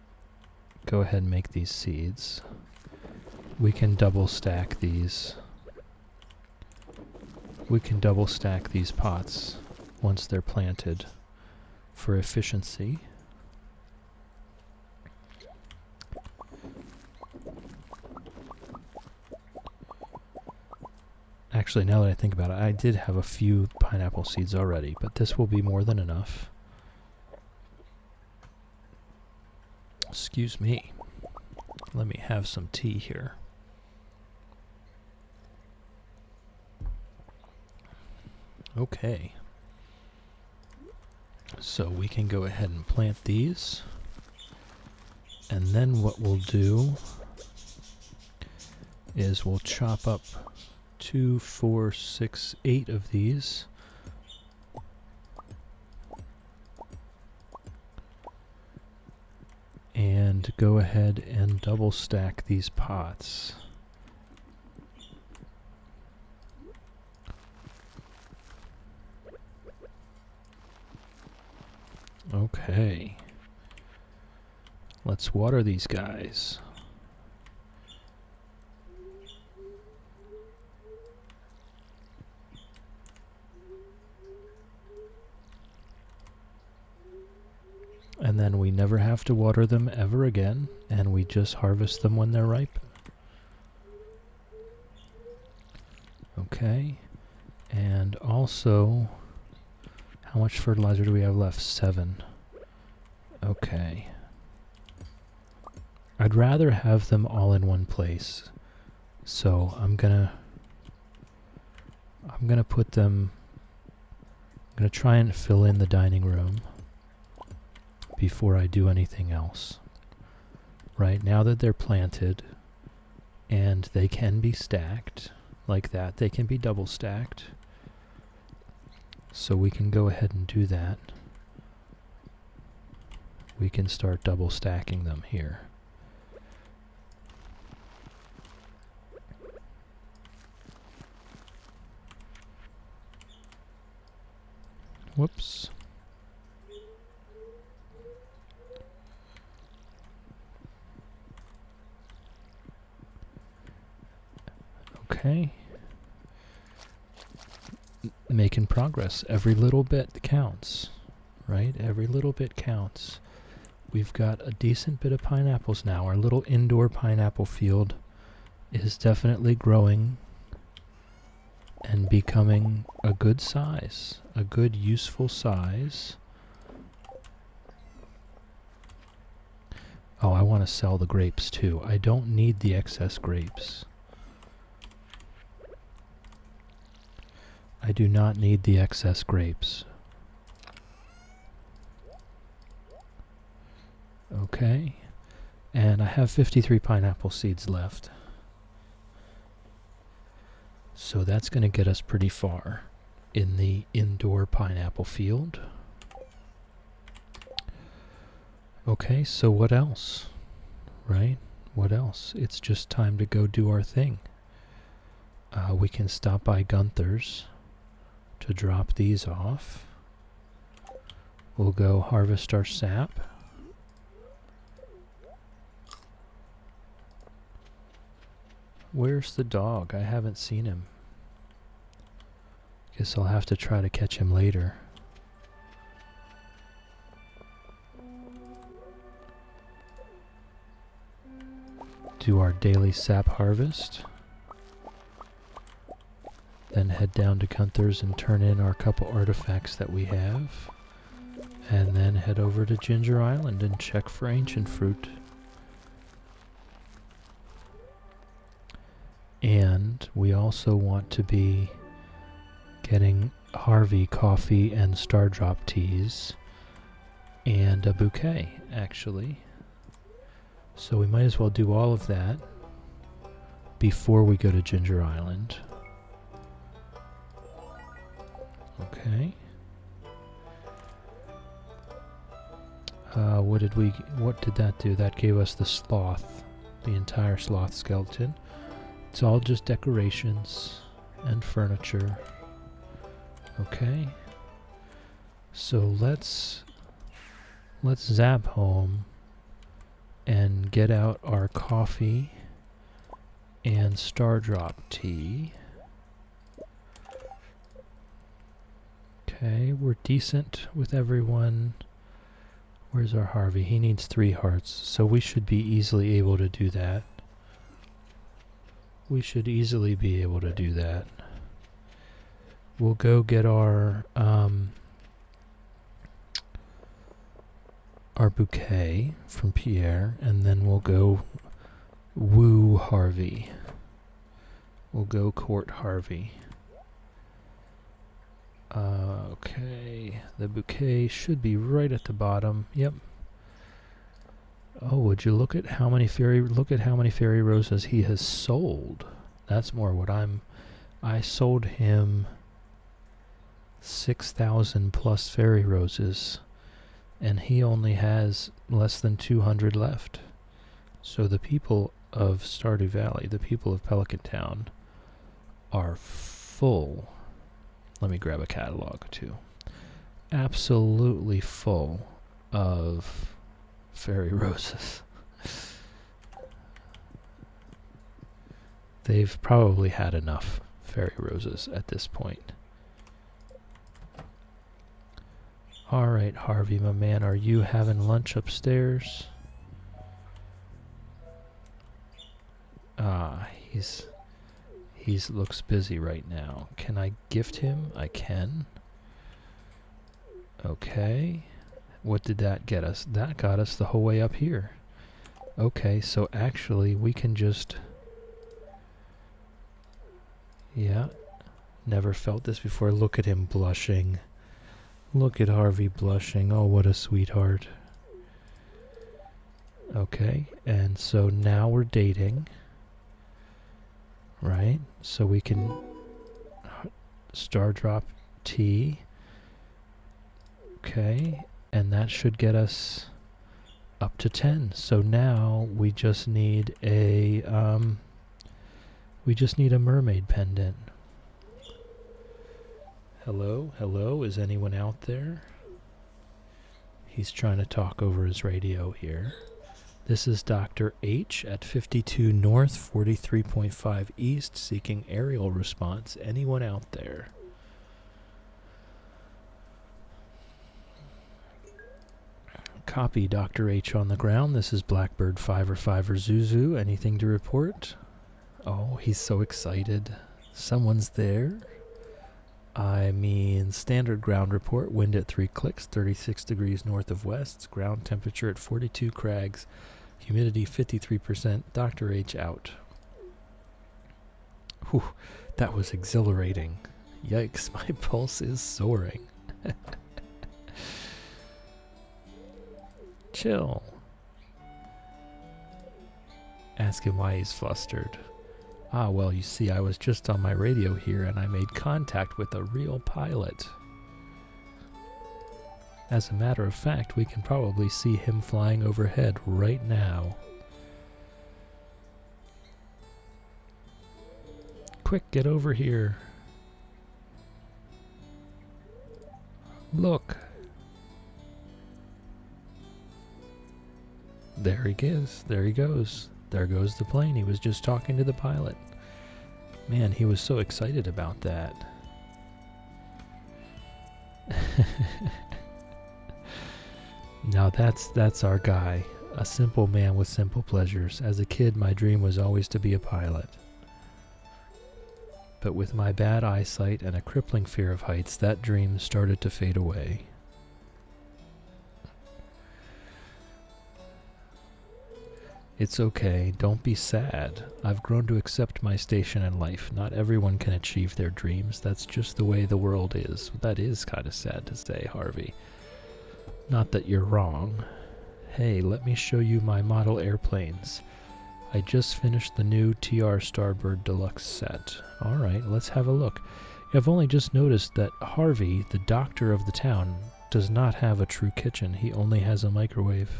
go ahead and make these seeds. We can double stack these. We can double stack these pots once they're planted for efficiency. Actually, now that I think about it, I did have a few pineapple seeds already, but this will be more than enough. Excuse me. Let me have some tea here. Okay. So we can go ahead and plant these. And then what we'll do is we'll chop up 2, 4, 6, 8 of these. And go ahead and double stack these pots. Okay. Let's water these guys. and then we never have to water them ever again, and we just harvest them when they're ripe. Okay, and also, how much fertilizer do we have left? 7. Okay. I'd rather have them all in one place, so I'm gonna put them. I'm gonna try and fill in the dining room before I do anything else. Right now that they're planted, and they can be stacked like that, they can be double stacked. So we can go ahead and do that. We can start double stacking them here. Whoops. Okay. Making progress. Every little bit counts, right? Every little bit counts. We've got a decent bit of pineapples now. Our little indoor pineapple field is definitely growing and becoming a good size, a good useful size. Oh, I want to sell the grapes too. I don't need the excess grapes. I do not need the excess grapes. Okay, and I have 53 pineapple seeds left. So that's going to get us pretty far in the indoor pineapple field. Okay, so what else? Right? What else? It's just time to go do our thing. We can stop by Gunther's to drop these off. We'll go harvest our sap. Where's the dog? I haven't seen him. Guess I'll have to try to catch him later. Do our daily sap harvest. Then head down to Gunther's and turn in our couple artifacts that we have. And then head over to Ginger Island and check for ancient fruit. And we also want to be getting Harvey coffee and Stardrop teas and a bouquet, actually. So we might as well do all of that before we go to Ginger Island. Okay. What did that do? That gave us the sloth, the entire sloth skeleton. It's all just decorations and furniture. Okay. So let's zap home and get out our coffee and Stardrop tea. Okay, we're decent with everyone. Where's our Harvey? He needs 3 hearts, so we should be easily able to do that. We should easily be able to do that. We'll go get our bouquet from Pierre, and then we'll go woo Harvey. We'll go court Harvey. Okay, the bouquet should be right at the bottom. Yep. Oh, would you look at how many fairy roses he has sold. That's more what I sold him 6,000 plus fairy roses, and he only has less than 200 left. So the people of Stardew Valley, the people of Pelican Town, are full. Let me grab a catalog too. Absolutely full of fairy roses. They've probably had enough fairy roses at this point. Alright, Harvey, my man, are you having lunch upstairs? He's looks busy right now. Can I gift him? I can. Okay. What did that get us? That got us the whole way up here. Okay, so actually we can just... Yeah. Never felt this before. Look at him blushing. Look at Harvey blushing. Oh, what a sweetheart. Okay, and so now we're dating. Right? So we can star drop T. Okay, and that should get us up to 10. So now we just need a mermaid pendant. Hello? Hello? Is anyone out there? He's trying to talk over his radio here. This is Dr. H at 52 North, 43.5 East, seeking aerial response. Anyone out there? Copy, Dr. H on the ground. This is Blackbird 5 or Zuzu. Anything to report? Oh, he's so excited. Someone's there. I mean, standard ground report. Wind at 3 clicks, 36 degrees north of west. Ground temperature at 42 crags. Humidity 53%. Dr. H out. Whew, that was exhilarating. Yikes, my pulse is soaring. Chill. Ask him why he's flustered. Ah, well, you see, I was just on my radio here and I made contact with a real pilot. As a matter of fact, we can probably see him flying overhead right now. Quick, get over here. Look. There he is. There he goes. There goes the plane. He was just talking to the pilot. Man, he was so excited about that. Now that's our guy. A simple man with simple pleasures. As a kid, my dream was always to be a pilot. But with my bad eyesight and a crippling fear of heights, that dream started to fade away. It's okay, don't be sad. I've grown to accept my station in life. Not everyone can achieve their dreams. That's just the way the world is. That is kind of sad to say, Harvey. Not that you're wrong. Hey, let me show you my model airplanes. I just finished the new TR Starbird Deluxe set. Alright, let's have a look. I've only just noticed that Harvey, the doctor of the town, does not have a true kitchen. He only has a microwave.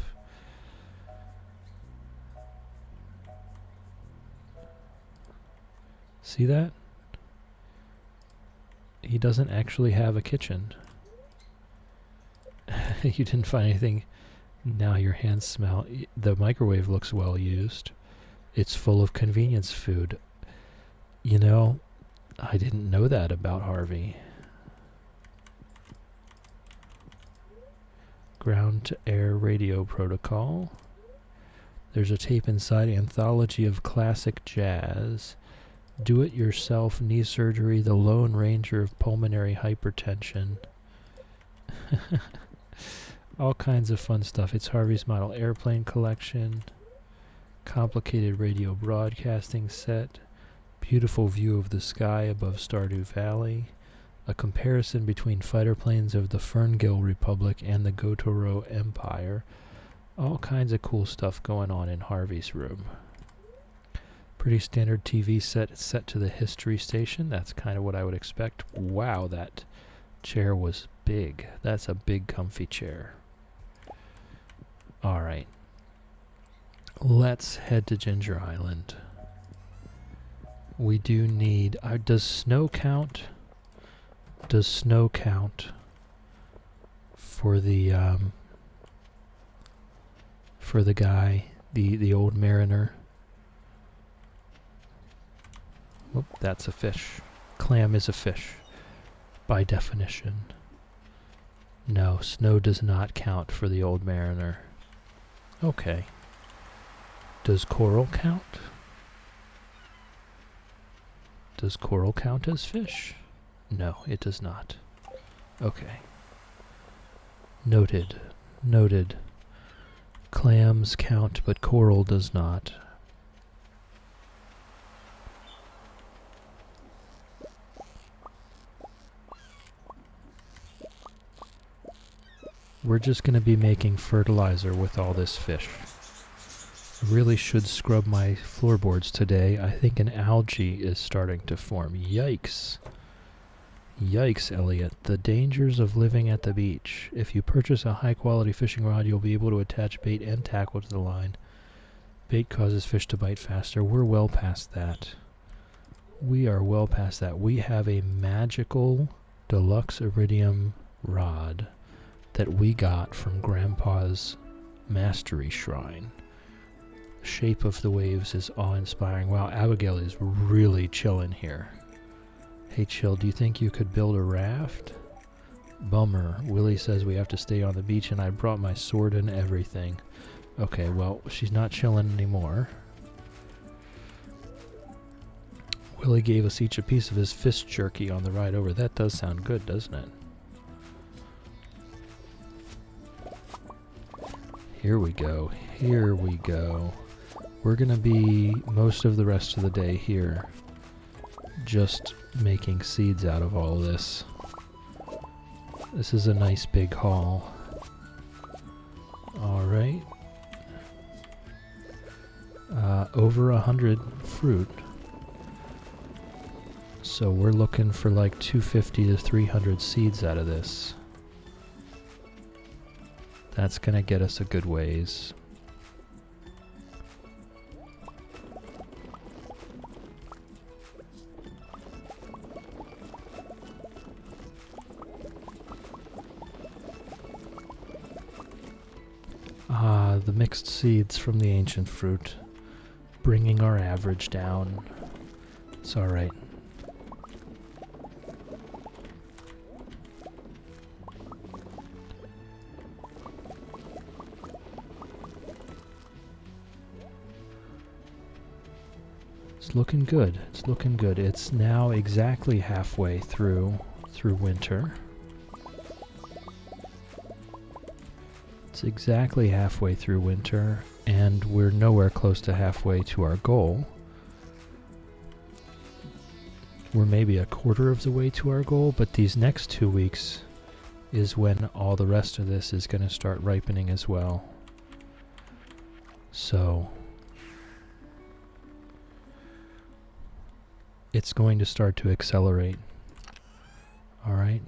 See that? He doesn't actually have a kitchen. You didn't find anything. Now your hands smell. The microwave looks well used. It's full of convenience food. You know, I didn't know that about Harvey. Ground to air radio protocol. There's a tape inside. Anthology of classic jazz. Do-it-yourself knee surgery. The Lone Ranger of pulmonary hypertension. All kinds of fun stuff. It's Harvey's model airplane collection. Complicated radio broadcasting set. Beautiful view of the sky above Stardew Valley. A comparison between fighter planes of the Ferngil Republic and the Gotoro Empire. All kinds of cool stuff going on in Harvey's room. Pretty standard TV set. It's set to the history station. That's kind of what I would expect. Wow, that chair was big. That's a big comfy chair. Alright. Let's head to Ginger Island. We do need... does snow count? Does snow count for the guy, the old mariner? Oh, that's a fish. Clam is a fish, by definition. No, snow does not count for the old mariner. Okay. Does coral count? Does coral count as fish? No, it does not. Okay. Noted. Noted. Clams count, but coral does not. We're just going to be making fertilizer with all this fish. I really should scrub my floorboards today. I think an algae is starting to form. Yikes. Yikes, Elliot. The dangers of living at the beach. If you purchase a high-quality fishing rod, you'll be able to attach bait and tackle to the line. Bait causes fish to bite faster. We're well past that. We are well past that. We have a magical deluxe iridium rod that we got from Grandpa's Mastery Shrine. Shape of the waves is awe-inspiring. Wow, Abigail is really chilling here. Hey, Chill, do you think you could build a raft? Bummer. Willie says we have to stay on the beach, and I brought my sword and everything. Okay, well, she's not chilling anymore. Willie gave us each a piece of his fish jerky on the ride over. That does sound good, doesn't it? Here we go. Here we go. We're going to be most of the rest of the day here just making seeds out of all of this. This is a nice big haul. Alright. Over 100 fruit. So we're looking for like 250 to 300 seeds out of this. That's going to get us a good ways. The mixed seeds from the ancient fruit, bringing our average down. It's alright. It's looking good. It's looking good. It's now exactly halfway through winter. It's exactly halfway through winter, and we're nowhere close to halfway to our goal. We're maybe a quarter of the way to our goal, but these next 2 weeks is when all the rest of this is going to start ripening as well. So it's going to start to accelerate. All right.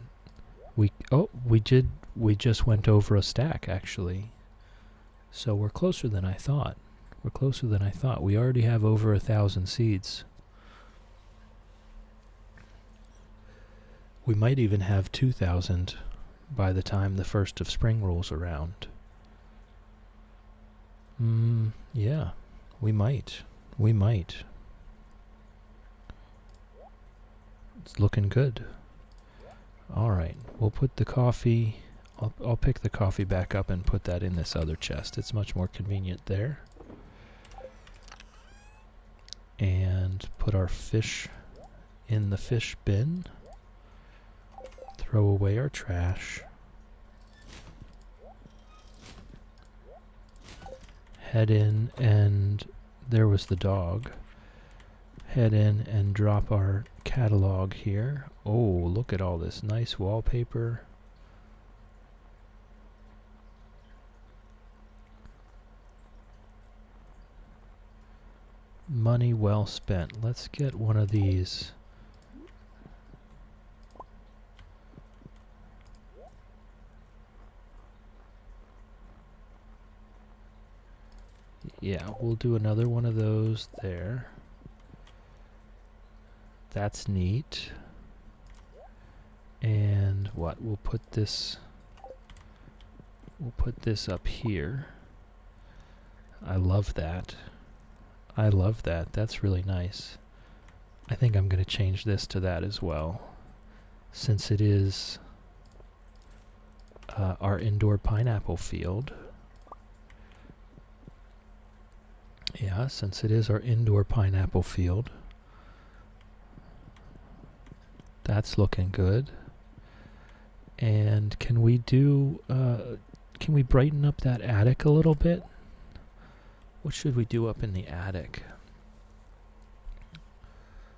We just went over a stack, actually. So we're closer than I thought. We already have over 1,000 seeds. We might even have 2,000 by the time the first of spring rolls around. Yeah, we might. It's looking good. Alright, we'll put the coffee... I'll pick the coffee back up and put that in this other chest. It's much more convenient there. And put our fish in the fish bin. Throw away our trash. Head in and... there was the dog. Head in and drop our catalog here. Oh, look at all this nice wallpaper. Money well spent. Let's get one of these. Yeah, we'll do another one of those there. That's neat. And what? We'll put this up here. I love that. That's really nice. I think I'm going to change this to that as well, since it is our indoor pineapple field. Yeah, since it is our indoor pineapple field. That's looking good. And can we brighten up that attic a little bit? What should we do up in the attic?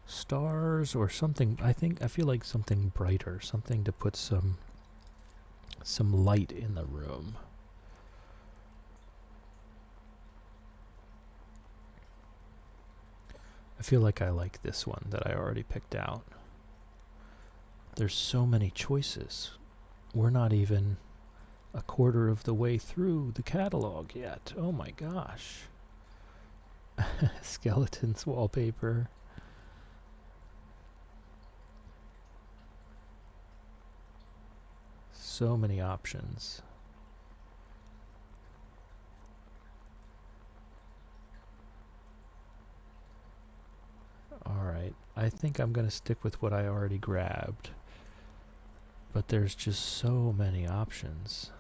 Stars or something. I feel like something brighter, something to put some light in the room. I feel like I like this one that I already picked out. There's so many choices. We're not even a quarter of the way through the catalog yet. Oh my gosh. Skeletons wallpaper. So many options. Alright, I think I'm going to stick with what I already grabbed. But there's just so many options.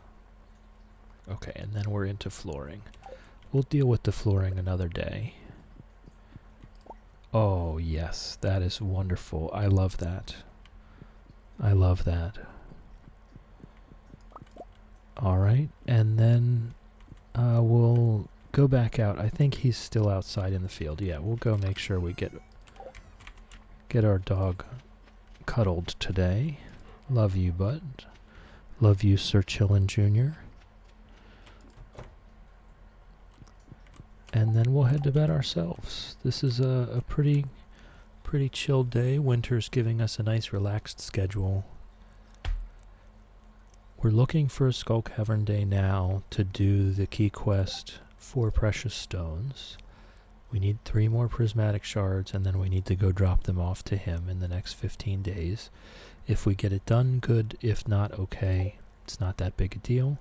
Okay, and then we're into flooring. We'll deal with the flooring another day. Oh, yes, that is wonderful. I love that. I love that. Alright, and then we'll go back out. I think he's still outside in the field. Yeah, we'll go make sure we get our dog cuddled today. Love you, bud. Love you, Sir Chillin' Jr. And then we'll head to bed ourselves. This is a pretty chilled day. Winter's giving us a nice relaxed schedule. We're looking for a Skull Cavern Day now to do the key quest for precious stones. We need 3 more prismatic shards, and then we need to go drop them off to him in the next 15 days. If we get it done, good. If not, okay. It's not that big a deal.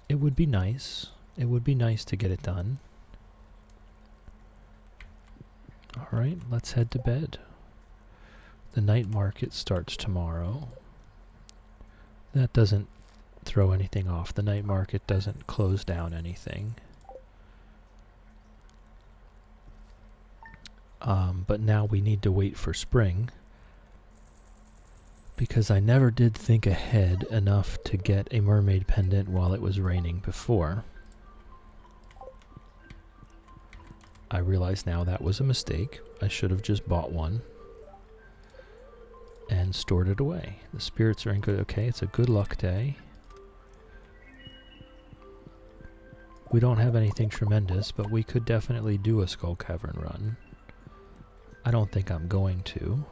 It would be nice. It would be nice to get it done. Alright, let's head to bed. The night market starts tomorrow. That doesn't throw anything off. The night market doesn't close down anything. But now we need to wait for spring, because I never did think ahead enough to get a mermaid pendant while it was raining before. I realize now that was a mistake. I should have just bought one and stored it away. The spirits are in good. Okay, it's a good luck day. We don't have anything tremendous, but we could definitely do a Skull Cavern run. I don't think I'm going to.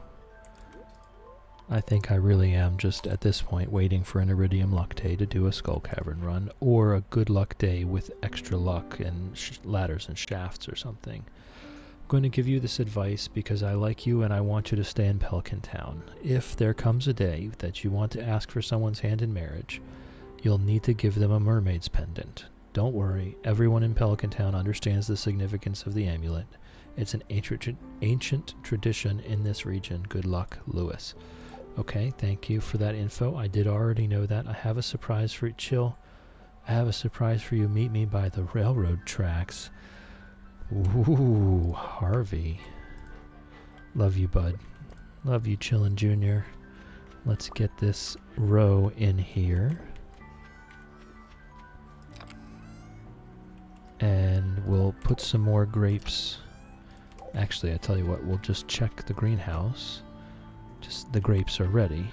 I think I really am just at this point waiting for an Iridium Luck Day to do a Skull Cavern run, or a Good Luck Day with extra luck and ladders and shafts or something. I'm going to give you this advice because I like you and I want you to stay in Pelican Town. If there comes a day that you want to ask for someone's hand in marriage, you'll need to give them a mermaid's pendant. Don't worry, everyone in Pelican Town understands the significance of the amulet. It's an ancient tradition in this region. Good luck, Lewis. Okay, thank you for that info. I did already know that. I have a surprise for you. Chill. I have a surprise for you. Meet me by the railroad tracks. Ooh, Harvey. Love you, bud. Love you, Chillin' Jr. Let's get this row in here. And we'll put some more grapes. Actually, I tell you what, we'll just check the greenhouse. Just the grapes are ready.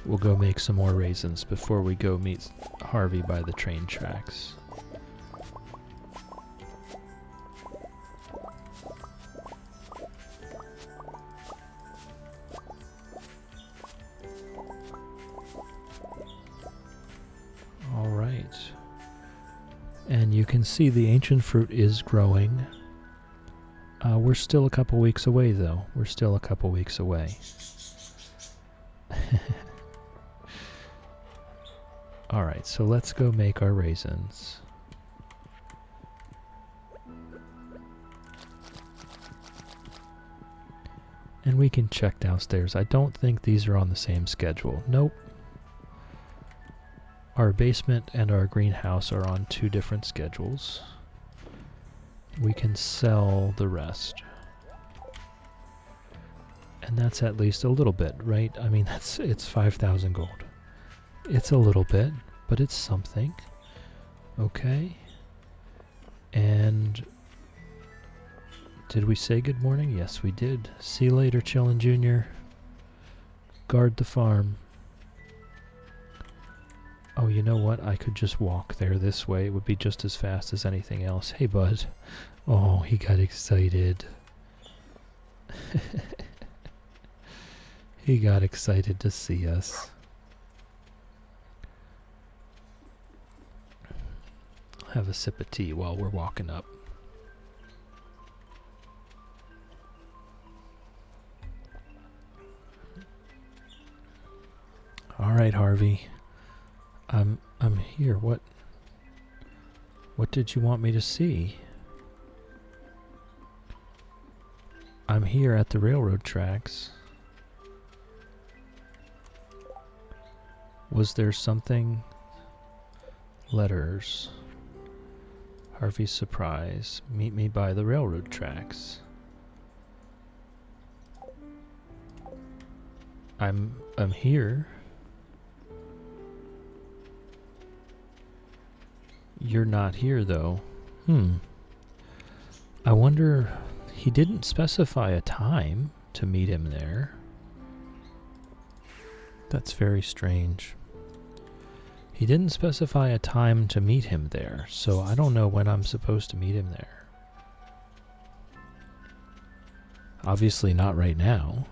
We'll go make some more raisins before we go meet Harvey by the train tracks. All right. And you can see the ancient fruit is growing. We're still a couple weeks away, though. We're still a couple weeks away. Alright, so let's go make our raisins. And we can check downstairs. I don't think these are on the same schedule. Nope. Our basement and our greenhouse are on 2 different schedules. We can sell the rest. And that's at least a little bit, right? I mean, it's 5,000 gold. It's a little bit, but it's something. Okay. And did we say good morning? Yes, we did. See you later, Chillin' Jr. Guard the farm. Oh, you know what? I could just walk there this way. It would be just as fast as anything else. Hey, bud. Oh, he got excited. He got excited to see us. I'll have a sip of tea while we're walking up. All right, Harvey. I'm here. What did you want me to see? I'm here at the railroad tracks. Was there something? Letters. Harvey's surprise. Meet me by the railroad tracks. I'm here. You're not here, though. I wonder... He didn't specify a time to meet him there. That's very strange. He didn't specify a time to meet him there, so I don't know when I'm supposed to meet him there. Obviously not right now.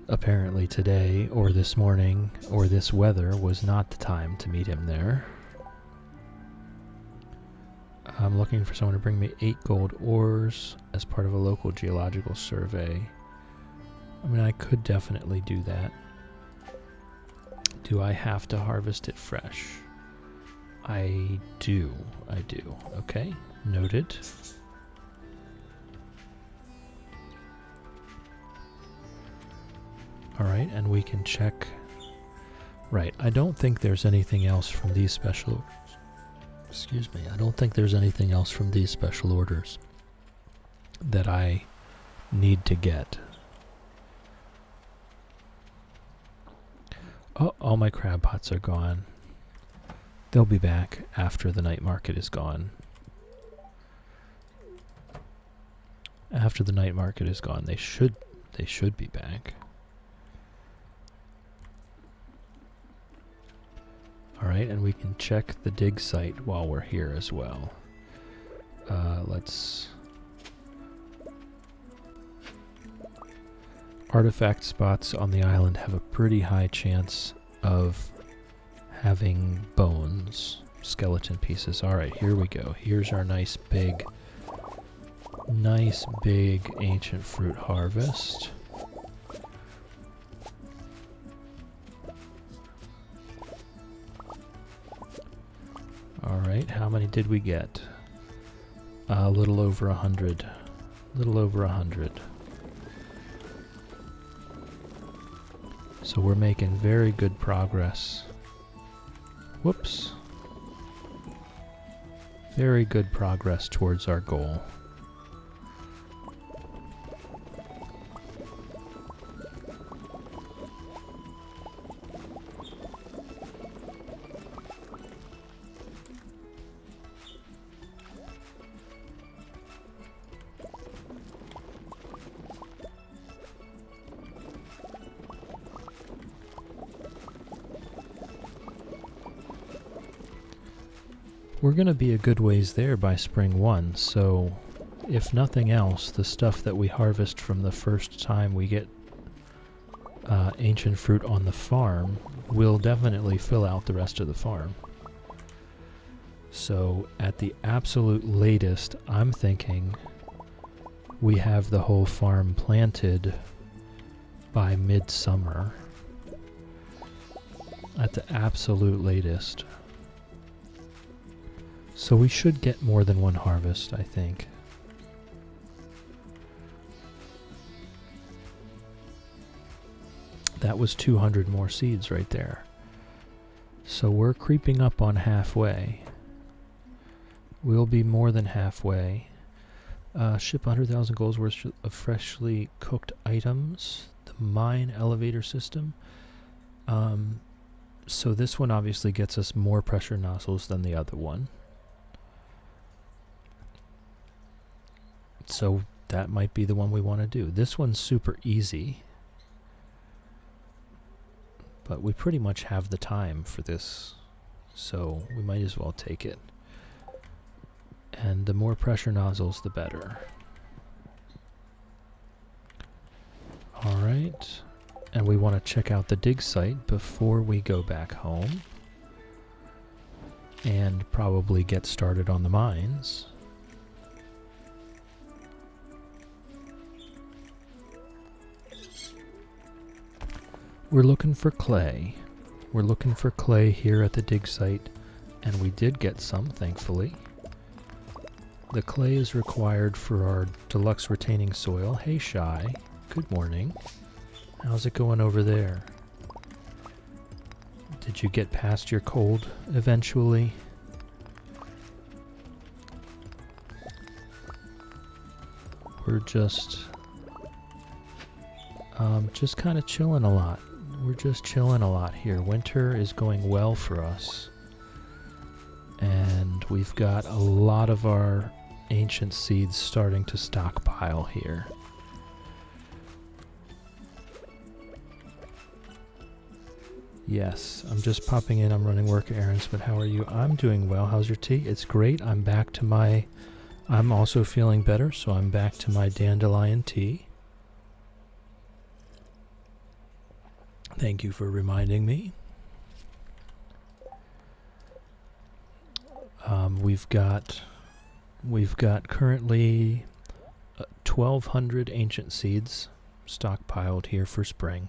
Apparently today, or this morning, or this weather was not the time to meet him there. I'm looking for someone to bring me 8 gold ores as part of a local geological survey. I mean, I could definitely do that. Do I have to harvest it fresh? I do. Okay, noted. Alright, and we can check. Right, I don't think there's anything else from these special... Excuse me, I don't think there's anything else from these special orders that I need to get. Oh, all my crab pots are gone. They'll be back after the night market is gone. After the night market is gone, they should be back. Alright, and we can check the dig site while we're here as well. Let's... Artifact spots on the island have a pretty high chance of having bones, skeleton pieces. Alright, here we go. Here's our nice big ancient fruit harvest. Alright, how many did we get? A little over 100. So we're making very good progress. Whoops. Very good progress towards our goal. We're going to be a good ways there by spring 1, so if nothing else, the stuff that we harvest from the first time we get ancient fruit on the farm will definitely fill out the rest of the farm. So at the absolute latest, I'm thinking we have the whole farm planted by midsummer. At the absolute latest. So we should get more than one harvest, I think. That was 200 more seeds right there. So we're creeping up on halfway. We'll be more than halfway. Ship 100,000 gold worth of freshly cooked items. The mine elevator system. So this one obviously gets us more pressure nozzles than the other one. So that might be the one we want to do. This one's super easy. But we pretty much have the time for this. So we might as well take it. And the more pressure nozzles, the better. Alright. And we want to check out the dig site before we go back home. And probably get started on the mines. We're looking for clay. We're looking for clay here at the dig site. And we did get some, thankfully. The clay is required for our deluxe retaining soil. Hey, Shy. Good morning. How's it going over there? Did you get past your cold eventually? We're just kind of chilling a lot. We're just chilling a lot here. Winter is going well for us. And we've got a lot of our ancient seeds starting to stockpile here. Yes, I'm just popping in. I'm running work errands, but how are you? I'm doing well. How's your tea? It's great. I'm also feeling better, so I'm back to my dandelion tea. Thank you for reminding me. We've got currently 1,200 ancient seeds stockpiled here for spring.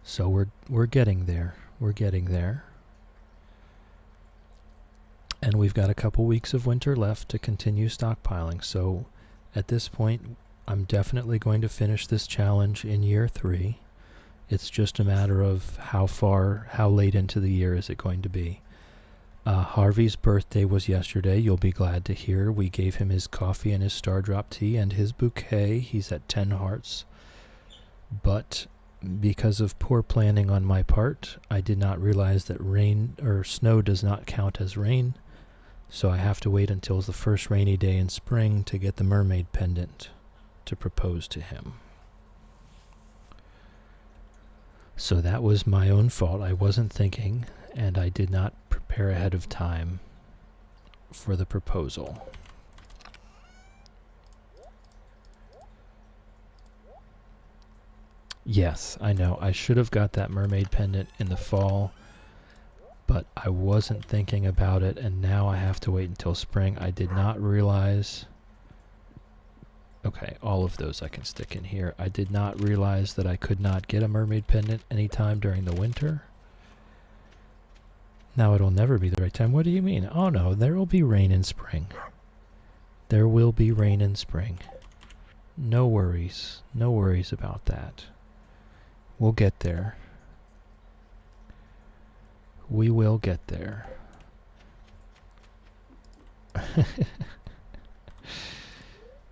So we're getting there. We're getting there. And we've got a couple weeks of winter left to continue stockpiling. So at this point, I'm definitely going to finish this challenge in year 3. It's just a matter of how late into the year is it going to be. Harvey's birthday was yesterday. You'll be glad to hear. We gave him his coffee and his Stardrop tea and his bouquet. He's at 10 hearts. But because of poor planning on my part, I did not realize that rain or snow does not count as rain. So I have to wait until the first rainy day in spring to get the mermaid pendant to propose to him. So that was my own fault. I wasn't thinking, and I did not prepare ahead of time for the proposal. Yes, I know. I should have got that mermaid pendant in the fall, but I wasn't thinking about it, and now I have to wait until spring. I did not realize... Okay, all of those I can stick in here. I did not realize that I could not get a mermaid pendant anytime during the winter. Now it'll never be the right time. What do you mean? Oh no, there will be rain in spring. There will be rain in spring. No worries. No worries about that. We'll get there. We will get there.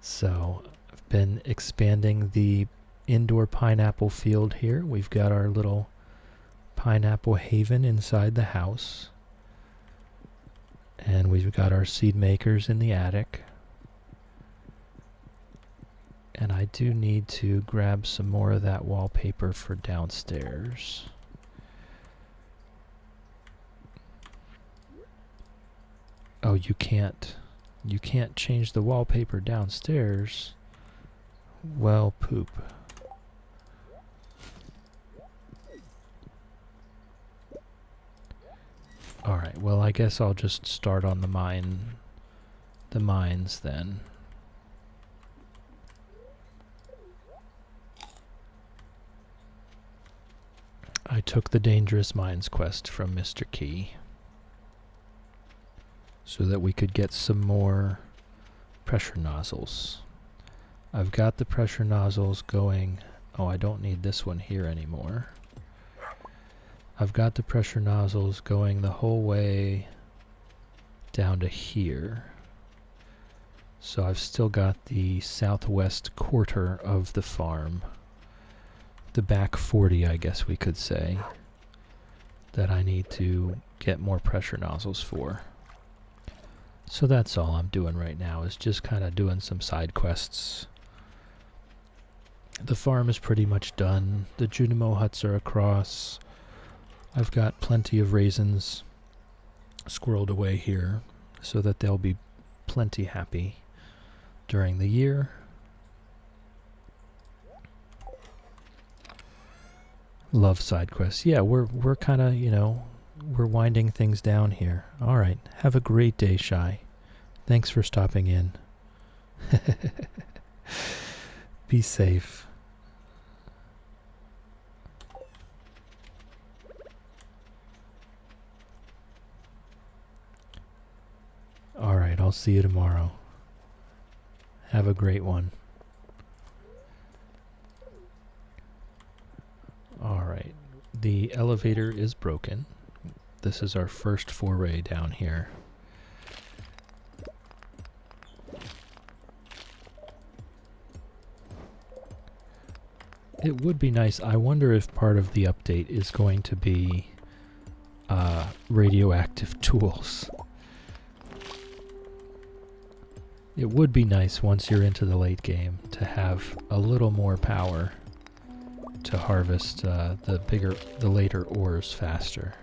So, I've been expanding the indoor pineapple field here. We've got our little pineapple haven inside the house. And we've got our seed makers in the attic. And I do need to grab some more of that wallpaper for downstairs. Oh, you can't change the wallpaper downstairs. Well, poop. Alright, well I guess I'll just start on the mines then. I took the Dangerous Mines quest from Mr. Key so that we could get some more pressure nozzles. I've got the pressure nozzles going Oh, I don't need this one here anymore. I've got the pressure nozzles going the whole way down to here. So I've still got the southwest quarter of the farm, the back 40, I guess we could say, that I need to get more pressure nozzles for. So that's all I'm doing right now, is just kind of doing some side quests. The farm is pretty much done. The Junimo huts are across. I've got plenty of raisins squirreled away here so that they'll be plenty happy during the year. Love side quests. Yeah, we're kind of, we're winding things down here. All right. Have a great day, Shy. Thanks for stopping in. Be safe. All right. I'll see you tomorrow. Have a great one. All right. The elevator is broken. This is our first foray down here. It would be nice. I wonder if part of the update is going to be radioactive tools. It would be nice once you're into the late game to have a little more power to harvest the later ores faster.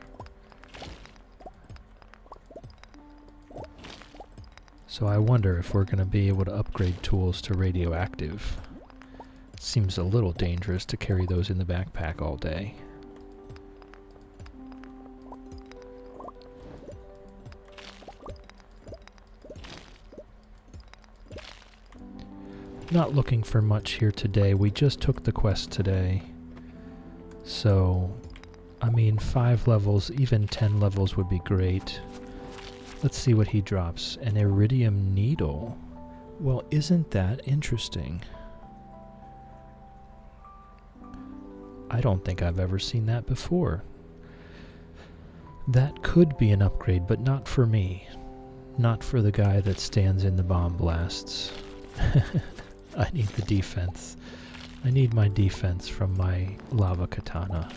So I wonder if we're going to be able to upgrade tools to radioactive. Seems a little dangerous to carry those in the backpack all day. Not looking for much here today. We just took the quest today. So, I mean, 5 levels, even 10 levels would be great. Let's see what he drops. An iridium needle. Well, isn't that interesting? I don't think I've ever seen that before. That could be an upgrade, but not for me. Not for the guy that stands in the bomb blasts. I need the defense. I need my defense from my lava katana.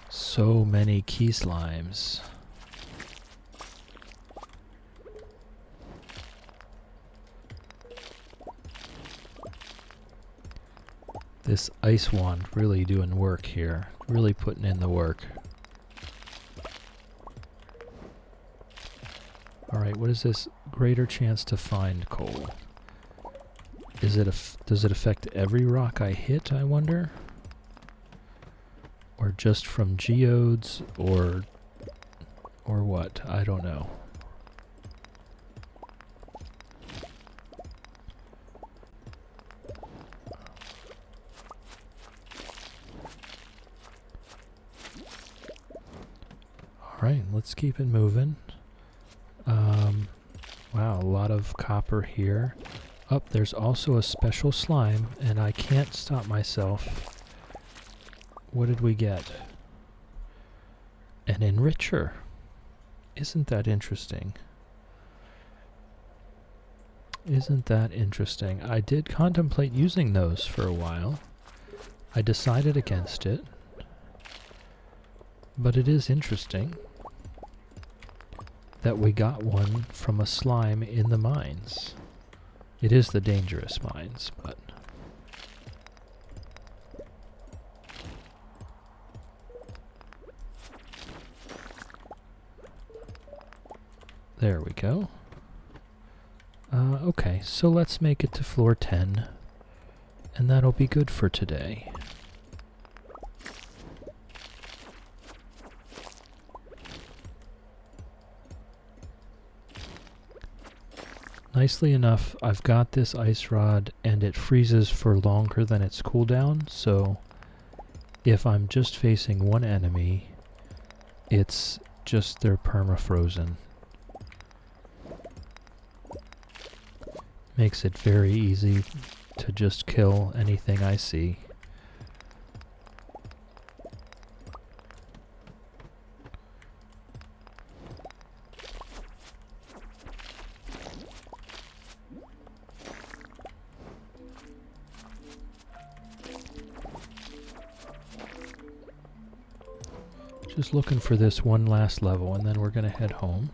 So many key slimes. This ice wand really doing work here. Really putting in the work. Alright, what is this? Greater chance to find coal. Does it affect every rock I hit, I wonder? Or just from geodes, or what? I don't know. Alright, let's keep it moving. Wow, a lot of copper here. Oh, there's also a special slime, and I can't stop myself. What did we get? An enricher. Isn't that interesting? Isn't that interesting? I did contemplate using those for a while. I decided against it. But it is interesting that we got one from a slime in the mines. It is the dangerous mines, but... There we go. Okay, so let's make it to floor 10, and that'll be good for today. Nicely enough, I've got this ice rod, and it freezes for longer than its cooldown, so if I'm just facing one enemy, It's just they're perma-frozen. Makes it very easy to just kill anything I see. Just looking for this one last level, and then we're going to head home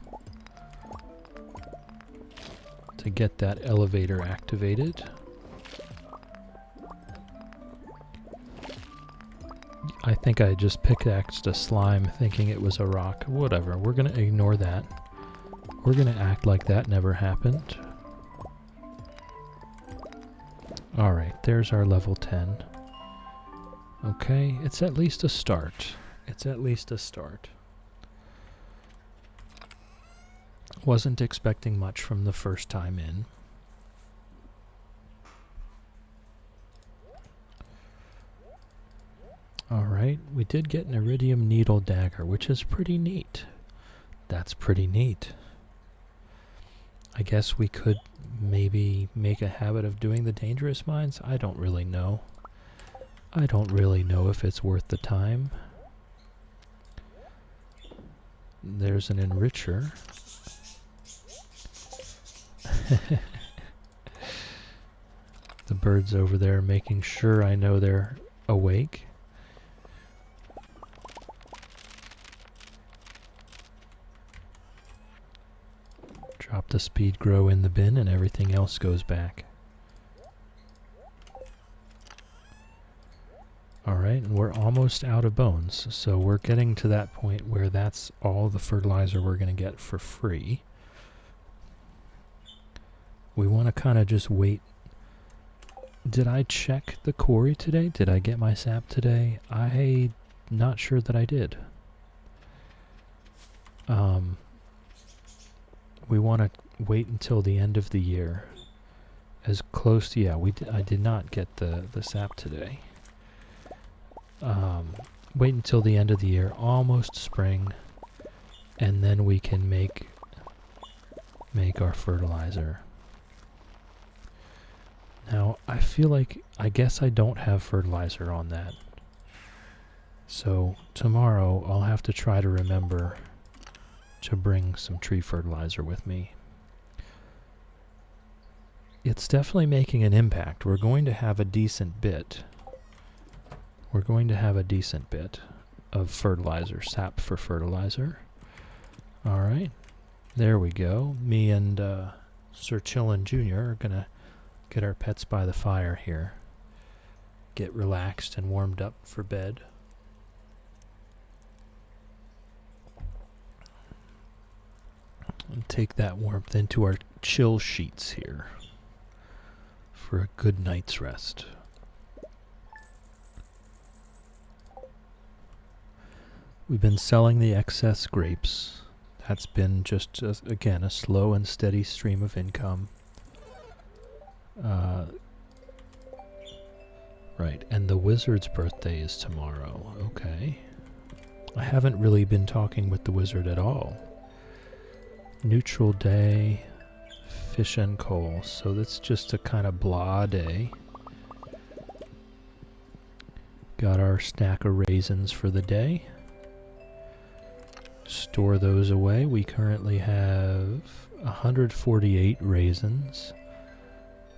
to get that elevator activated. I think I just pickaxed a slime thinking it was a rock. Whatever, we're going to ignore that. We're going to act like that never happened. Alright, there's our level 10. Okay, it's at least a start. It's at least a start. Wasn't expecting much from the first time in. Alright, we did get an iridium needle dagger, which is pretty neat. That's pretty neat. I guess we could maybe make a habit of doing the dangerous mines. I don't really know. I don't really know if it's worth the time. There's an enricher. The birds over there making sure I know they're awake. Drop the speed grow in the bin and everything else goes back. Alright, and we're almost out of bones, so we're getting to that point where that's all the fertilizer we're going to get for free. We want to kind of just wait. Did I check the quarry today? Did I get my sap today? I'm not sure that I did. We want to wait until the end of the year. As close to, yeah, I did not get the sap today. Wait until the end of the year, almost spring, and then we can make our fertilizer. Now, I feel like, I guess I don't have fertilizer on that. So, tomorrow I'll have to try to remember to bring some tree fertilizer with me. It's definitely making an impact. We're going to have a decent bit. We're going to have a decent bit of fertilizer, sap for fertilizer. Alright, there we go. Me and Sir Chillin Jr. are going to get our pets by the fire here. Get relaxed and warmed up for bed. And take that warmth into our chill sheets here for a good night's rest. We've been selling the excess grapes. That's been just, again, a slow and steady stream of income. Right, and the wizard's birthday is tomorrow. Okay. I haven't really been talking with the wizard at all. Neutral day, fish and coal. So that's just a kind of blah day. Got our stack of raisins for the day. Store those away. We currently have 148 raisins,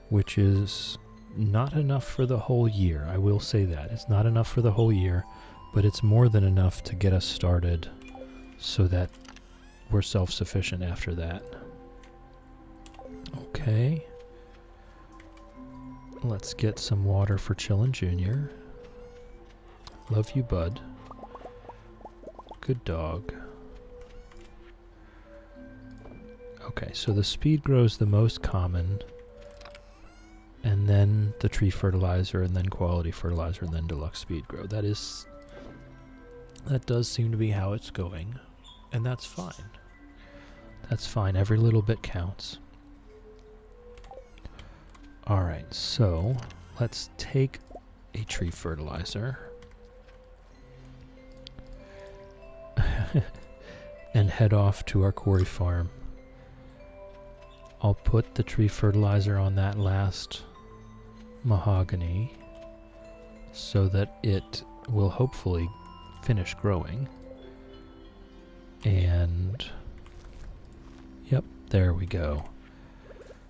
which is not enough for the whole year. I will say that. It's not enough for the whole year, but it's more than enough to get us started so that we're self-sufficient after that. Okay. Let's get some water for Chillin' Jr. Love you, bud. Good dog. Okay, so the speed grows the most common, and then the tree fertilizer, and then quality fertilizer, and then deluxe speed grow. That does seem to be how it's going, and that's fine. That's fine. Every little bit counts. Alright, so let's take a tree fertilizer. and head off to our quarry farm. I'll put the tree fertilizer on that last mahogany so that it will hopefully finish growing. And yep, there we go.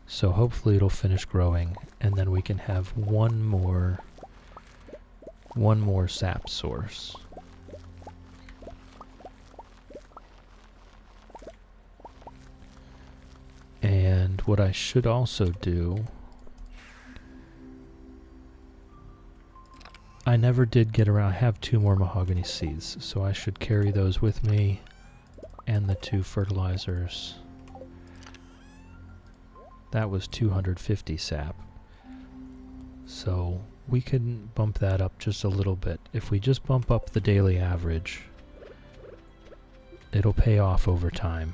So hopefully it'll finish growing, and then we can have one more sap source. And what I should also do, I never did get around, I have 2 more mahogany seeds, so I should carry those with me, and the 2 fertilizers. That was 250 sap. So we can bump that up just a little bit. If we just bump up the daily average, it'll pay off over time.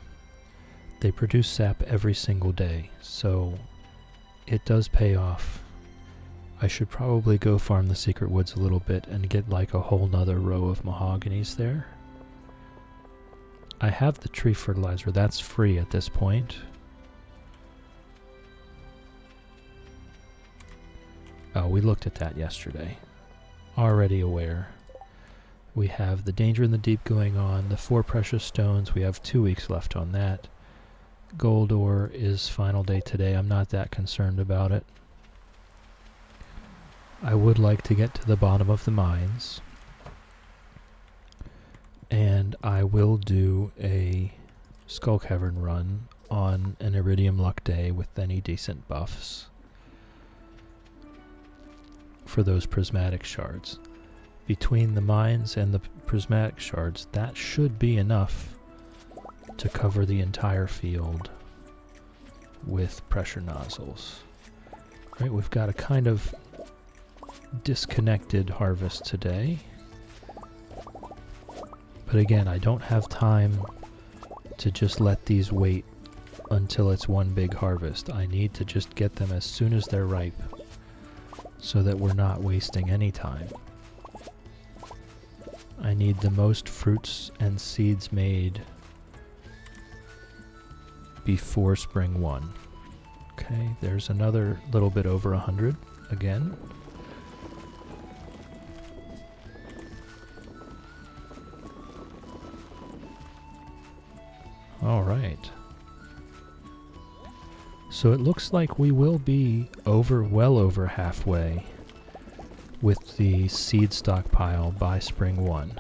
They produce sap every single day, so it does pay off. I should probably go farm the secret woods a little bit and get like a whole nother row of mahoganies there. I have the tree fertilizer, that's free at this point. Oh, we looked at that yesterday. Already aware. We have the Danger in the Deep going on, the 4 precious stones, we have 2 weeks left on that. Gold ore is final day today, I'm not that concerned about it. I would like to get to the bottom of the mines. And I will do a Skull Cavern run on an Iridium Luck day with any decent buffs for those prismatic shards. Between the mines and the prismatic shards, that should be enough to cover the entire field with pressure nozzles. Right, we've got a kind of disconnected harvest today. But again, I don't have time to just let these wait until it's one big harvest. I need to just get them as soon as they're ripe so that we're not wasting any time. I need the most fruits and seeds made before spring 1. Okay, there's another little bit over 100 again. All right. So it looks like we will be well over halfway with the seed stockpile by spring 1.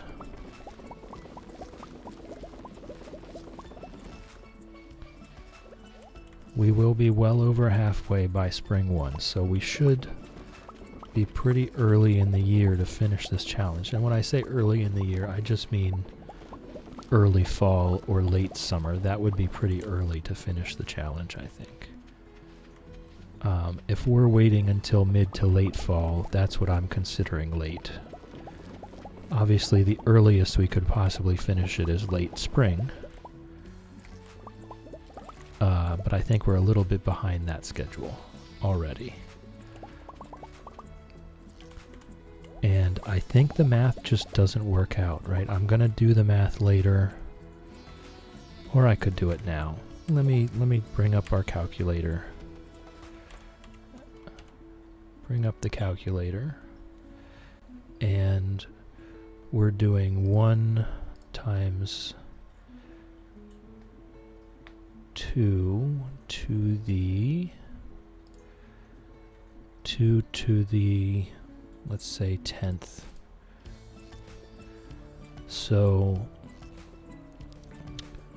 We will be well over halfway by spring 1, so we should be pretty early in the year to finish this challenge. And when I say early in the year, I just mean early fall or late summer. That would be pretty early to finish the challenge, I think. If we're waiting until mid to late fall, that's what I'm considering late. Obviously, the earliest we could possibly finish it is late spring. But I think we're a little bit behind that schedule already. And I think the math just doesn't work out, right? I'm gonna do the math later, or I could do it now. Let me bring up our calculator. Bring up the calculator, and we're doing 1 times 2 to the 2 to the, let's say, 10th. So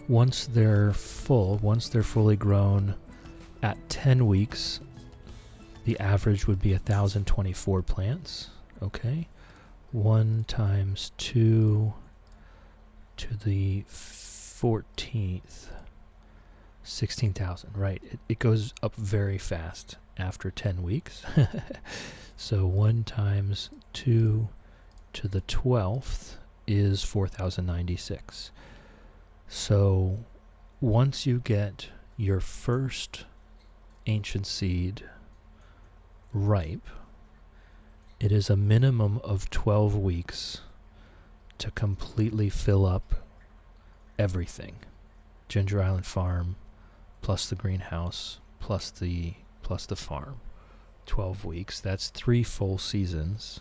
once they're fully grown at 10 weeks, the average would be 1,024 plants. Okay. 1 times 2 to the 14th. 16,000, right. It goes up very fast after 10 weeks. So 1 times 2 to the 12th is 4,096. So once you get your first ancient seed ripe, it is a minimum of 12 weeks to completely fill up everything. Ginger Island Farm, plus the greenhouse, plus the farm. 12 weeks. That's 3 full seasons.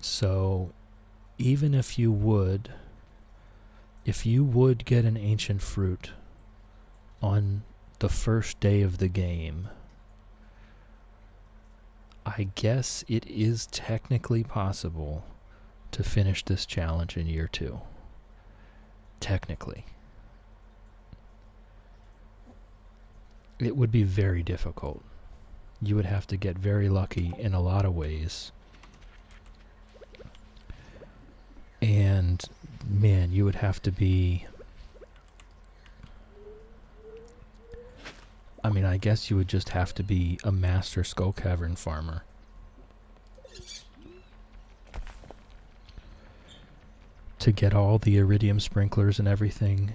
So even if you would get an ancient fruit on the first day of the game, I guess it is technically possible to finish this challenge in year 2. Technically. It would be very difficult. You would have to get very lucky in a lot of ways. And, man, you would have to be... I mean, I guess you would just have to be a master Skull Cavern farmer. To get all the iridium sprinklers and everything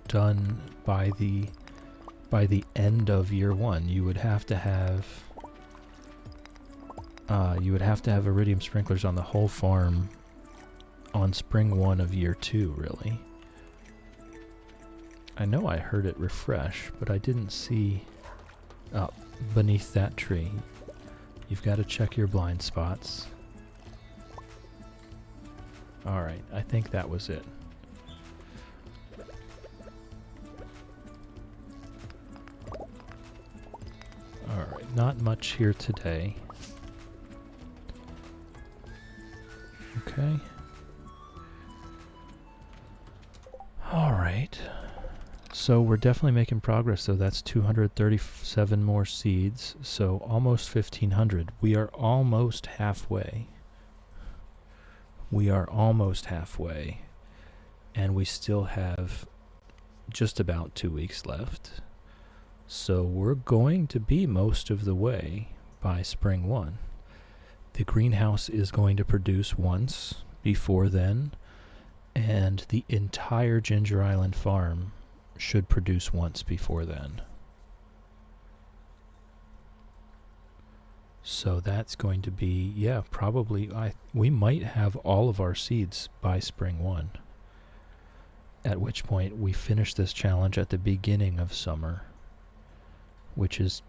done by the end of year 1, you would have to have iridium sprinklers on the whole farm on spring 1 of year 2, really. I know I heard it refresh, but I didn't see beneath that tree. You've got to check your blind spots. Alright, I think that was it. Alright, not much here today. Okay. Alright. So we're definitely making progress, though. That's 237 more seeds, so almost 1,500. We are almost halfway. We are almost halfway, and we still have just about 2 weeks left. So we're going to be most of the way by spring 1. The greenhouse is going to produce once before then, and the entire Ginger Island farm should produce once before then. So that's going to be, yeah, probably, we might have all of our seeds by spring 1. At which point we finish this challenge at the beginning of summer, which is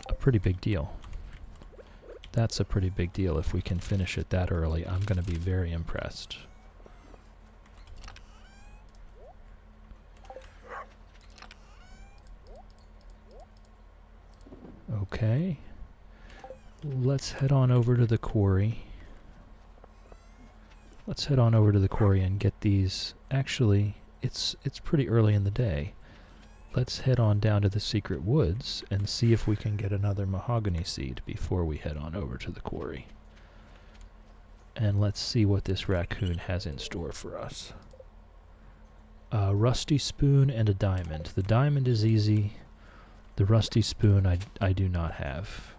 a pretty big deal. That's a pretty big deal. If we can finish it that early, I'm going to be very impressed. Okay. Let's head on over to the quarry. Let's head on over to the quarry and get these. Actually, it's pretty early in the day. Let's head on down to the secret woods and see if we can get another mahogany seed before we head on over to the quarry. And let's see what this raccoon has in store for us. A rusty spoon and a diamond. The diamond is easy. The rusty spoon I do not have.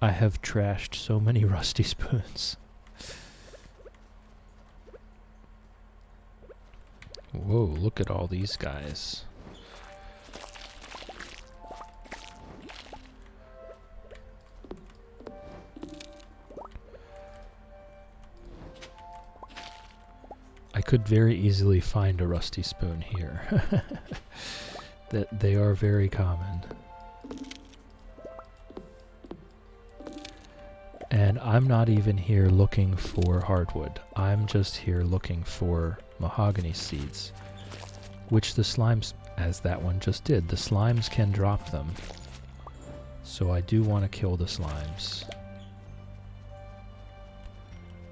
I have trashed so many rusty spoons. Whoa, look at all these guys. I could very easily find a rusty spoon here. That they are very common. And I'm not even here looking for hardwood. I'm just here looking for mahogany seeds, which the slimes, as that one just did, the slimes can drop them. So I do want to kill the slimes.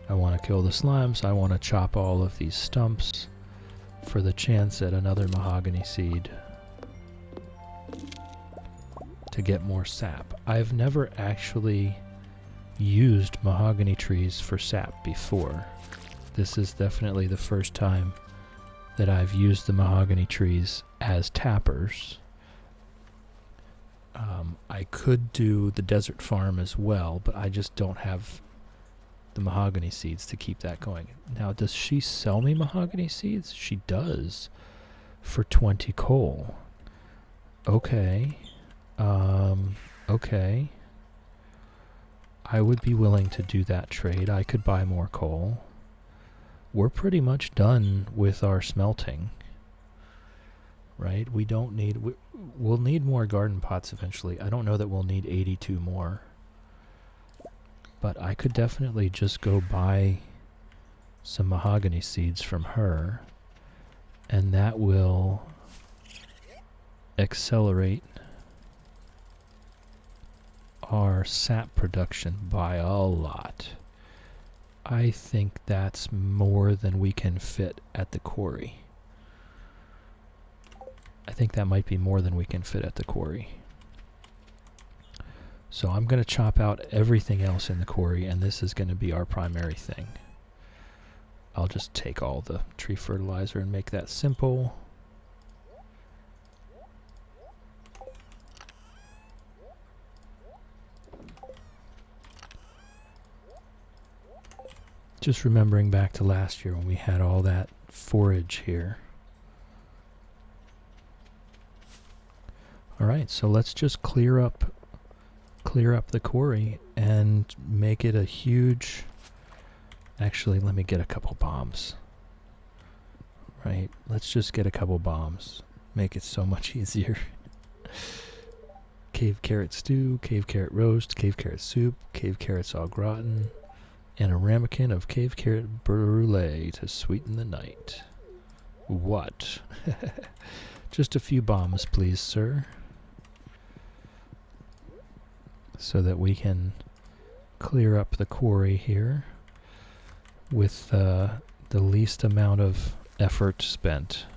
I want to kill the slimes. I want to chop all of these stumps for the chance at another mahogany seed to get more sap. I've never actually used mahogany trees for sap before. This is definitely the first time that I've used the mahogany trees as tappers. I could do the desert farm as well, but I just don't have the mahogany seeds to keep that going. Now, does she sell me mahogany seeds? She does, for 20 coal. Okay. Okay. I would be willing to do that trade. I could buy more coal. we're pretty much done with our smelting. Right? We don't need... We'll need more garden pots eventually. I don't know that we'll need 82 more. But I could definitely just go buy some mahogany seeds from her, and that will accelerate our sap production by a lot. I think that's more than we can fit at the quarry. I think that might be more than we can fit at the quarry. So I'm going to chop out everything else in the quarry, and this is going to be our primary thing. I'll just take all the tree fertilizer and make that simple. Just remembering back to last year when we had all that forage here. Alright, so let's just clear up the quarry and make it a huge... Actually, let me get a couple bombs. Right, let's just get a couple bombs. Make it so much easier. Cave carrot stew, cave carrot roast, cave carrot soup, cave carrots au gratin, and a ramekin of cave carrot brulee to sweeten the night. What? Just a few bombs, please, sir. So that we can clear up the quarry here with the least amount of effort spent.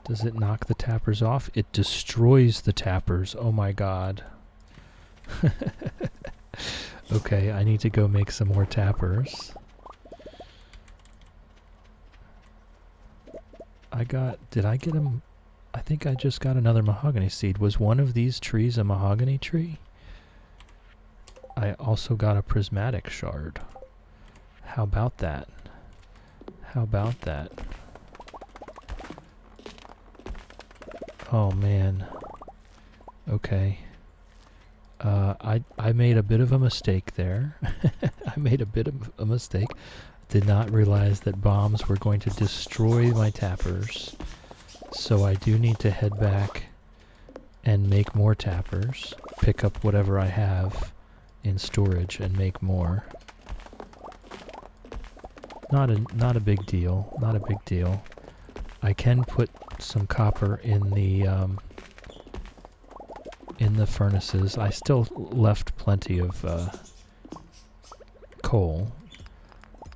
Does it knock the tappers off? It destroys the tappers. Oh my god. Okay, I need to go make some more tappers. Did I get them? I think I just got another mahogany seed. Was one of these trees a mahogany tree? I also got a prismatic shard. How about that? How about that? Oh man. Okay. I made a bit of a mistake there. I made a bit of a mistake. Did not realize that bombs were going to destroy my tappers. So I do need to head back and make more tappers. Pick up whatever I have in storage and make more. Not a big deal. Not a big deal. I can put some copper in the furnaces. I still left plenty of coal.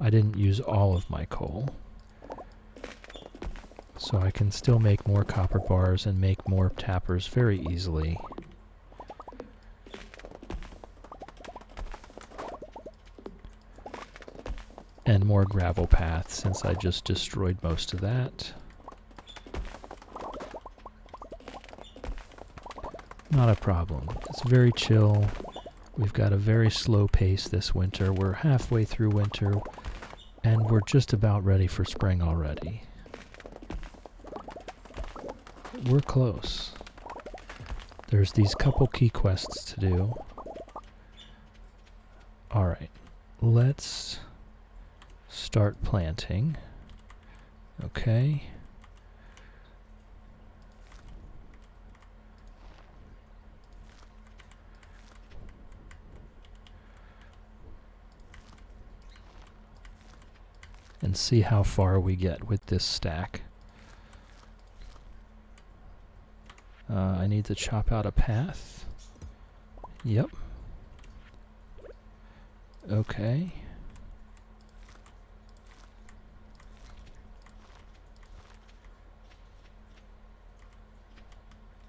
I didn't use all of my coal. So I can still make more copper bars and make more tappers very easily. And more gravel paths since I just destroyed most of that. Not a problem. It's very chill. We've got a very slow pace this winter. We're halfway through winter, and we're just about ready for spring already. We're close. There's these couple key quests to do. Alright, let's start planting. Okay. And see how far we get with this stack. I need to chop out a path. Yep. Okay.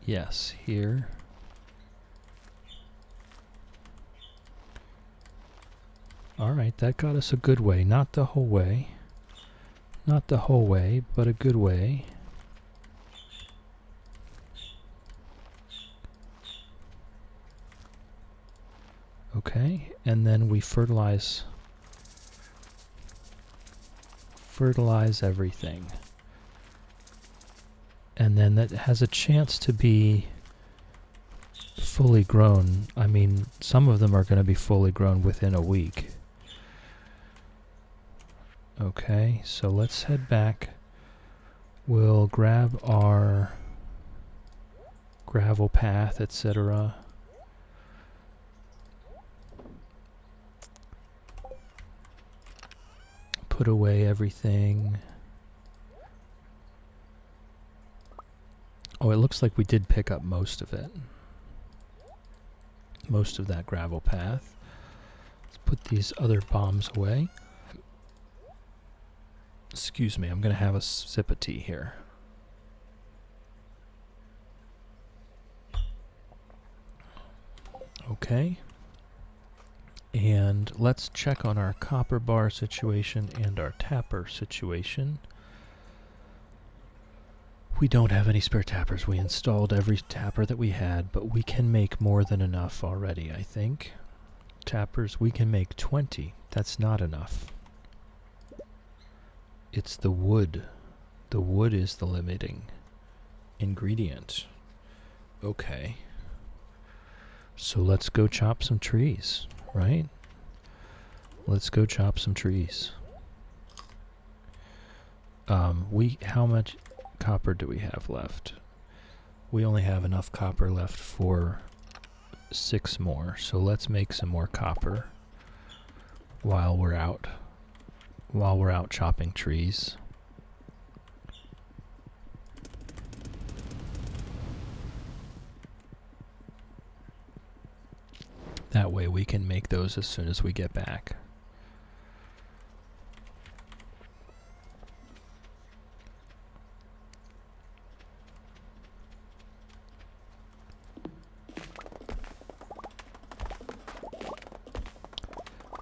Yes, here. Alright, that got us a good way. Not the whole way. Not the whole way, but a good way. Okay, and then we fertilize fertilize everything. And then that has a chance to be fully grown. I mean, some of them are going to be fully grown within a week. Okay, so let's head back. We'll grab our gravel path, etc. Put away everything. Oh, it looks like we did pick up most of it. Most of that gravel path. Let's put these other bombs away. Excuse me, I'm going to have a sip of tea here. Okay. And let's check on our copper bar situation and our tapper situation. We don't have any spare tappers. We installed every tapper that we had, but we can make more than enough already, I think. Tappers, we can make 20. That's not enough. It's the wood. The wood is the limiting ingredient. Okay. So let's go chop some trees, right? Let's go chop some trees. How much copper do we have left? We only have enough copper left for 6 more. So let's make some more copper while we're out. While we're out chopping trees. That way we can make those as soon as we get back.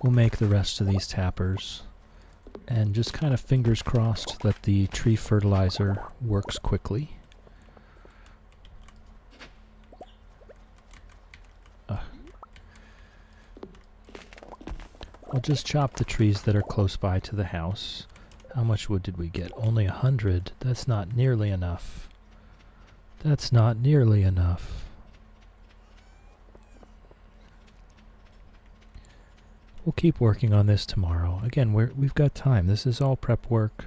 We'll make the rest of these tappers. And just kind of fingers crossed that the tree fertilizer works quickly. I'll just chop the trees that are close by to the house. How much wood did we get? Only 100. That's not nearly enough. That's not nearly enough. We'll keep working on this tomorrow. Again, we've got time. This is all prep work.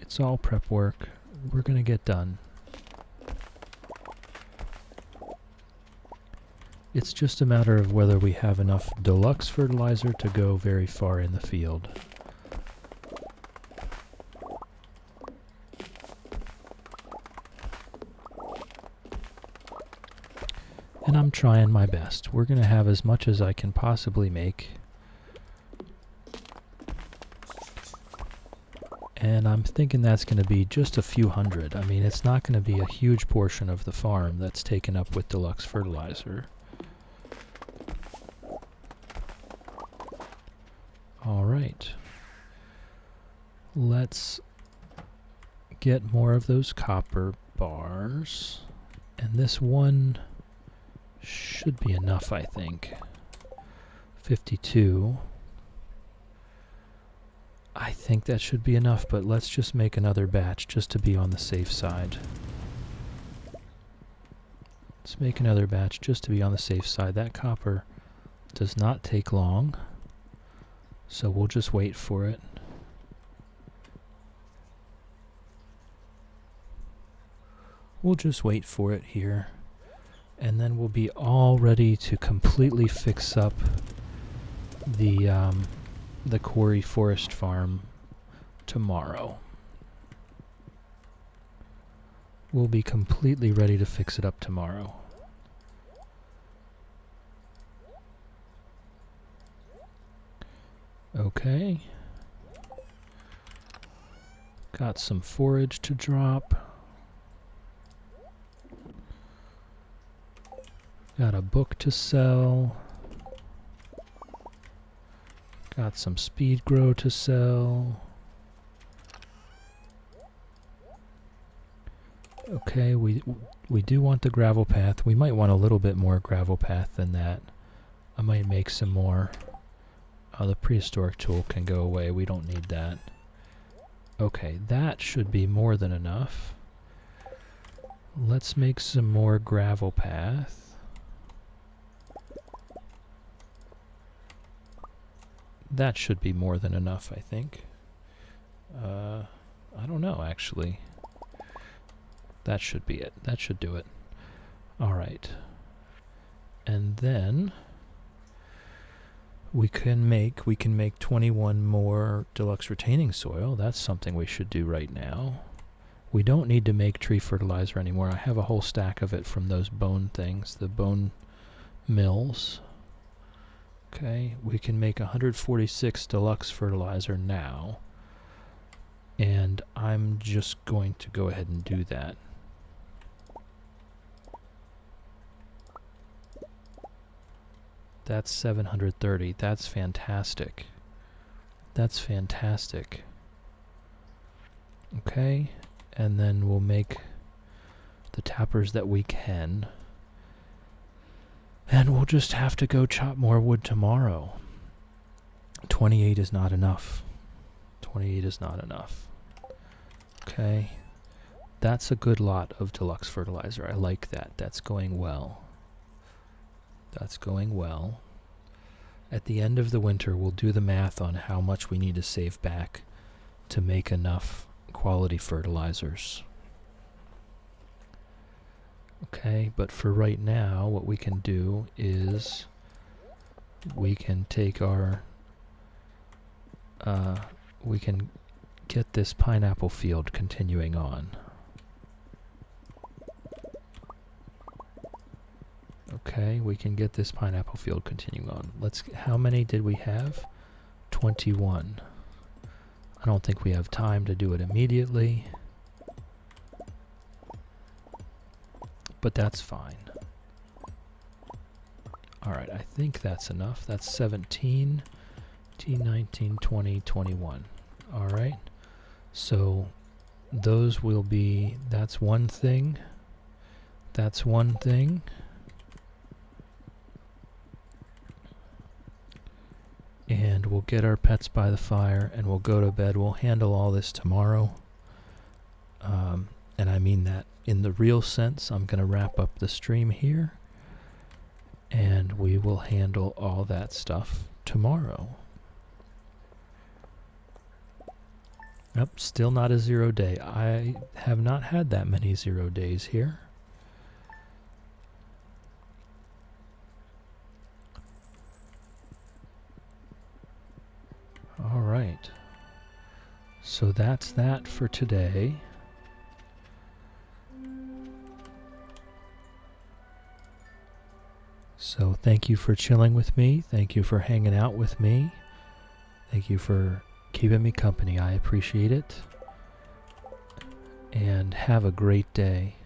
It's all prep work. We're going to get done. It's just a matter of whether we have enough deluxe fertilizer to go very far in the field. And I'm trying my best. We're going to have as much as I can possibly make. And I'm thinking that's going to be just a few hundred. I mean, it's not going to be a huge portion of the farm that's taken up with deluxe fertilizer. All right. Let's get more of those copper bars. And this one should be enough, I think. 52. I think that should be enough, but let's just make another batch just to be on the safe side. Let's make another batch just to be on the safe side. That copper does not take long, so we'll just wait for it. We'll just wait for it here. And then we'll be all ready to completely fix up the quarry forest farm tomorrow. We'll be completely ready to fix it up tomorrow. Okay. Got some forage to drop. Got a book to sell. Got some speed grow to sell. Okay, we do want the gravel path. We might want a little bit more gravel path than that. I might make some more. The prehistoric tool can go away. We don't need that. Okay, that should be more than enough. Let's make some more gravel path. That should be more than enough, I think. I don't know, actually. That should be it. That should do it. Alright. And then we can make 21 more deluxe retaining soil. That's something we should do right now. We don't need to make tree fertilizer anymore. I have a whole stack of it from those bone things, the bone mills. Okay, we can make 146 deluxe fertilizer now. And I'm just going to go ahead and do that. That's 730. That's fantastic. That's fantastic. Okay, and then we'll make the tappers that we can. And we'll just have to go chop more wood tomorrow. 28 is not enough. 28 is not enough. Okay, that's a good lot of deluxe fertilizer. I like that. That's going well. That's going well. At the end of the winter, we'll do the math on how much we need to save back to make enough quality fertilizers. Okay, but for right now, what we can do is we can take our we can get this pineapple field continuing on. Okay, we can get this pineapple field continuing on. How many did we have? 21. I don't think we have time to do it immediately, but that's fine. Alright, I think that's enough. That's 17, 18, 19, 20, 21. Alright, so those will be, that's one thing. That's one thing. And we'll get our pets by the fire and we'll go to bed. We'll handle all this tomorrow. And I mean that in the real sense. I'm going to wrap up the stream here. And we will handle all that stuff tomorrow. Yep, still not a 0 day. I have not had that many 0 days here. All right. So that's that for today. So thank you for chilling with me. Thank you for hanging out with me. Thank you for keeping me company. I appreciate it. And have a great day.